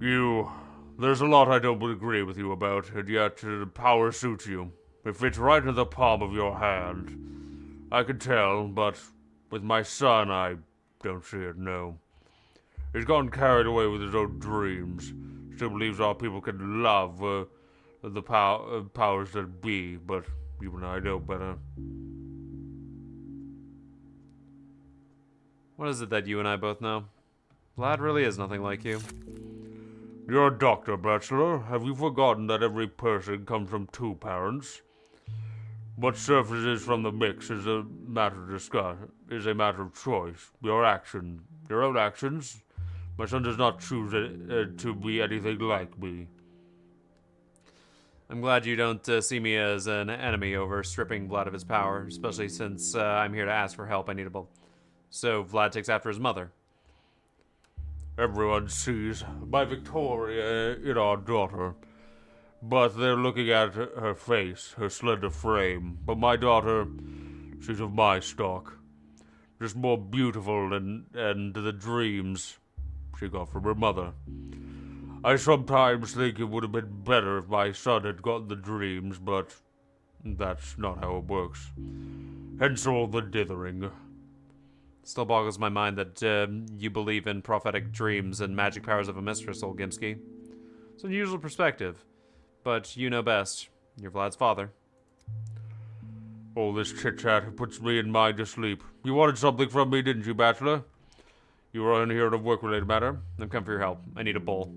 There's a lot I don't agree with you about, and yet the power suits you. It fits right into the palm of your hand. I could tell, but with my son, I don't see it, no. He's gotten carried away with his own dreams. Still believes our people can love the powers that be, but you and I know better. What is it that you and I both know? Vlad really is nothing like you. You're a doctor, Bachelor. Have you forgotten that every person comes from two parents? What surfaces from the mix is a matter of choice. Your own actions. My son does not choose to be anything like me. I'm glad you don't see me as an enemy over stripping Vlad of his power, especially since I'm here to ask for help. I need a bowl. So Vlad takes after his mother. Everyone sees my Victoria in our daughter, but they're looking at her face, her slender frame. But my daughter, she's of my stock, just more beautiful and the dreams she got from her mother. I sometimes think it would have been better if my son had gotten the dreams, but that's not how it works. Hence all the dithering. Still boggles my mind that you believe in prophetic dreams and magic powers of a mistress, old Gimski. It's an unusual perspective, but you know best. You're Vlad's father. All this chit-chat puts me and mind to sleep. You wanted something from me, didn't you, Bachelor? You were in here on a work-related matter. I've come for your help. I need a bowl.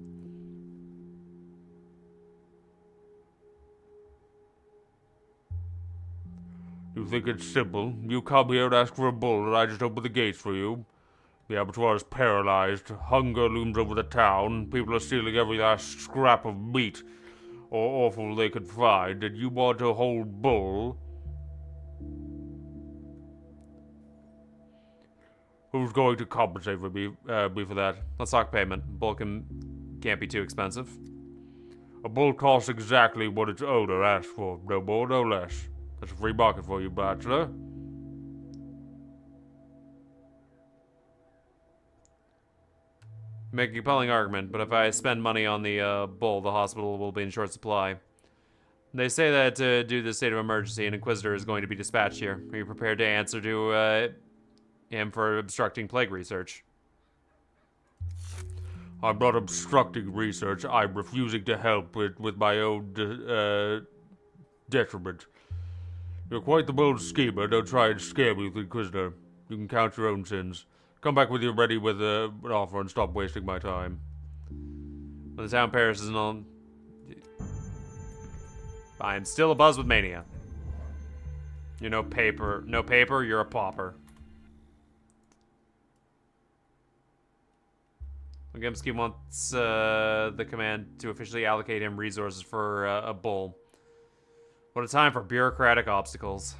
You think it's simple? You come here and ask for a bull, and I just open the gates for you. The abattoir is paralyzed. Hunger looms over the town. People are stealing every last scrap of meat or offal they could find, and you want a whole bull? Who's going to compensate for me for that? Let's talk payment. Bull can't be too expensive. A bull costs exactly what its owner asks for. No more, no less. That's a free market for you, Bachelor. Make a compelling argument, but if I spend money on the bull, the hospital will be in short supply. They say that due to the state of emergency, an Inquisitor is going to be dispatched here. Are you prepared to answer to him for obstructing plague research? I'm not obstructing research. I'm refusing to help with my own detriment. You're quite the bold schemer. Don't try and scare me with the Inquisitor. You can count your own sins. Come back when you're ready with an offer and stop wasting my time. When the town perishes and all... I'm still abuzz with mania. You're no paper, you're a pauper. Gimski wants the command to officially allocate him resources for a bull. What a time for bureaucratic obstacles.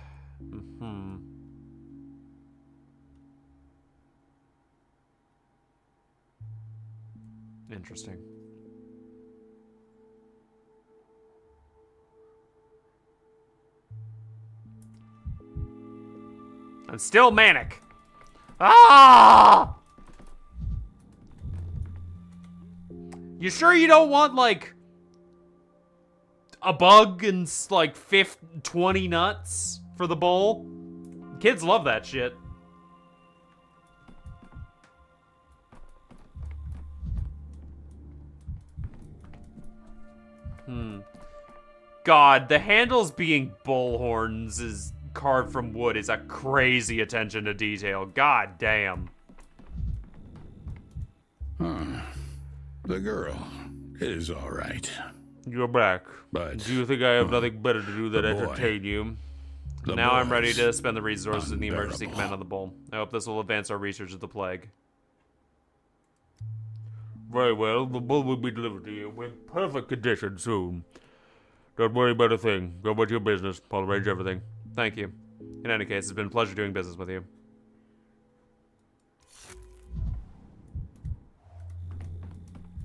Interesting. I'm still manic. Ah! You sure you don't want, like, a bug and, like, 20 nuts for the bowl? Kids love that shit. God, the handles being bullhorns is carved from wood is a crazy attention to detail. God damn. The girl is all right. You're back. But do you think I have nothing better to do than the boy. entertain you? Now I'm ready to boy's spend the resources in the emergency unbearable. command on the bull. I hope this will advance our research of the plague. Very well, the bull will be delivered to you in perfect condition soon. Don't worry about a thing. Go about your business. I'll arrange everything. Thank you. In any case, it's been a pleasure doing business with you.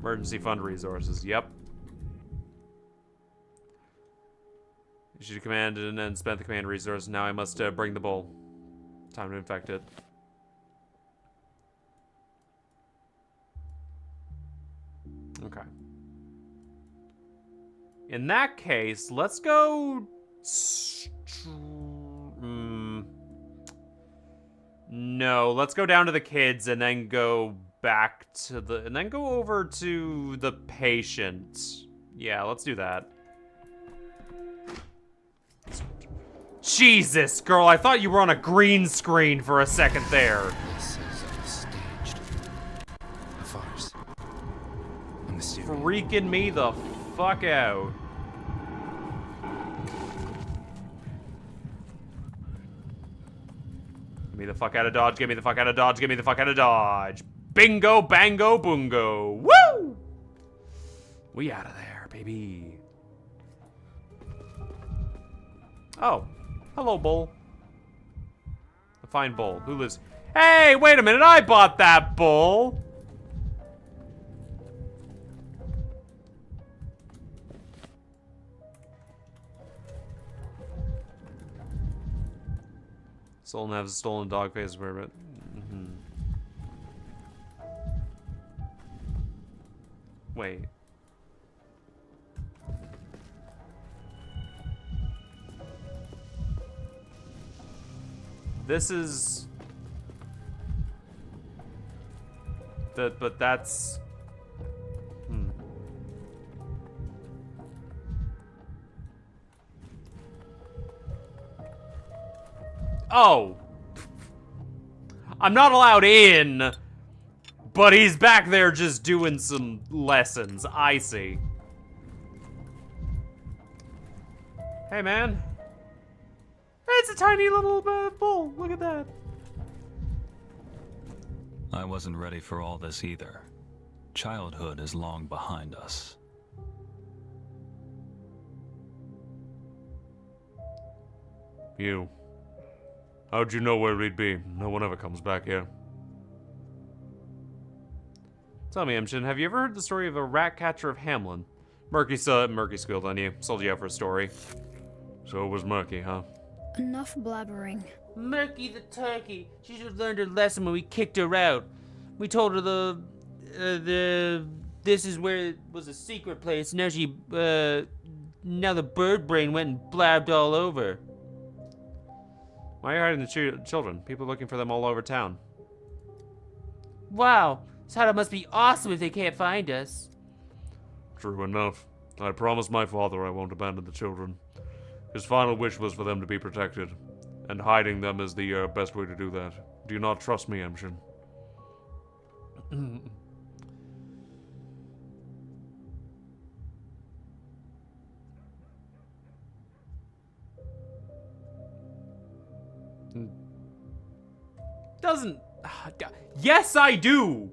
Emergency fund resources. Yep. Issued a command and then spent the command resource. Now I must bring the bull. Time to infect it. Okay. In that case, let's go... No, let's go down to the kids and then go back to the... And then go over to the patient. Yeah, let's do that. Jesus, girl, I thought you were on a green screen for a second there. This is all staged. A farce. A mysterious. Freaking me the fuck out. Get me the fuck out of Dodge, get me the fuck out of Dodge, get me the fuck out of Dodge. Bingo, bango, boongo. Woo! We out of there, baby. Oh. Hello, bull. A fine bull. Who lives... Hey, wait a minute, I bought that bull! Stolen has a stolen dog face permit. Wait. This is... But that's... Oh! I'm not allowed in, but he's back there just doing some lessons. I see. Hey, man. It's a tiny little bull. Look at that. I wasn't ready for all this either. Childhood is long behind us. You. How'd you know where we'd be? No one ever comes back here. Tell me, Imshin, have you ever heard the story of a rat catcher of Hamlin? Murky squealed on you. Sold you out for a story. So it was Murky, huh? Enough blabbering. Murky the turkey. She should have learned her lesson when we kicked her out. We told her this is where it was a secret place. Now now the bird brain went and blabbed all over. Why are you hiding the children? People looking for them all over town. Wow, Sada must be awesome if they can't find us. True enough. I promised my father I won't abandon the children. His final wish was for them to be protected, and hiding them is the best way to do that. Do you not trust me, Imshin? Doesn't... Yes, I do!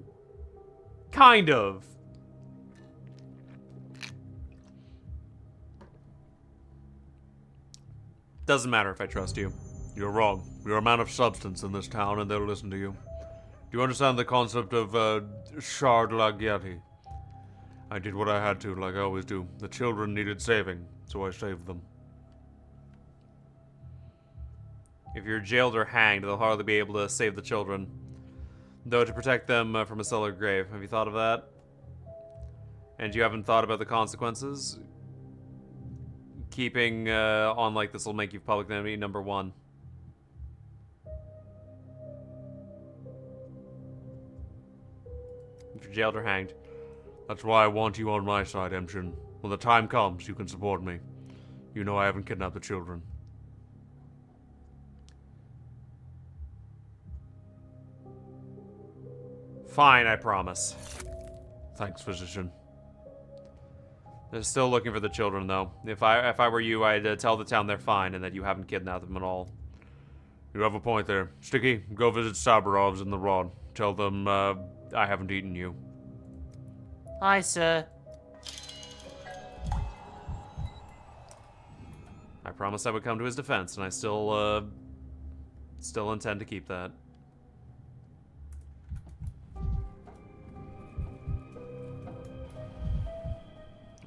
Kind of. Doesn't matter if I trust you. You're wrong. You're a man of substance in this town, and they'll listen to you. Do you understand the concept of shard lagiati? I did what I had to, like I always do. The children needed saving, so I saved them. If you're jailed or hanged, they'll hardly be able to save the children. Though to protect them from a cellar grave. Have you thought of that? And you haven't thought about the consequences? Keeping on like this will make you public enemy number 1. If you're jailed or hanged. That's why I want you on my side, Imshin. When the time comes, you can support me. You know I haven't kidnapped the children. Fine, I promise. Thanks, physician. They're still looking for the children, though. If I were you, I'd tell the town they're fine and that you haven't kidnapped them at all. You have a point there. Sticky, go visit Sabarov's in the Rod. Tell them, I haven't eaten you. Aye, sir. I promised I would come to his defense, and I still intend to keep that.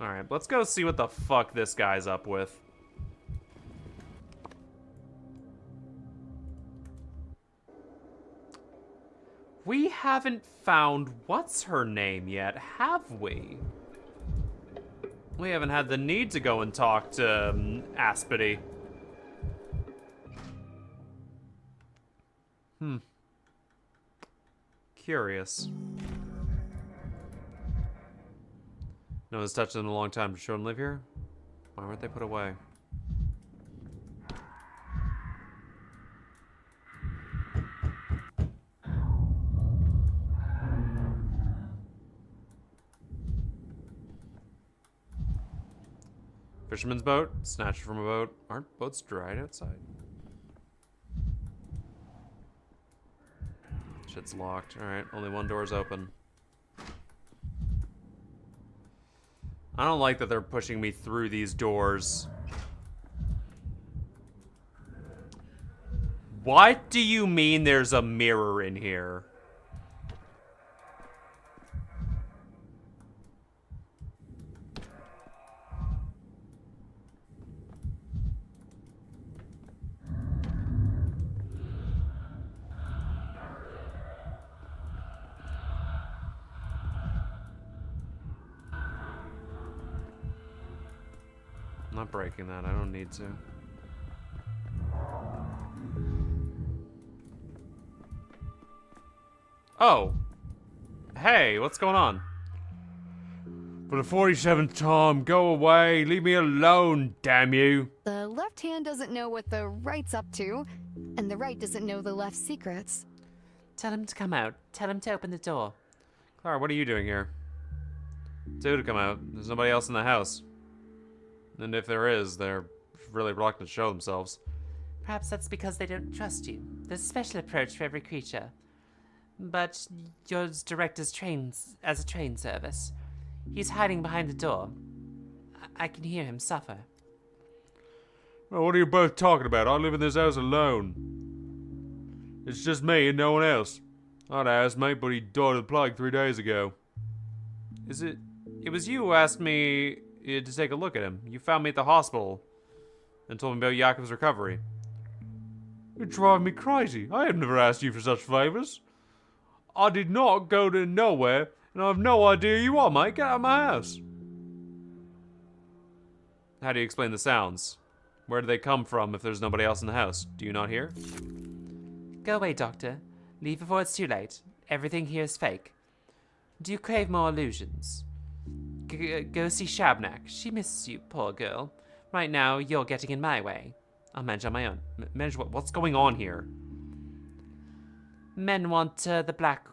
Alright, let's go see what the fuck this guy's up with. We haven't found what's her name yet, have we? We haven't had the need to go and talk to Aspity. Curious. No one's touched them in a long time. Does children live here? Why weren't they put away? Fisherman's boat? Snatched from a boat. Aren't boats dried outside? Shit's locked. Alright, only one door's open. I don't like that they're pushing me through these doors. What do you mean there's a mirror in here? I'm not breaking that. I don't need to. Oh. Hey, what's going on? For the 47th time, go away. Leave me alone, damn you. The left hand doesn't know what the right's up to, and the right doesn't know the left's secrets. Tell him to come out. Tell him to open the door. Clara, what are you doing here? Two to come out. There's nobody else in the house. And if there is, they're really reluctant to show themselves. Perhaps that's because they don't trust you. There's a special approach for every creature. But yours direct as a train service. He's hiding behind the door. I can hear him suffer. Well, what are you both talking about? I live in this house alone. It's just me and no one else. I had a housemate, but he died of the plague 3 days ago. It was you who asked me to take a look at him. You found me at the hospital and told me about Yakov's recovery. You're driving me crazy. I have never asked you for such favors. I did not go to nowhere, and I have no idea who you are, mate. Get out of my house. How do you explain the sounds? Where do they come from if there's nobody else in the house? Do you not hear? Go away, Doctor. Leave before it's too late. Everything here is fake. Do you crave more illusions? Go see Shabnak. She misses you, poor girl. Right now, you're getting in my way. I'll manage on my own. Manage what? What's going on here? Men went to the Blackwood,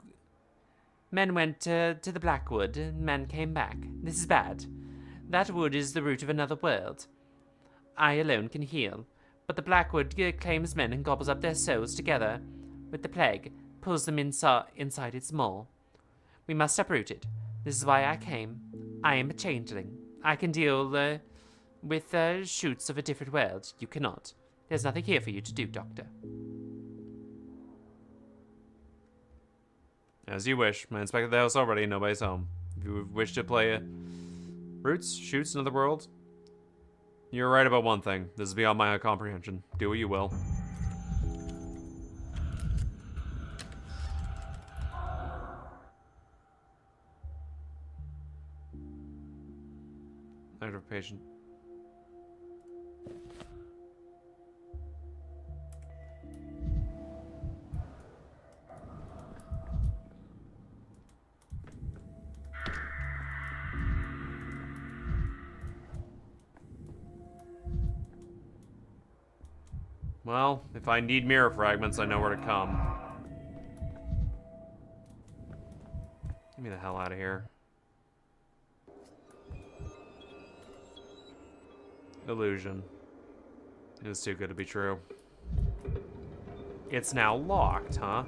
and men came back. This is bad. That wood is the root of another world. I alone can heal, but the Blackwood claims men and gobbles up their souls together with the plague, pulls them inside its maw. We must uproot it. This is why I came. I am a changeling. I can deal with shoots of a different world. You cannot. There's nothing here for you to do, Doctor. As you wish. I inspected the house already. Nobody's home. If you wish to play Roots, Shoots, Another World, you're right about one thing. This is beyond my comprehension. Do what you will. Active patient. Well, if I need mirror fragments, I know where to come. Get me the hell out of here. Illusion. It was too good to be true. It's now locked, huh?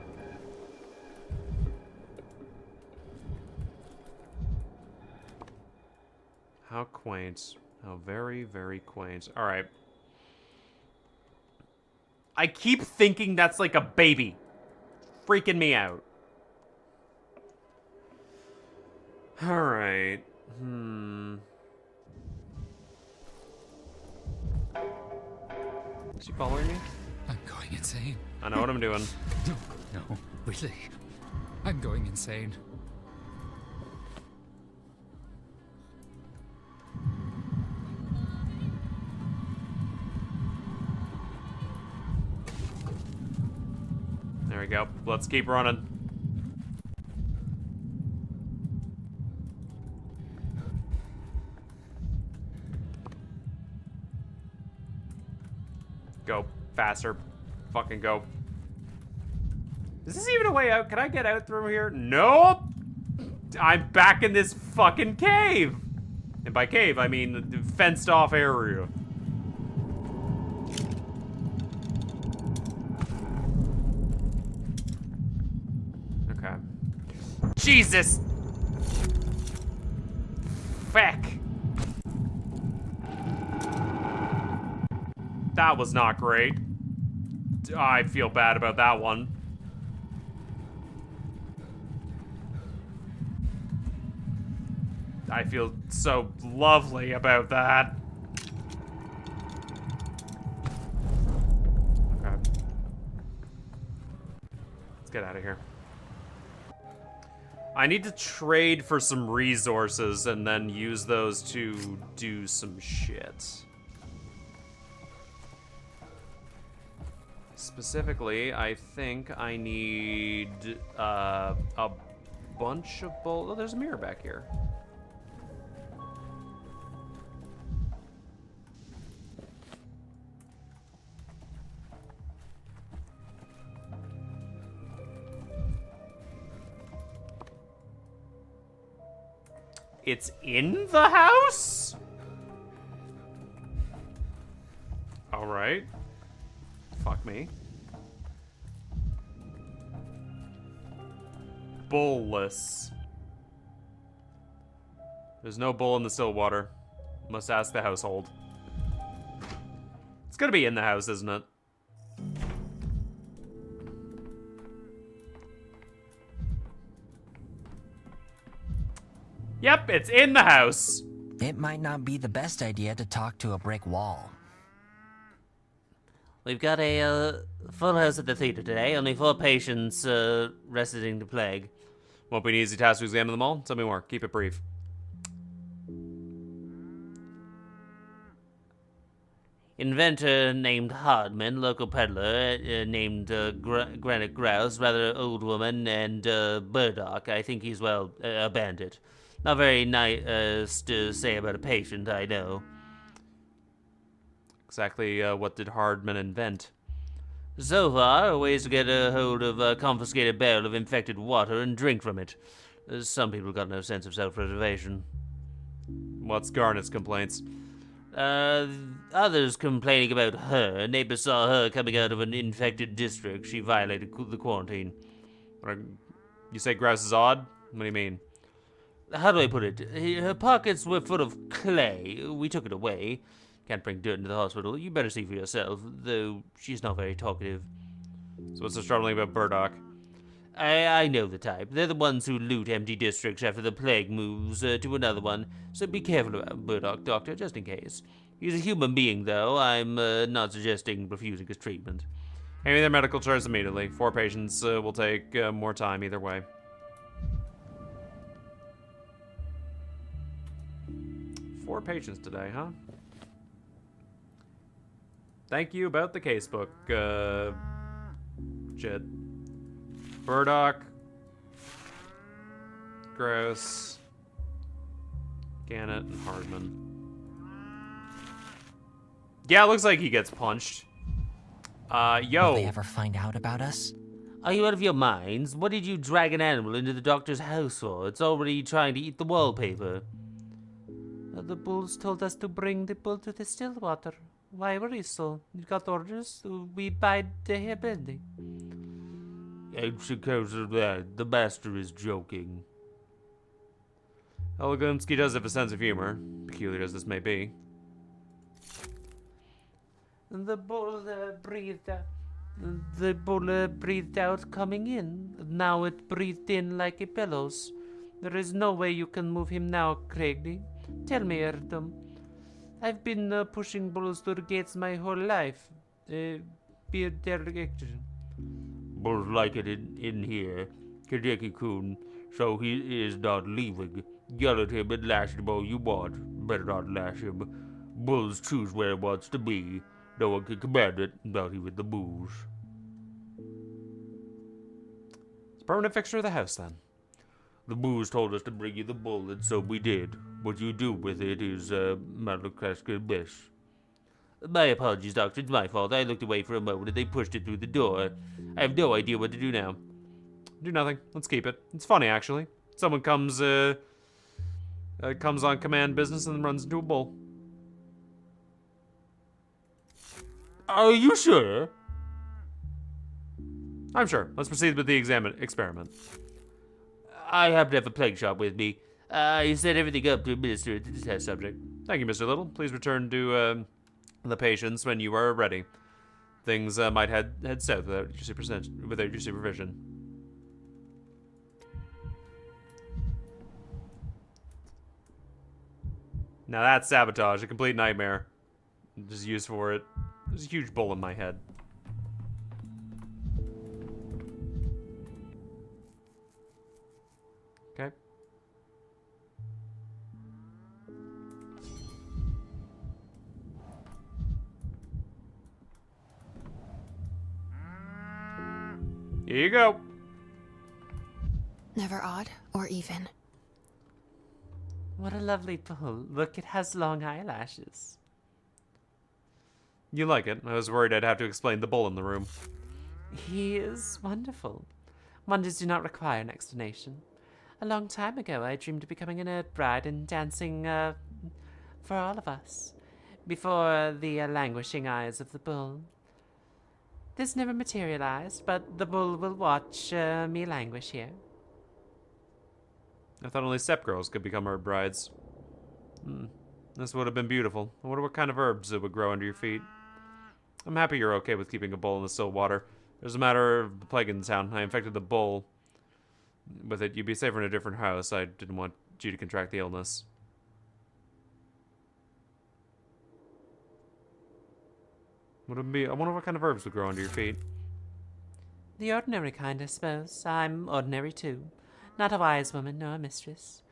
How quaint. How very, very quaint. Alright. I keep thinking that's like a baby. Freaking me out. Alright. Is she following me? I'm going insane. I know what I'm doing. No, really. I'm going insane. There we go. Let's keep running. Go. Faster. Fucking go. Is this even a way out? Can I get out through here? Nope! I'm back in this fucking cave! And by cave, I mean the fenced off area. Okay. Jesus! Feck! That was not great. I feel bad about that one. I feel so lovely about that. Okay. Let's get out of here. I need to trade for some resources and then use those to do some shit. Specifically, I think I need a bunch of Oh, there's a mirror back here. It's in the house? All right. Fuck me. Bullless. There's no bull in the still water. Must ask the household. It's gonna be in the house, isn't it? Yep, it's in the house. It might not be the best idea to talk to a brick wall. We've got a full house at the theater today. Only 4 patients resting the plague. Won't be an easy task to examine them all. Tell me more. Keep it brief. Inventor named Hardman, local peddler named Granite Grouse, rather old woman, and Burdock. I think he's, well, a bandit. Not very nice to say about a patient, I know. Exactly what did Hardman invent? So far, ways to get a hold of a confiscated barrel of infected water and drink from it. Some people got no sense of self-preservation. What's Garnet's complaints? Others complaining about her. Neighbors saw her coming out of an infected district. She violated the quarantine. You say Grouse is odd? What do you mean? How do I put it? Her pockets were full of clay. We took it away. Can't bring dirt into the hospital. You better see for yourself, though she's not very talkative. So what's so troubling about Burdock? I know the type. They're the ones who loot empty districts after the plague moves to another one. So be careful about Burdock, Doctor, just in case. He's a human being, though. I'm not suggesting refusing his treatment. Hand me their medical charts immediately. 4 patients will take more time either way. Four patients today, huh? Thank you about the casebook, Jed. Burdock. Gross. Gannett and Hardman. Yeah, it looks like he gets punched. Yo. Will they ever find out about us? Are you out of your minds? What did you drag an animal into the doctor's house for? It's already trying to eat the wallpaper. The bulls told us to bring the bull to the still water. Why worry so? You got orders? We bide here bending. It's because of that. The master is joking. Elegonski does have a sense of humor, peculiar as this may be. The bull breathed out. The bull breathed out coming in. Now it breathed in like a bellows. There is no way you can move him now, Craigie. Tell me, Erdem. I've been pushing bulls through the gates my whole life. Be a dereliction. Bulls like it in here. Kadeki-kun, so he is not leaving. Yell at him and lash him all you want. Better not lash him. Bulls choose where it wants to be. No one can command it, not even the bulls. It's a permanent fixture of the house, then. The bulls told us to bring you the bull, and so we did. What you do with it is, Malacraska best. My apologies, Doctor. It's my fault. I looked away for a moment and they pushed it through the door. I have no idea what to do now. Do nothing. Let's keep it. It's funny, actually. Someone comes on command business and then runs into a bull. Are you sure? I'm sure. Let's proceed with the experiment. I happen to have a plague shot with me. I set everything up to administer it to the test subject. Thank you, Mr. Little. Please return to the patients when you are ready. Things might head south without your supervision. Now that's sabotage, a complete nightmare. Just used for it. There's a huge bull in my head. Okay. Here you go. Never odd or even. What a lovely bull. Look, it has long eyelashes. You like it? I was worried I'd have to explain the bull in the room. He is wonderful. Wonders do not require an explanation. A long time ago, I dreamed of becoming a nerd bride and dancing, for all of us, before the languishing eyes of the bull. This never materialized, but the bull will watch me languish here. I thought only stepgirls could become herb brides. This would have been beautiful. I wonder what kind of herbs it would grow under your feet. I'm happy you're okay with keeping a bull in the still water. There's a matter of the plague in the town. I infected the bull with it. You'd be safer in a different house. I didn't want you to contract the illness. Would it be? I wonder what kind of herbs would grow under your feet. The ordinary kind, I suppose. I'm ordinary too. Not a wise woman nor a mistress.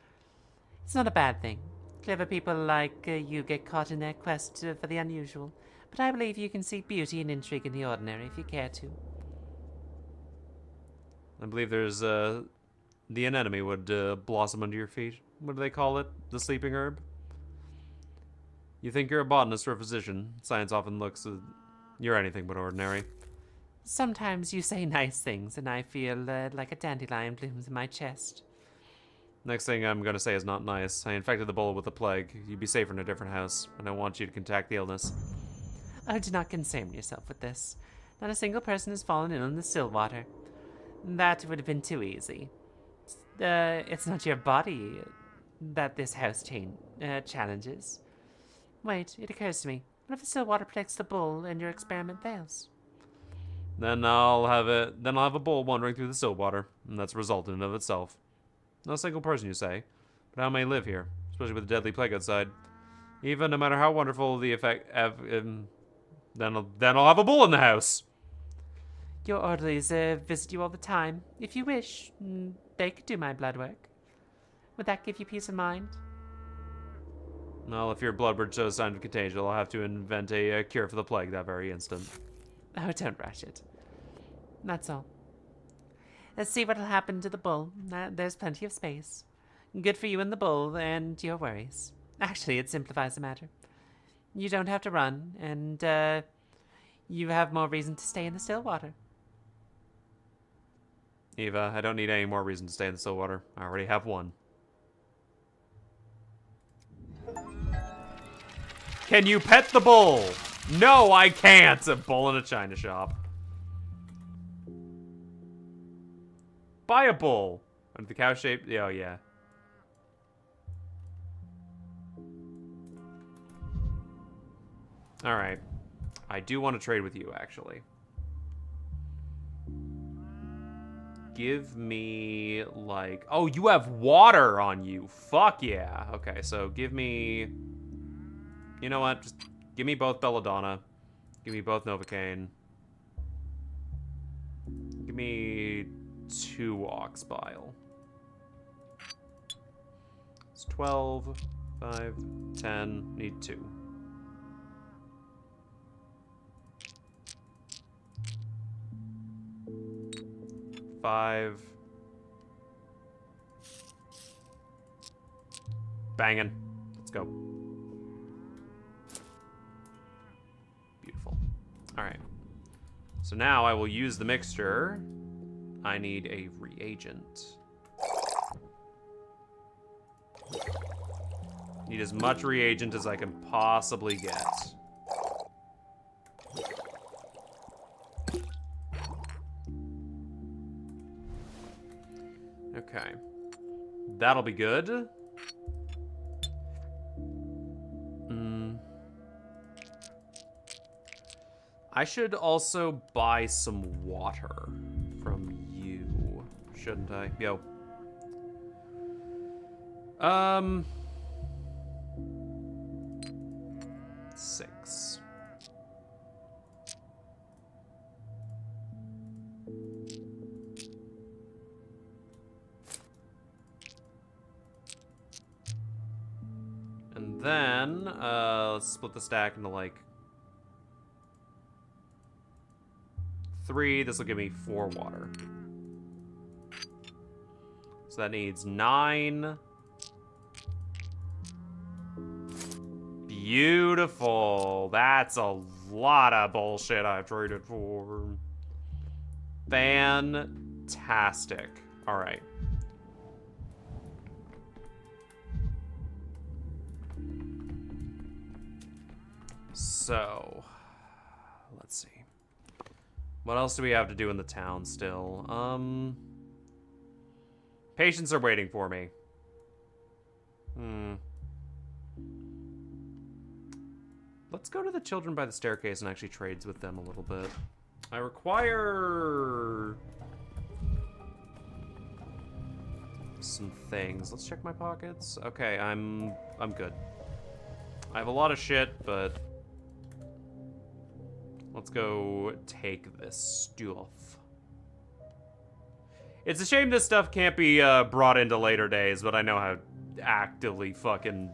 It's not a bad thing. Clever people like you get caught in their quest for the unusual, but I believe you can see beauty and intrigue in the ordinary if you care to. I believe there's the anemone would blossom under your feet. What do they call it? The sleeping herb? You think you're a botanist or a physician. Science often looks you're anything but ordinary. Sometimes you say nice things and I feel like a dandelion blooms in my chest. Next thing I'm going to say is not nice. I infected the bull with the plague. You'd be safer in a different house. I don't want you to contract the illness. Oh, do not concern yourself with this. Not a single person has fallen in on the still water. That would have been too easy. It's not your body that this house challenges. Wait, it occurs to me. What if the still water protects the bull and your experiment fails? Then I'll have a bull wandering through the still water, and that's a result in and of itself. Not a single person, you say, but how many live here, especially with the deadly plague outside? Even no matter how wonderful the effect, then I'll have a bull in the house. Your orderlies visit you all the time. If you wish, they could do my blood work. Would that give you peace of mind? Well, if your blood were shows signs of contagion, I'll have to invent a cure for the plague that very instant. Oh, don't rush it. That's all. Let's see what'll happen to the bull. There's plenty of space. Good for you and the bull and your worries. Actually, it simplifies the matter. You don't have to run, and you have more reason to stay in the still water. Eva, I don't need any more reason to stay in the still water. I already have one. Can you pet the bull? No, I can't. A bull in a china shop. Buy a bull. And the cow shape. Oh, yeah. Alright. I do want to trade with you, actually. Give me, like... Oh, you have water on you. Fuck yeah. Okay, so give me... You know what? Just give me both Belladonna. Give me both Novocaine. Give me 2 Ox Bile. It's 12, 5, 10. Need 2. Five. Banging. Let's go. Beautiful. Alright. So now I will use the mixture. I need a reagent. Need as much reagent as I can possibly get. Okay. That'll be good. I should also buy some water from you, shouldn't I? Yo. 6. And then, let's split the stack into, like, 3. This will give me 4 water. So that needs 9. Beautiful. That's a lot of bullshit I've traded for. Fantastic. All right. So, let's see. What else do we have to do in the town still? Patients are waiting for me. Let's go to the children by the staircase and actually trades with them a little bit. I require some things. Let's check my pockets. Okay, I'm good. I have a lot of shit, but let's go take this stuff. It's a shame this stuff can't be brought into later days, but I know how actively fucking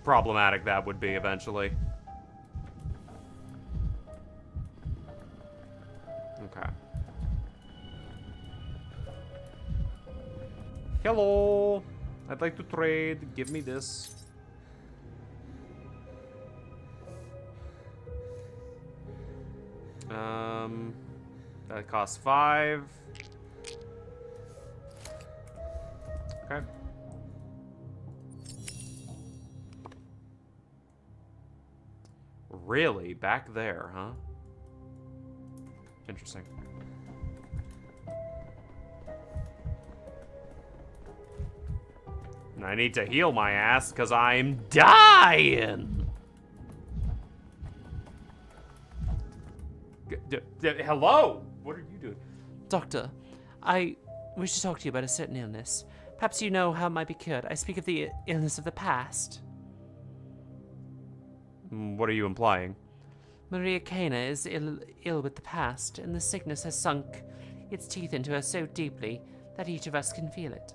problematic that would be eventually. Okay. Hello. I'd like to trade. Give me this. That costs 5. Okay. Really? Back there, huh? Interesting. And I need to heal my ass because I'm dying! Hello? What are you doing? Doctor, I wish to talk to you about a certain illness. Perhaps you know how it might be cured. I speak of the illness of the past. What are you implying? Maria Cana is ill with the past, and the sickness has sunk its teeth into her so deeply that each of us can feel it.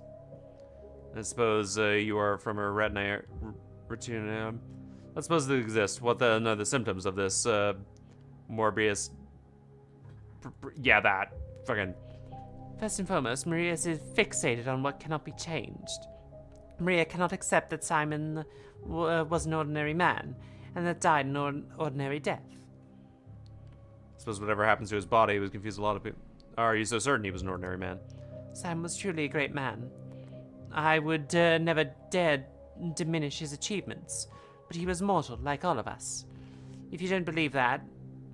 I suppose you are from a retina. Let's suppose they exist. What are the symptoms of this Morbius? Yeah, that fucking. First and foremost, Maria is fixated on what cannot be changed. Maria cannot accept that Simon was an ordinary man, and that died an ordinary death. I suppose whatever happens to his body was confused a lot of people. Are you so certain he was an ordinary man? Simon was truly a great man. I would never dare diminish his achievements, but he was mortal, like all of us. If you don't believe that,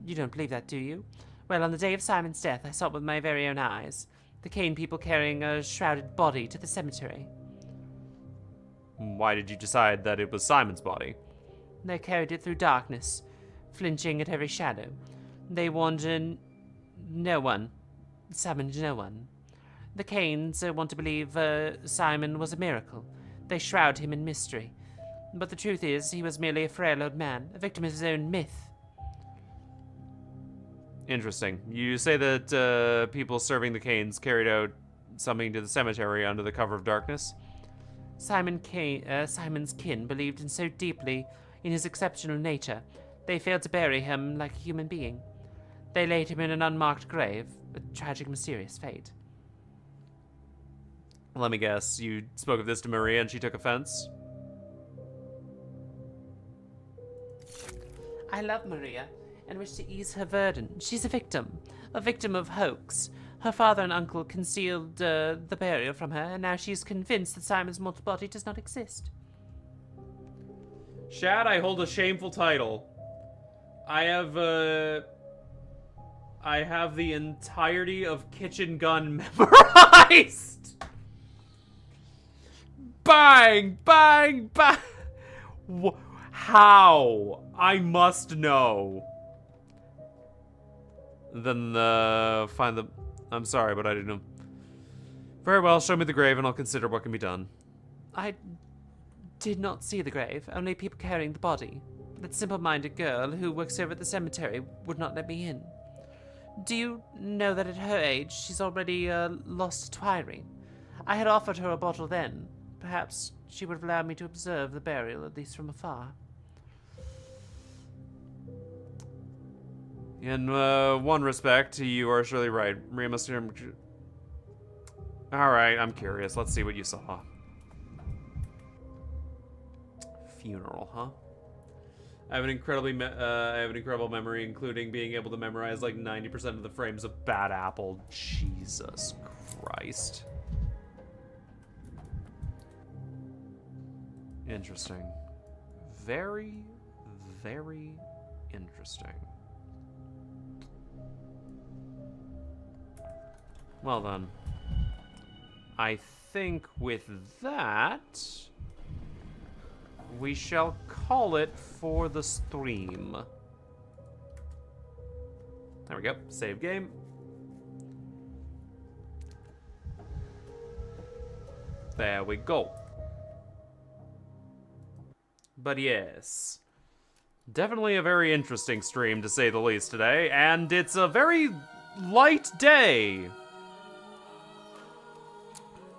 you don't believe that, do you? Well, on the day of Simon's death, I saw it with my very own eyes. The Kane people carrying a shrouded body to the cemetery. Why did you decide that it was Simon's body? They carried it through darkness, flinching at every shadow. They warned no one, summoned no one. The Kanes want to believe Simon was a miracle. They shroud him in mystery. But the truth is, he was merely a frail old man, a victim of his own myth. Interesting. You say that people serving the Kanes carried out something to the cemetery under the cover of darkness? Simon's kin believed in so deeply in his exceptional nature, they failed to bury him like a human being. They laid him in an unmarked grave, a tragic, mysterious fate. Let me guess, you spoke of this to Maria and she took offense? I love Maria and wish to ease her burden. She's a victim of hoax. Her father and uncle concealed the burial from her, and now she's convinced that Simon's mortal body does not exist. Shad, I hold a shameful title. I have the entirety of Kitchen Gun memorized. Bang, bang, bang. How? I must know. Then find the... I'm sorry, but I didn't know. Very well, show me the grave and I'll consider what can be done. I did not see the grave, only people carrying the body. That simple-minded girl who works over at the cemetery would not let me in. Do you know that at her age, she's already lost to Twirene? I had offered her a bottle then. Perhaps she would have allowed me to observe the burial, at least from afar. In one respect, you are surely right. Maria must hear... Alright, I'm curious. Let's see what you saw. Funeral, huh? I have an incredible memory, including being able to memorize like 90% of the frames of Bad Apple. Jesus Christ. Interesting. Very, very interesting. Well then, I think with that, we shall call it for the stream. There we go, save game. There we go. But yes, definitely a very interesting stream to say the least today, and it's a very light day.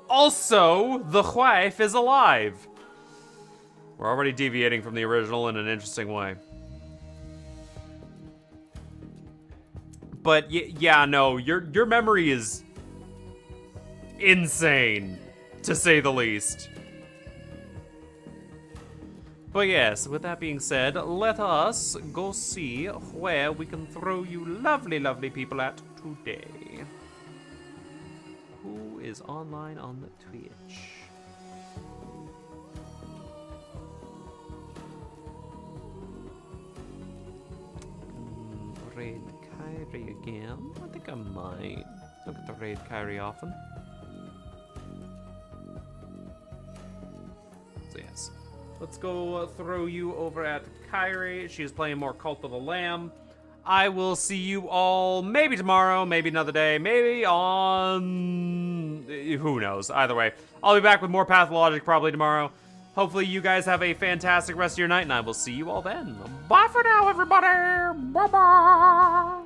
Also, the wife is alive. We're already deviating from the original in an interesting way. But yeah, no, your memory is insane, to say the least. But yes, with that being said, let us go see where we can throw you lovely, lovely people at today. Who is online on the Twitch? Raid Kyrie again? I think I might. Don't get to raid Kyrie often. So yes. Let's go throw you over at Kyrie. She's playing more Cult of the Lamb. I will see you all maybe tomorrow, maybe another day, maybe on... who knows? Either way, I'll be back with more Pathologic probably tomorrow. Hopefully you guys have a fantastic rest of your night, and I will see you all then. Bye for now, everybody! Bye-bye!